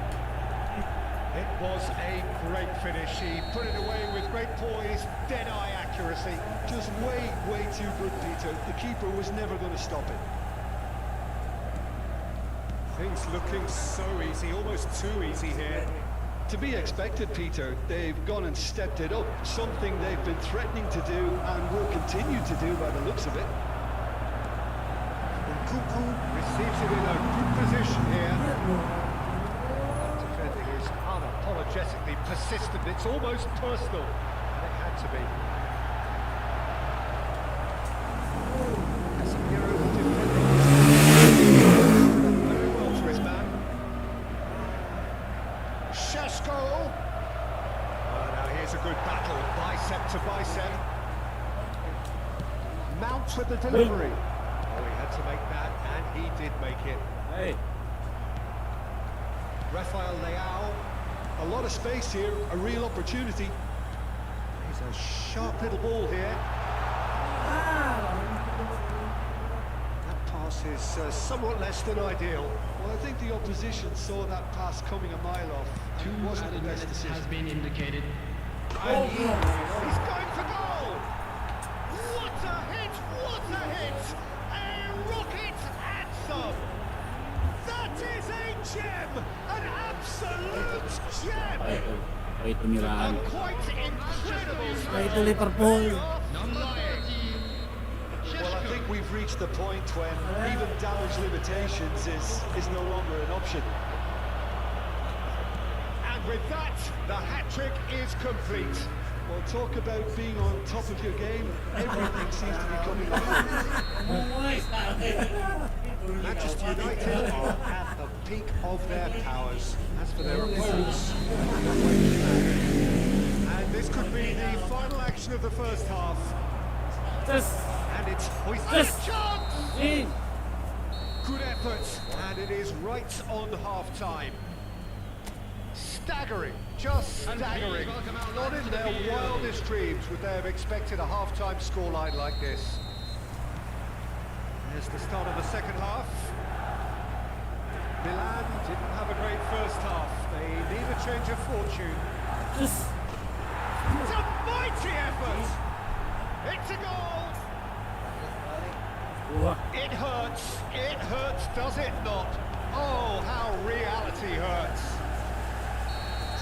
It was a great finish. He put it away with great poise, dead-eye accuracy. Just way too good, Peter. The keeper was never going to stop it. Things looking so easy, almost too easy here. To be expected, Peter. They've gone and stepped it up. Something they've been threatening to do and will continue to do by the looks of it. Nkunku receives it in a good position here. Defending is unapologetically persistent. It's almost personal, and it had to be. Casemiro defending very well to his man. Šeško. Now here's a good battle, bicep to bicep. Mount with the delivery. Oh, he had to make that, and he did make it. Hey. Rafael Leao. A lot of space here, a real opportunity. He's a sharp little ball here. That pass is somewhat less than ideal. Well, I think the opposition saw that pass coming a mile off. It wasn't the best decision. He's going for goal! What a hit! What a hit! A rocket and some! That is a gem! An absolute gem! Penyerahan. A quite incredible Itu Liverpool. Well, I think we've reached the point when even damage limitations is no longer an option. And with that, the hat-trick is complete. Well, talk about being on top of your game. Everything seems to be coming along. Manchester United are at the peak of their powers. As for their opponents, and this could be the final action of the first half. And it's hoisted chance! Good effort, and it is right on half-time. Staggering, just staggering. Not in their wildest dreams would they have expected a half-time scoreline like this. There's the start of the second half. Milan didn't have a great first half. They need a change of fortune. It's a mighty effort! It's a goal! It hurts, does it not? Oh, how reality hurts.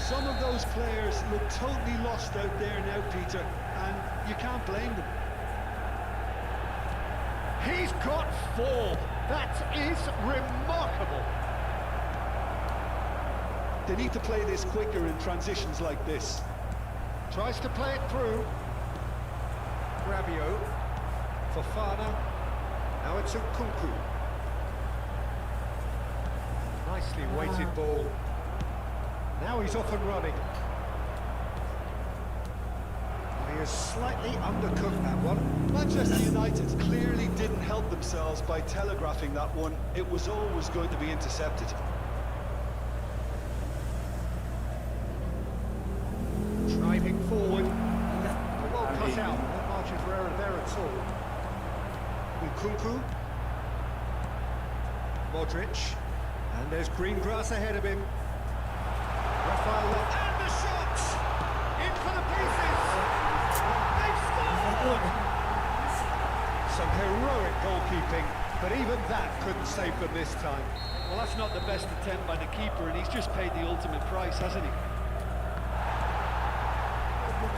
Some of those players look totally lost out there now, Peter, and you can't blame them. He's got 4. That is remarkable. They need to play this quicker in transitions like this. Tries to play it through. Rabiot. Fofana. Now it's Nkunku. Nicely weighted ball. Now he's off and running. He has slightly undercooked that one. Manchester United clearly didn't help themselves by telegraphing that one. It was always going to be intercepted. Driving forward. Well cut out. No margin for error there at all. Nkunku. Modric. And there's green grass ahead of him. Raphael, and the shot! In for the pieces! They've scored! Some heroic goalkeeping, but even that couldn't save them this time. Well, that's not the best attempt by the keeper, and he's just paid the ultimate price, hasn't he?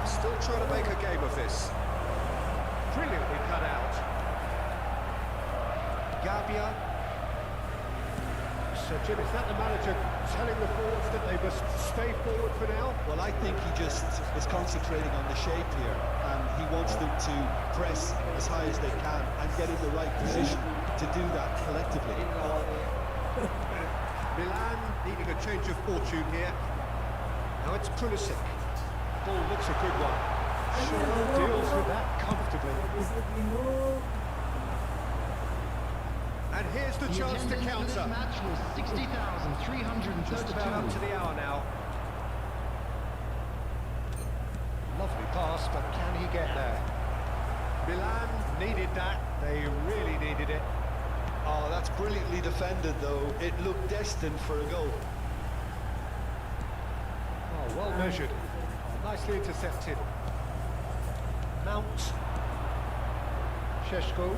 Still trying to make a game of this. Brilliantly cut out. Gabia. So, Jim, is that the manager telling the forwards that they must stay forward for now? Well, I think he just is concentrating on the shape here, and he wants them to press as high as they can and get in the right position to do that collectively. Milan needing a change of fortune here. Now it's Pulisic. Ball looks a good one. Sure deals with that comfortably. And here's the chance to counter. This match was 60,332. Just about up to the hour now. Lovely pass, but can he get there? Milan needed that. They really needed it. Oh, that's brilliantly defended, though. It looked destined for a goal. Oh, well measured. Nicely intercepted. Mount. Sheshko.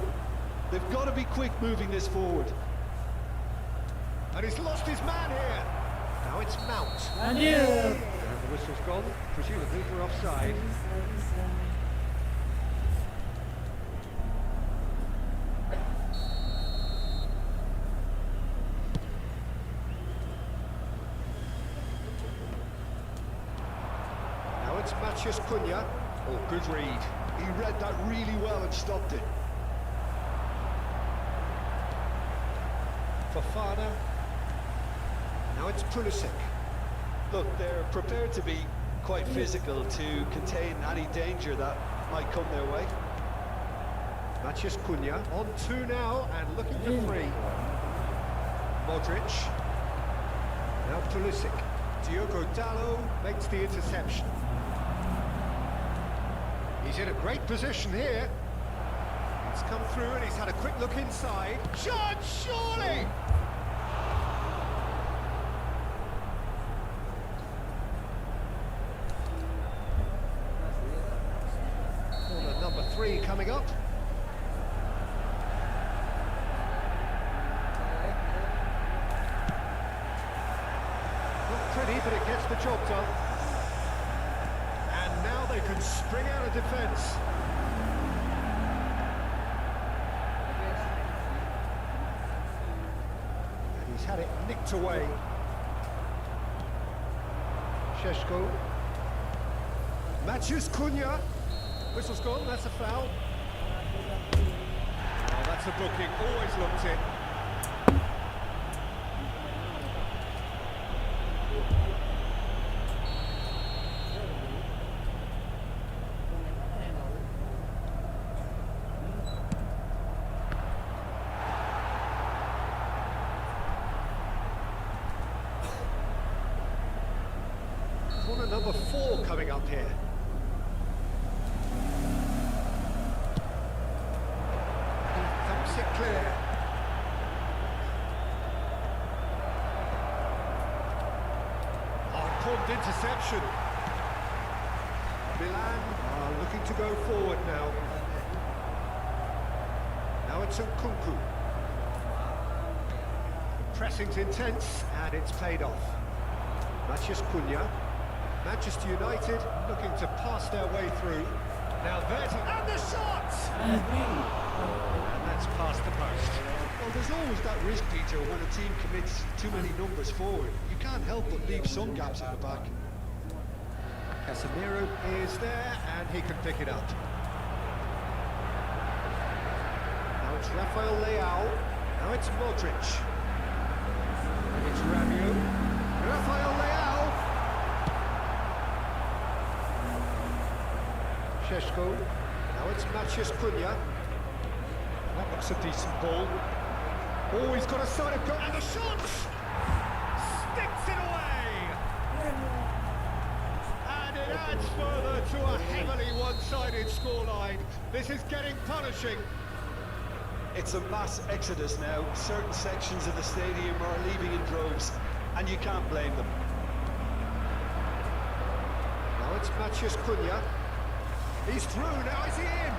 They've got to be quick moving this forward. And he's lost his man here. Now it's Mount. And you. And the whistle's gone, presumably for offside. Now it's Maciej Cunha. Oh, good read. He read that really well and stopped it. Fofana. Now it's Pulisic. Look, they're prepared to be quite physical to contain any danger that might come their way. Maciej Cunha on two now and looking for three. Modric. Now Pulisic. Diogo Dalot makes the interception. He's in a great position here. He's come through and he's had a quick look inside. Shot, surely! Corner number 3 coming up. Not pretty, but it gets the job done. And now they can spring out of defence. And he's had it nicked away. Sheshko. Maciej Cunha. Whistle's gone, that's a foul. Oh, that's a booking, always looked it. Corner number 4 coming up here. It clear. Prompt interception. Milan are looking to go forward now. Now it's Nkunku. The pressing's intense and it's paid off. Maciej Cunha. Manchester United looking to pass their way through. Now there's and the shot! And that's past the post. Well, there's always that risk, Peter, when a team commits too many numbers forward. You can't help but leave some gaps at the back. Casemiro is there, and he can pick it up. Now it's Rafael Leao. Now it's Modric. And it's Rabiot. Rafael Leao. Sheshko. Now it's Maciej Cunha. That looks a decent ball. Oh, he's got a side of goal, and the shot! Sticks it away! And it adds further to a heavily one-sided scoreline. This is getting punishing. It's a mass exodus now. Certain sections of the stadium are leaving in droves, and you can't blame them. Now it's Maciej Cunha. He's through, now is he in?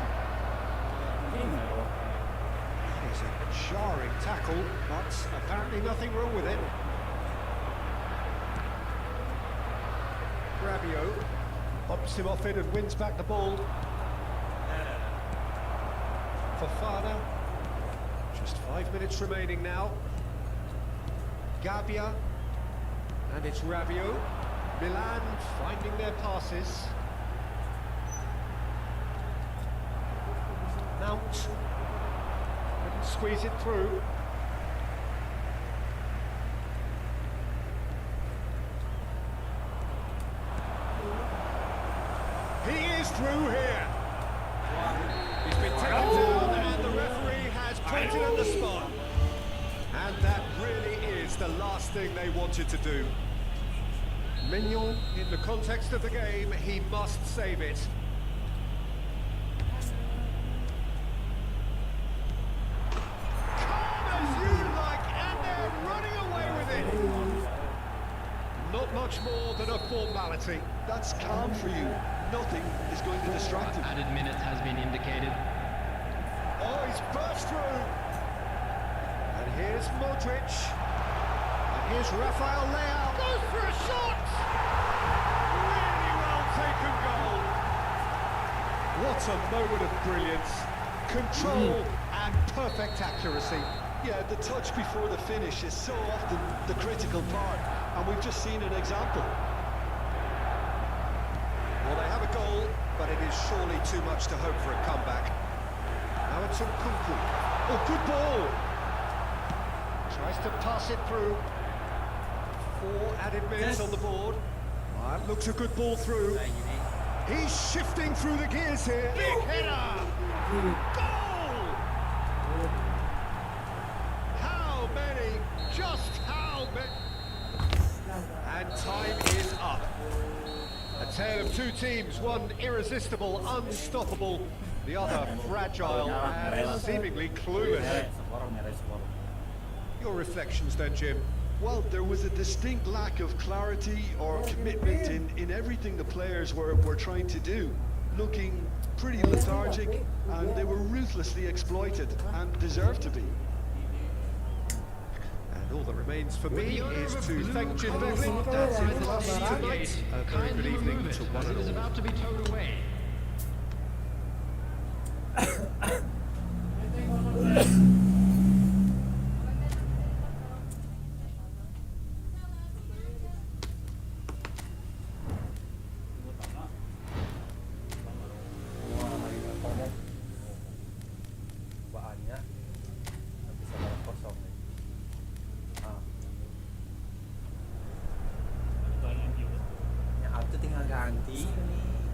It's a jarring tackle, but apparently nothing wrong with it. Rabiot hops him off it and wins back the ball. Fofana. Just 5 minutes remaining now. Gabia. And it's Rabiot. Milan finding their passes. Mount. Couldn't squeeze it through. He is through here. He's been taken down and the referee has pointed at the spot. And that really is the last thing they wanted to do. Mignon, in the context of the game, he must save it. Calm as you like, and they're running away with it. Not much more than a formality. That's calm for you. Nothing is going to distract him. Added minute has been indicated. Oh, he's burst through. And here's Modric. And here's Rafael Leao. Goes for a shot. Really well taken goal. What a moment of brilliance. Control and perfect accuracy. Yeah, the touch before the finish is so often the critical part, and we've just seen an example. Well, they have a goal, but it is surely too much to hope for a comeback. Now it's Nkunku. Oh, good ball. Tries to pass it through. 4 added minutes on the board. That looks a good ball through. He's shifting through the gears here. Big header! Goal! How many? Just how many? And time is up. A tale of two teams, one irresistible, unstoppable, the other fragile and seemingly clueless. Your reflections then, Jim? Well, there was a distinct lack of clarity or commitment in everything the players were trying to do. Looking pretty lethargic, and they were ruthlessly exploited, and deserved to be. And all that remains for me is to thank Jim Beglin. That's it for us tonight. A very good evening to one and It is all. about to be towed away.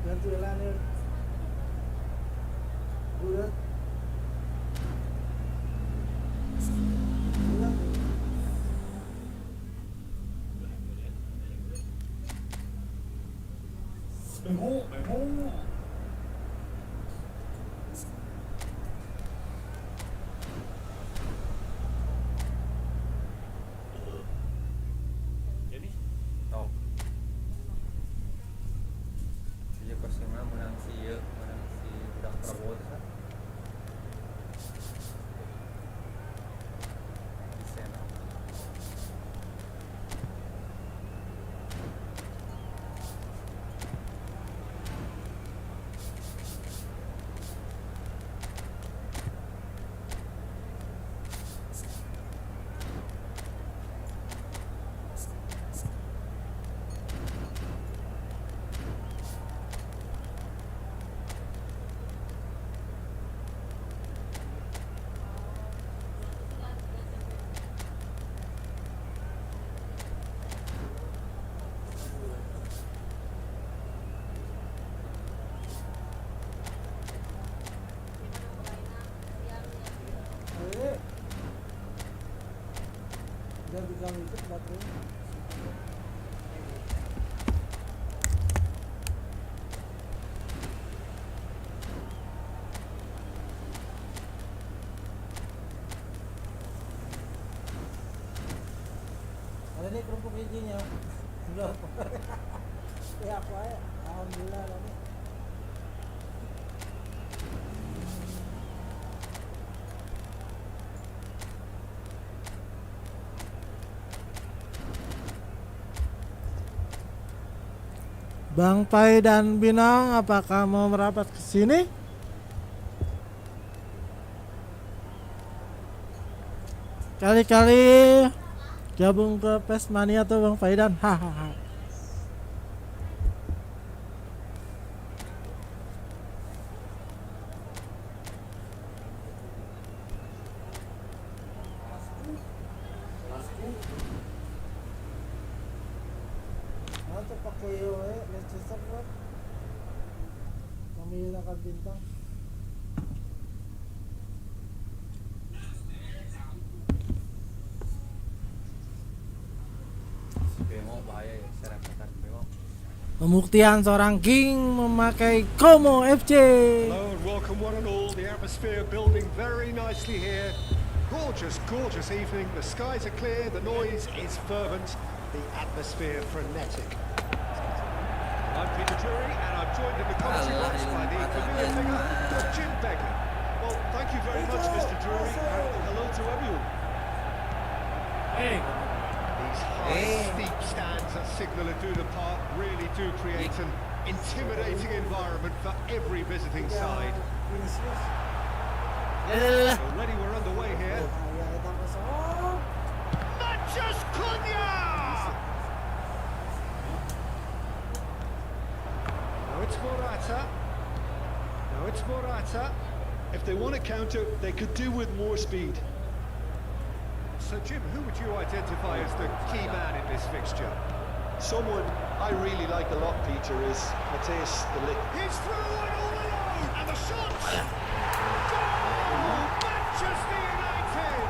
Ganti Elanir. Bude. Dan bisa ngikut baterainya. tadi kerupuk giginya. Sudah. Ya aku aja. Alhamdulillah tadi. Bang Pai dan Binong, apakah mau merapat ke sini? Kali-kali gabung ke PES Mania tuh Bang Pai dan hahaha. Bintang. Pembuktian seorang king memakai Como FC. Hello and welcome one and all. The atmosphere building very nicely here. Gorgeous, gorgeous evening. The skies are clear, the noise is fervent, the atmosphere frenetic. I'm Peter Drury and I'm joined in the commentary box by the familiar figure of Jim Begley. Well, thank you very much, Mr. Drury, and hello to everyone. Hey. These high, steep stands that signal Aduna Park really do create an intimidating environment for every visiting side. Already we're underway here. Matches Cunha! Now it's Morata. Now it's Morata. If they want to counter, they could do with more speed. So Jim, who would you identify as the key man in this fixture? Someone I really like a lot, Peter, is Matthias de Ligt. He's through and all alone, and the shot! Goal! Manchester United!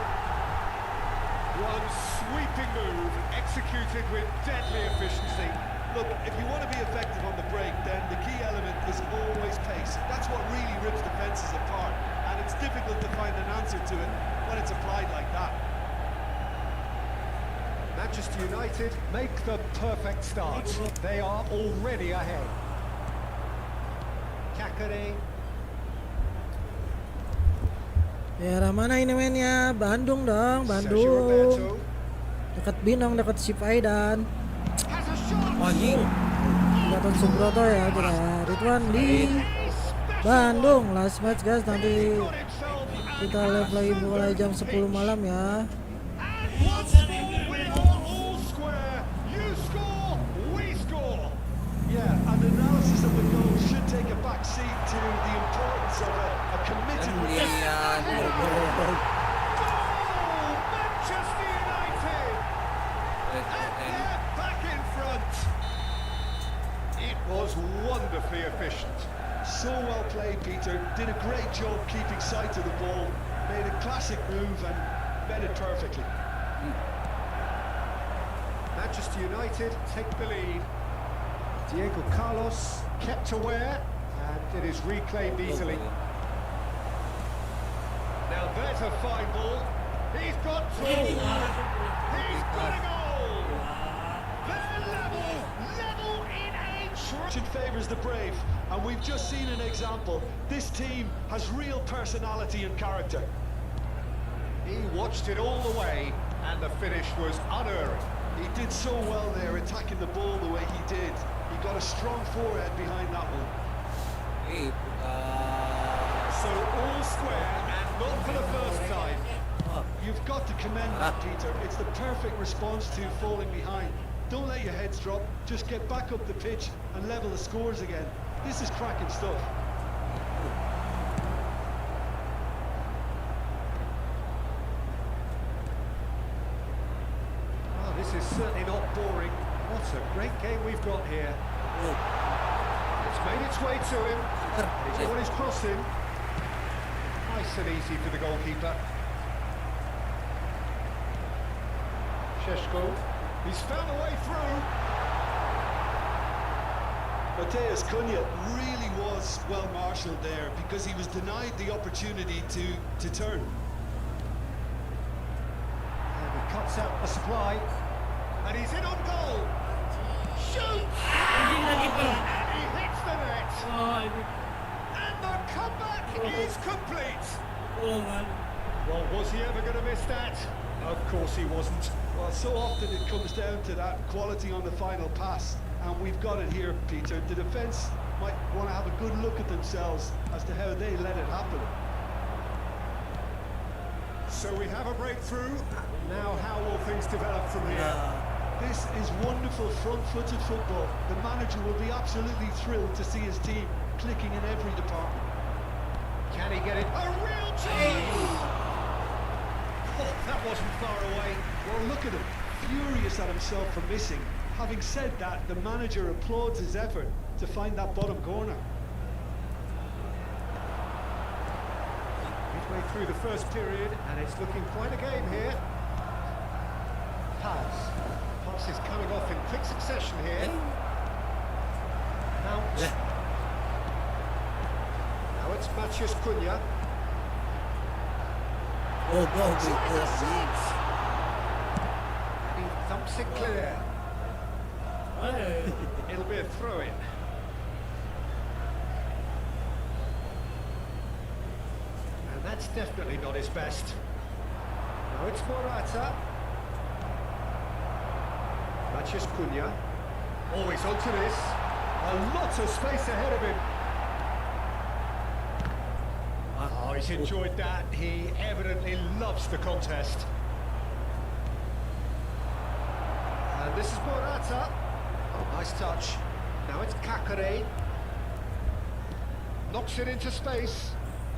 One sweeping move, executed with deadly efficiency. Look, if you want to be effective on the break, then the key element is always pace. That's what really rips defences apart, and it's difficult to find an answer to it when it's applied like that. Manchester United make the perfect start. They are already ahead. Cekidot. Daerah mana ini mainnya? Bandung dong, Bandung. Dekat Binong, dekat Sipaidan. Gatot Subroto ya, kira Ridwan di Bandung. Last match guys, nanti kita live lagi mulai jam 10 malam ya. Yeah, and analysis of the goal should take a back seat to the importance of a committed Goal! Manchester United! And they're back in front. It was wonderfully efficient. So well played, Peter. Did a great job keeping sight of the ball. Made a classic move and met it perfectly. Manchester United take the lead. Diego Carlos kept aware, and it is reclaimed easily. Now there's a fine ball. He's got two. He's got a goal. They're level in age. It favours the brave, and we've just seen an example. This team has real personality and character. He watched it all the way, and the finish was unerring. He did so well there, attacking the ball the way he did. He got a strong forehead behind that one. So all square, and not for the first time. You've got to commend that, Peter. It's the perfect response to falling behind. Don't let your heads drop. Just get back up the pitch and level the scores again. This is cracking stuff. Oh, this is certainly not boring. What a great game we've got here. It's made its way to him. He's got his crossing. Nice and easy for the goalkeeper. Sheshko. He's found a way through. Matthias Cunha really was well marshalled there because he was denied the opportunity to turn. And he cuts out the supply. And he's in on goal. Shoots! Anjing lagi per. And he hits the net. Oh, ini And the comeback is complete. golongan. Well, was he ever going to miss that? Of course he wasn't. Well, so often it comes down to that quality on the final pass, and we've got it here, Peter. The defence might want to have a good look at themselves as to how they let it happen. So we have a breakthrough. Now how will things develop from here? This is wonderful front-footed football. The manager will be absolutely thrilled to see his team clicking in every department. Can he get it? A real chance! Oh, that wasn't far away. Well, look at him, furious at himself for missing. Having said that, the manager applauds his effort to find that bottom corner. Midway through the first period, and it's looking quite a game here. Pass. Pass is coming off in quick succession here. Mount. Now it's Maciej Cunha. Oh, go, And he thumps it clear. Hey. It'll be a throw-in. And that's definitely not his best. Now it's Morata. Maciej Cunha. Always onto this. A lot of space ahead of him. Oh, he's enjoyed that. He evidently loves the contest. And this is Morata. Oh, nice touch. Now it's Kakare. Knocks it into space.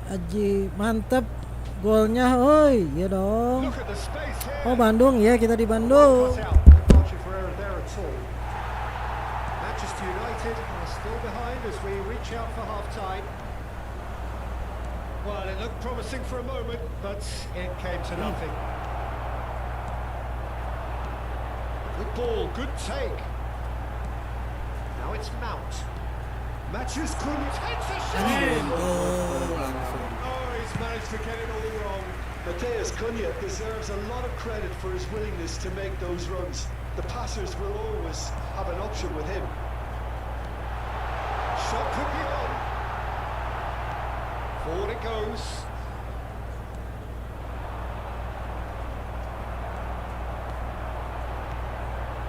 Aji, mantep golnya, oi, ya dong. Look at the space here. Oh, Bandung ya, kita di Well Bandung. cut out. No margin for error there at all. Manchester United are still behind as we reach out for half-time. Well, it looked promising for a moment, but it came to nothing. Good ball, good take. Now it's Mount. Matches Cunha takes a shot. Oh, he's managed to get it all wrong. Matheus Cunha deserves a lot of credit for his willingness to make those runs. The passers will always have an option with him. Shot could be on. Forward it goes.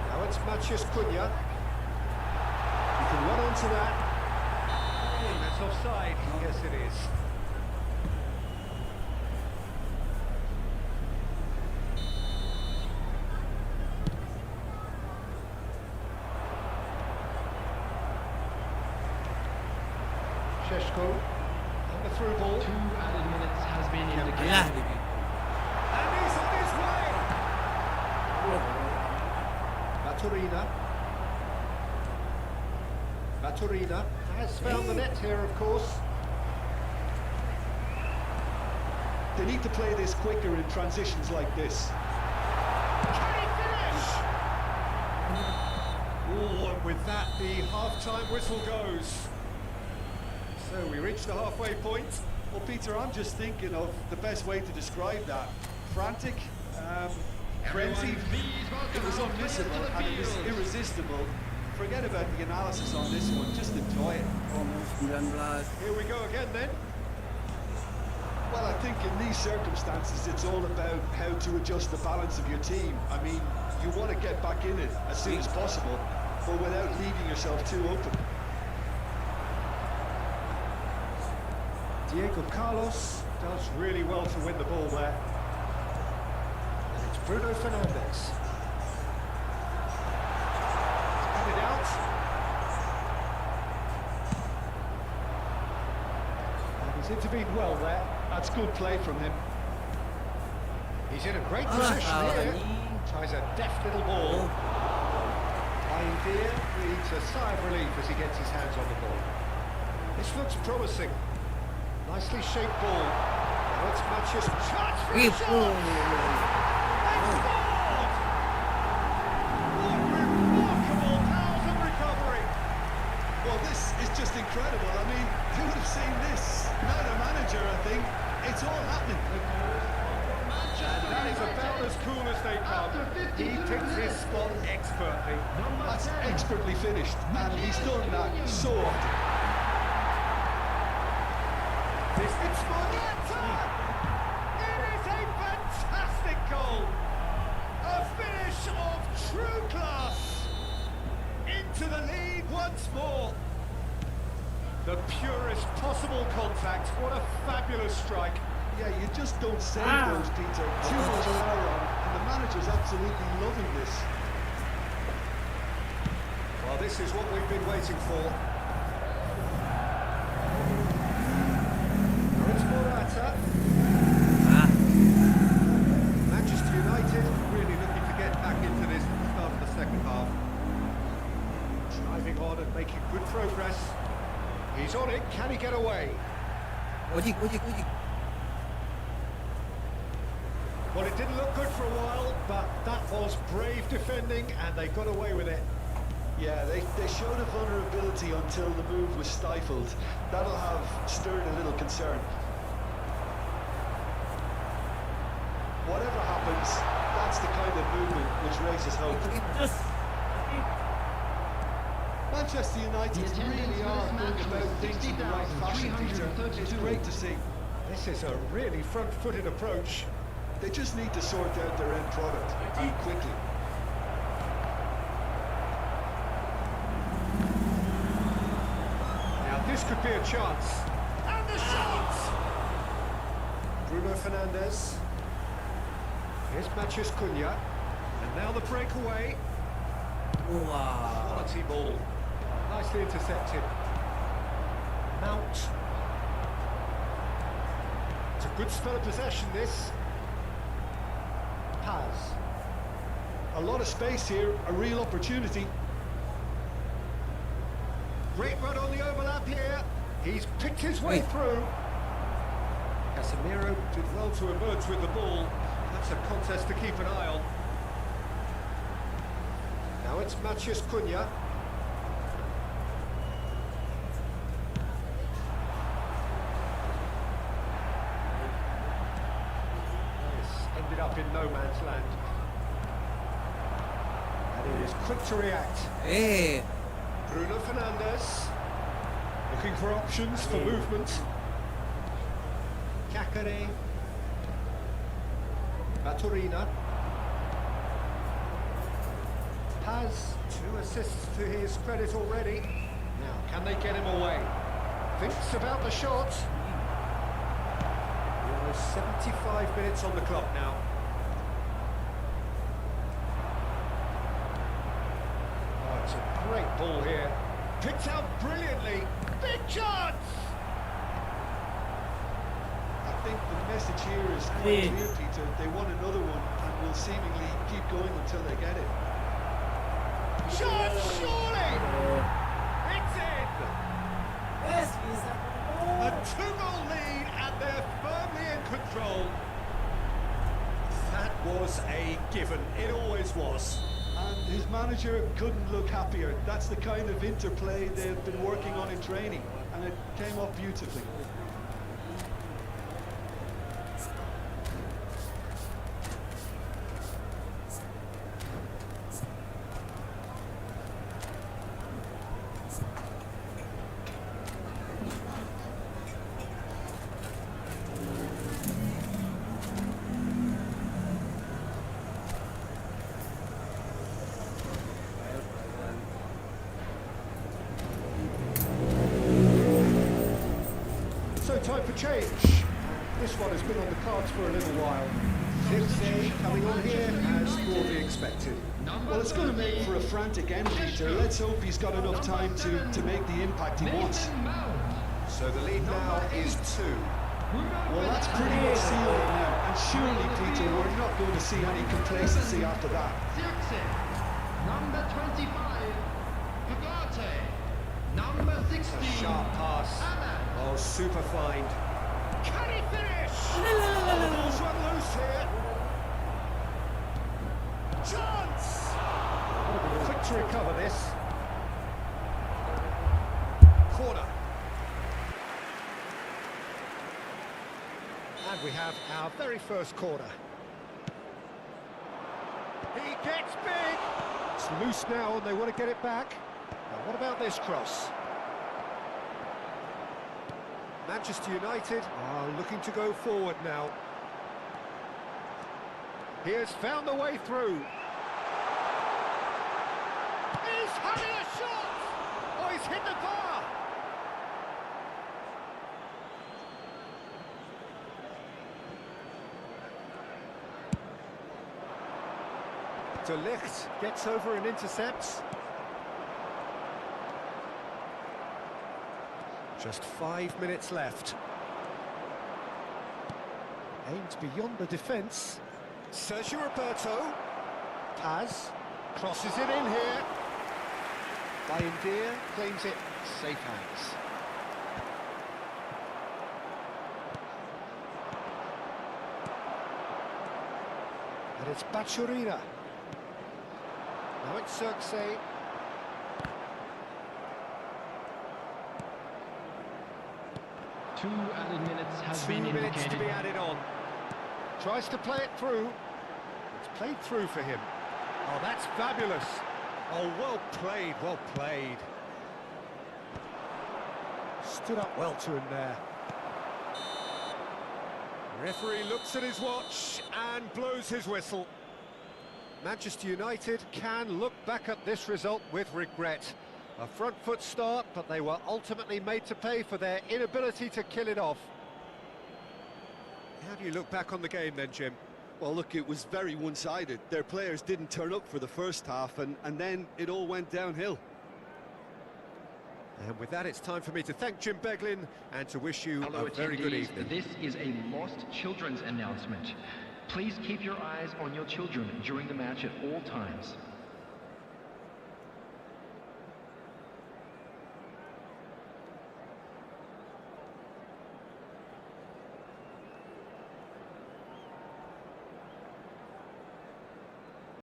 Now it's Maciej Cunha. You can run onto that. That's offside. Yes, it is. Sheshko. And the through ball. 2 added minutes has been indicated. And he's on his way. Baturina has found the net here, of course. They need to play this quicker in transitions like this. Can he finish? Oh, and with that, the half-time whistle goes. So we reach the halfway point. Well, Peter, I'm just thinking of the best way to describe that. Frantic, frenzied. It was unmissable and it was irresistible. Forget about the analysis on this one, just enjoy it. Here we go again then. Well, I think in these circumstances, it's all about how to adjust the balance of your team. I mean, you want to get back in it as soon as possible, but without leaving yourself too open. Diego Carlos does really well to win the ball there. And it's Bruno Fernandes. Cut it out. And he's intervened well there. That's good play from him. He's in a great position here. Tries a deft little ball. Idea needs a sigh of relief as he gets his hands on the ball. This looks promising. Nicely shaped ball. Now it's Maciej. Chance for a shot! And scored! What remarkable powers of recovery! Well, this is just incredible. I mean, who would have seen this? Not a manager, I think. It's all happening. And that is about as cool as they come. After 52 He picks his minutes, spot expertly. number That's 10. expertly finished, and he's done that so often. This is Morata! It is a fantastic goal! A finish of true class! Into the lead once more! The purest possible contact. What a fabulous strike. Yeah, you just don't save those, Peter. Too much power on, and the manager's absolutely loving this. Well, this is what we've been waiting for. Now it's Morata. Manchester United really looking to get back into this at the start of the second half. Driving on and making good progress. He's on it. Can he get away? Ojik. Well, it didn't look good for a while, but that was brave defending, and they got away with it. Yeah, they showed a vulnerability until the move was stifled. That'll have stirred a little concern. Whatever happens, that's the kind of movement which raises hope. Manchester United really are going about things in the right fashion, Peter. It's great to see. This is a really front-footed approach. They just need to sort out their end product, and quickly. Now this could be a chance. And the shot! Bruno Fernandes. Here's Matheus Cunha. And now the breakaway. Wow. Quality ball. Nicely intercepted. Mount. It's a good spell of possession, this. Paz. A lot of space here, a real opportunity. Great run on the overlap here. He's picked his way through. Casemiro did well to emerge with the ball. That's a contest to keep an eye on. Now it's Matheus Cunha. Ended up in no man's land. And he is quick to react. Hey. Bruno Fernandes. Looking for options for movement. Cacare. Maturina. Has 2 assists to his credit already. Now, can they get him away? Thinks about the shot. Almost 75 minutes on the clock now. Oh, it's a great ball here. Picked out brilliantly. Big chance! I think the message here is quite clear, Peter. They want another one and will seemingly keep going until they get it. Shot, surely! It's in! A 2-goal lead, and they're firmly in control. That was a given. It always was. And his manager couldn't look happier. That's the kind of interplay they've been working on in training, and it came off beautifully. So time for change. This one has been on the cards for a little while. Zirkzee coming on here as broadly expected. Well, it's going to make for a frantic end, Peter. Let's hope he's got enough time to make the impact he wants. So the lead now is 2. Well, that's pretty much sealed now. And surely, Peter, we're not going to see any complacency after that. Zirkzee. Number 25, Ugarte. Number 16, A sharp pass. Oh, super find. Can he finish? The ball's run loose here. Chance! Quick to recover this. Corner. And we have our very first corner. He gets big. It's loose now and they want to get it back. Now what about this cross? Manchester United are looking to go forward now. He has found the way through. He's having a shot! Oh, he's hit the bar! De Ligt gets over and intercepts. Just 5 minutes left. Aimed beyond the defence. Sergio Roberto. Paz crosses it in here. Bayindir claims it safe hands. And it's Bachurina. Now it's Circe. Two added minutes has 2 been minutes to indicated. be added on. Tries to play it through. It's played through for him. Oh, that's fabulous. Oh, well played, well played. Stood up well to him there. Referee looks at his watch and blows his whistle. Manchester United can look back at this result with regret. A front foot start, but they were ultimately made to pay for their inability to kill it off. How do you look back on the game then, Jim? Well, look, it was very one-sided. Their players didn't turn up for the first half, and then it all went downhill. And with that, it's time for me to thank Jim Beglin and to wish you Hello, a very good attendees. evening. This is a lost children's announcement. Please keep your eyes on your children during the match at all times.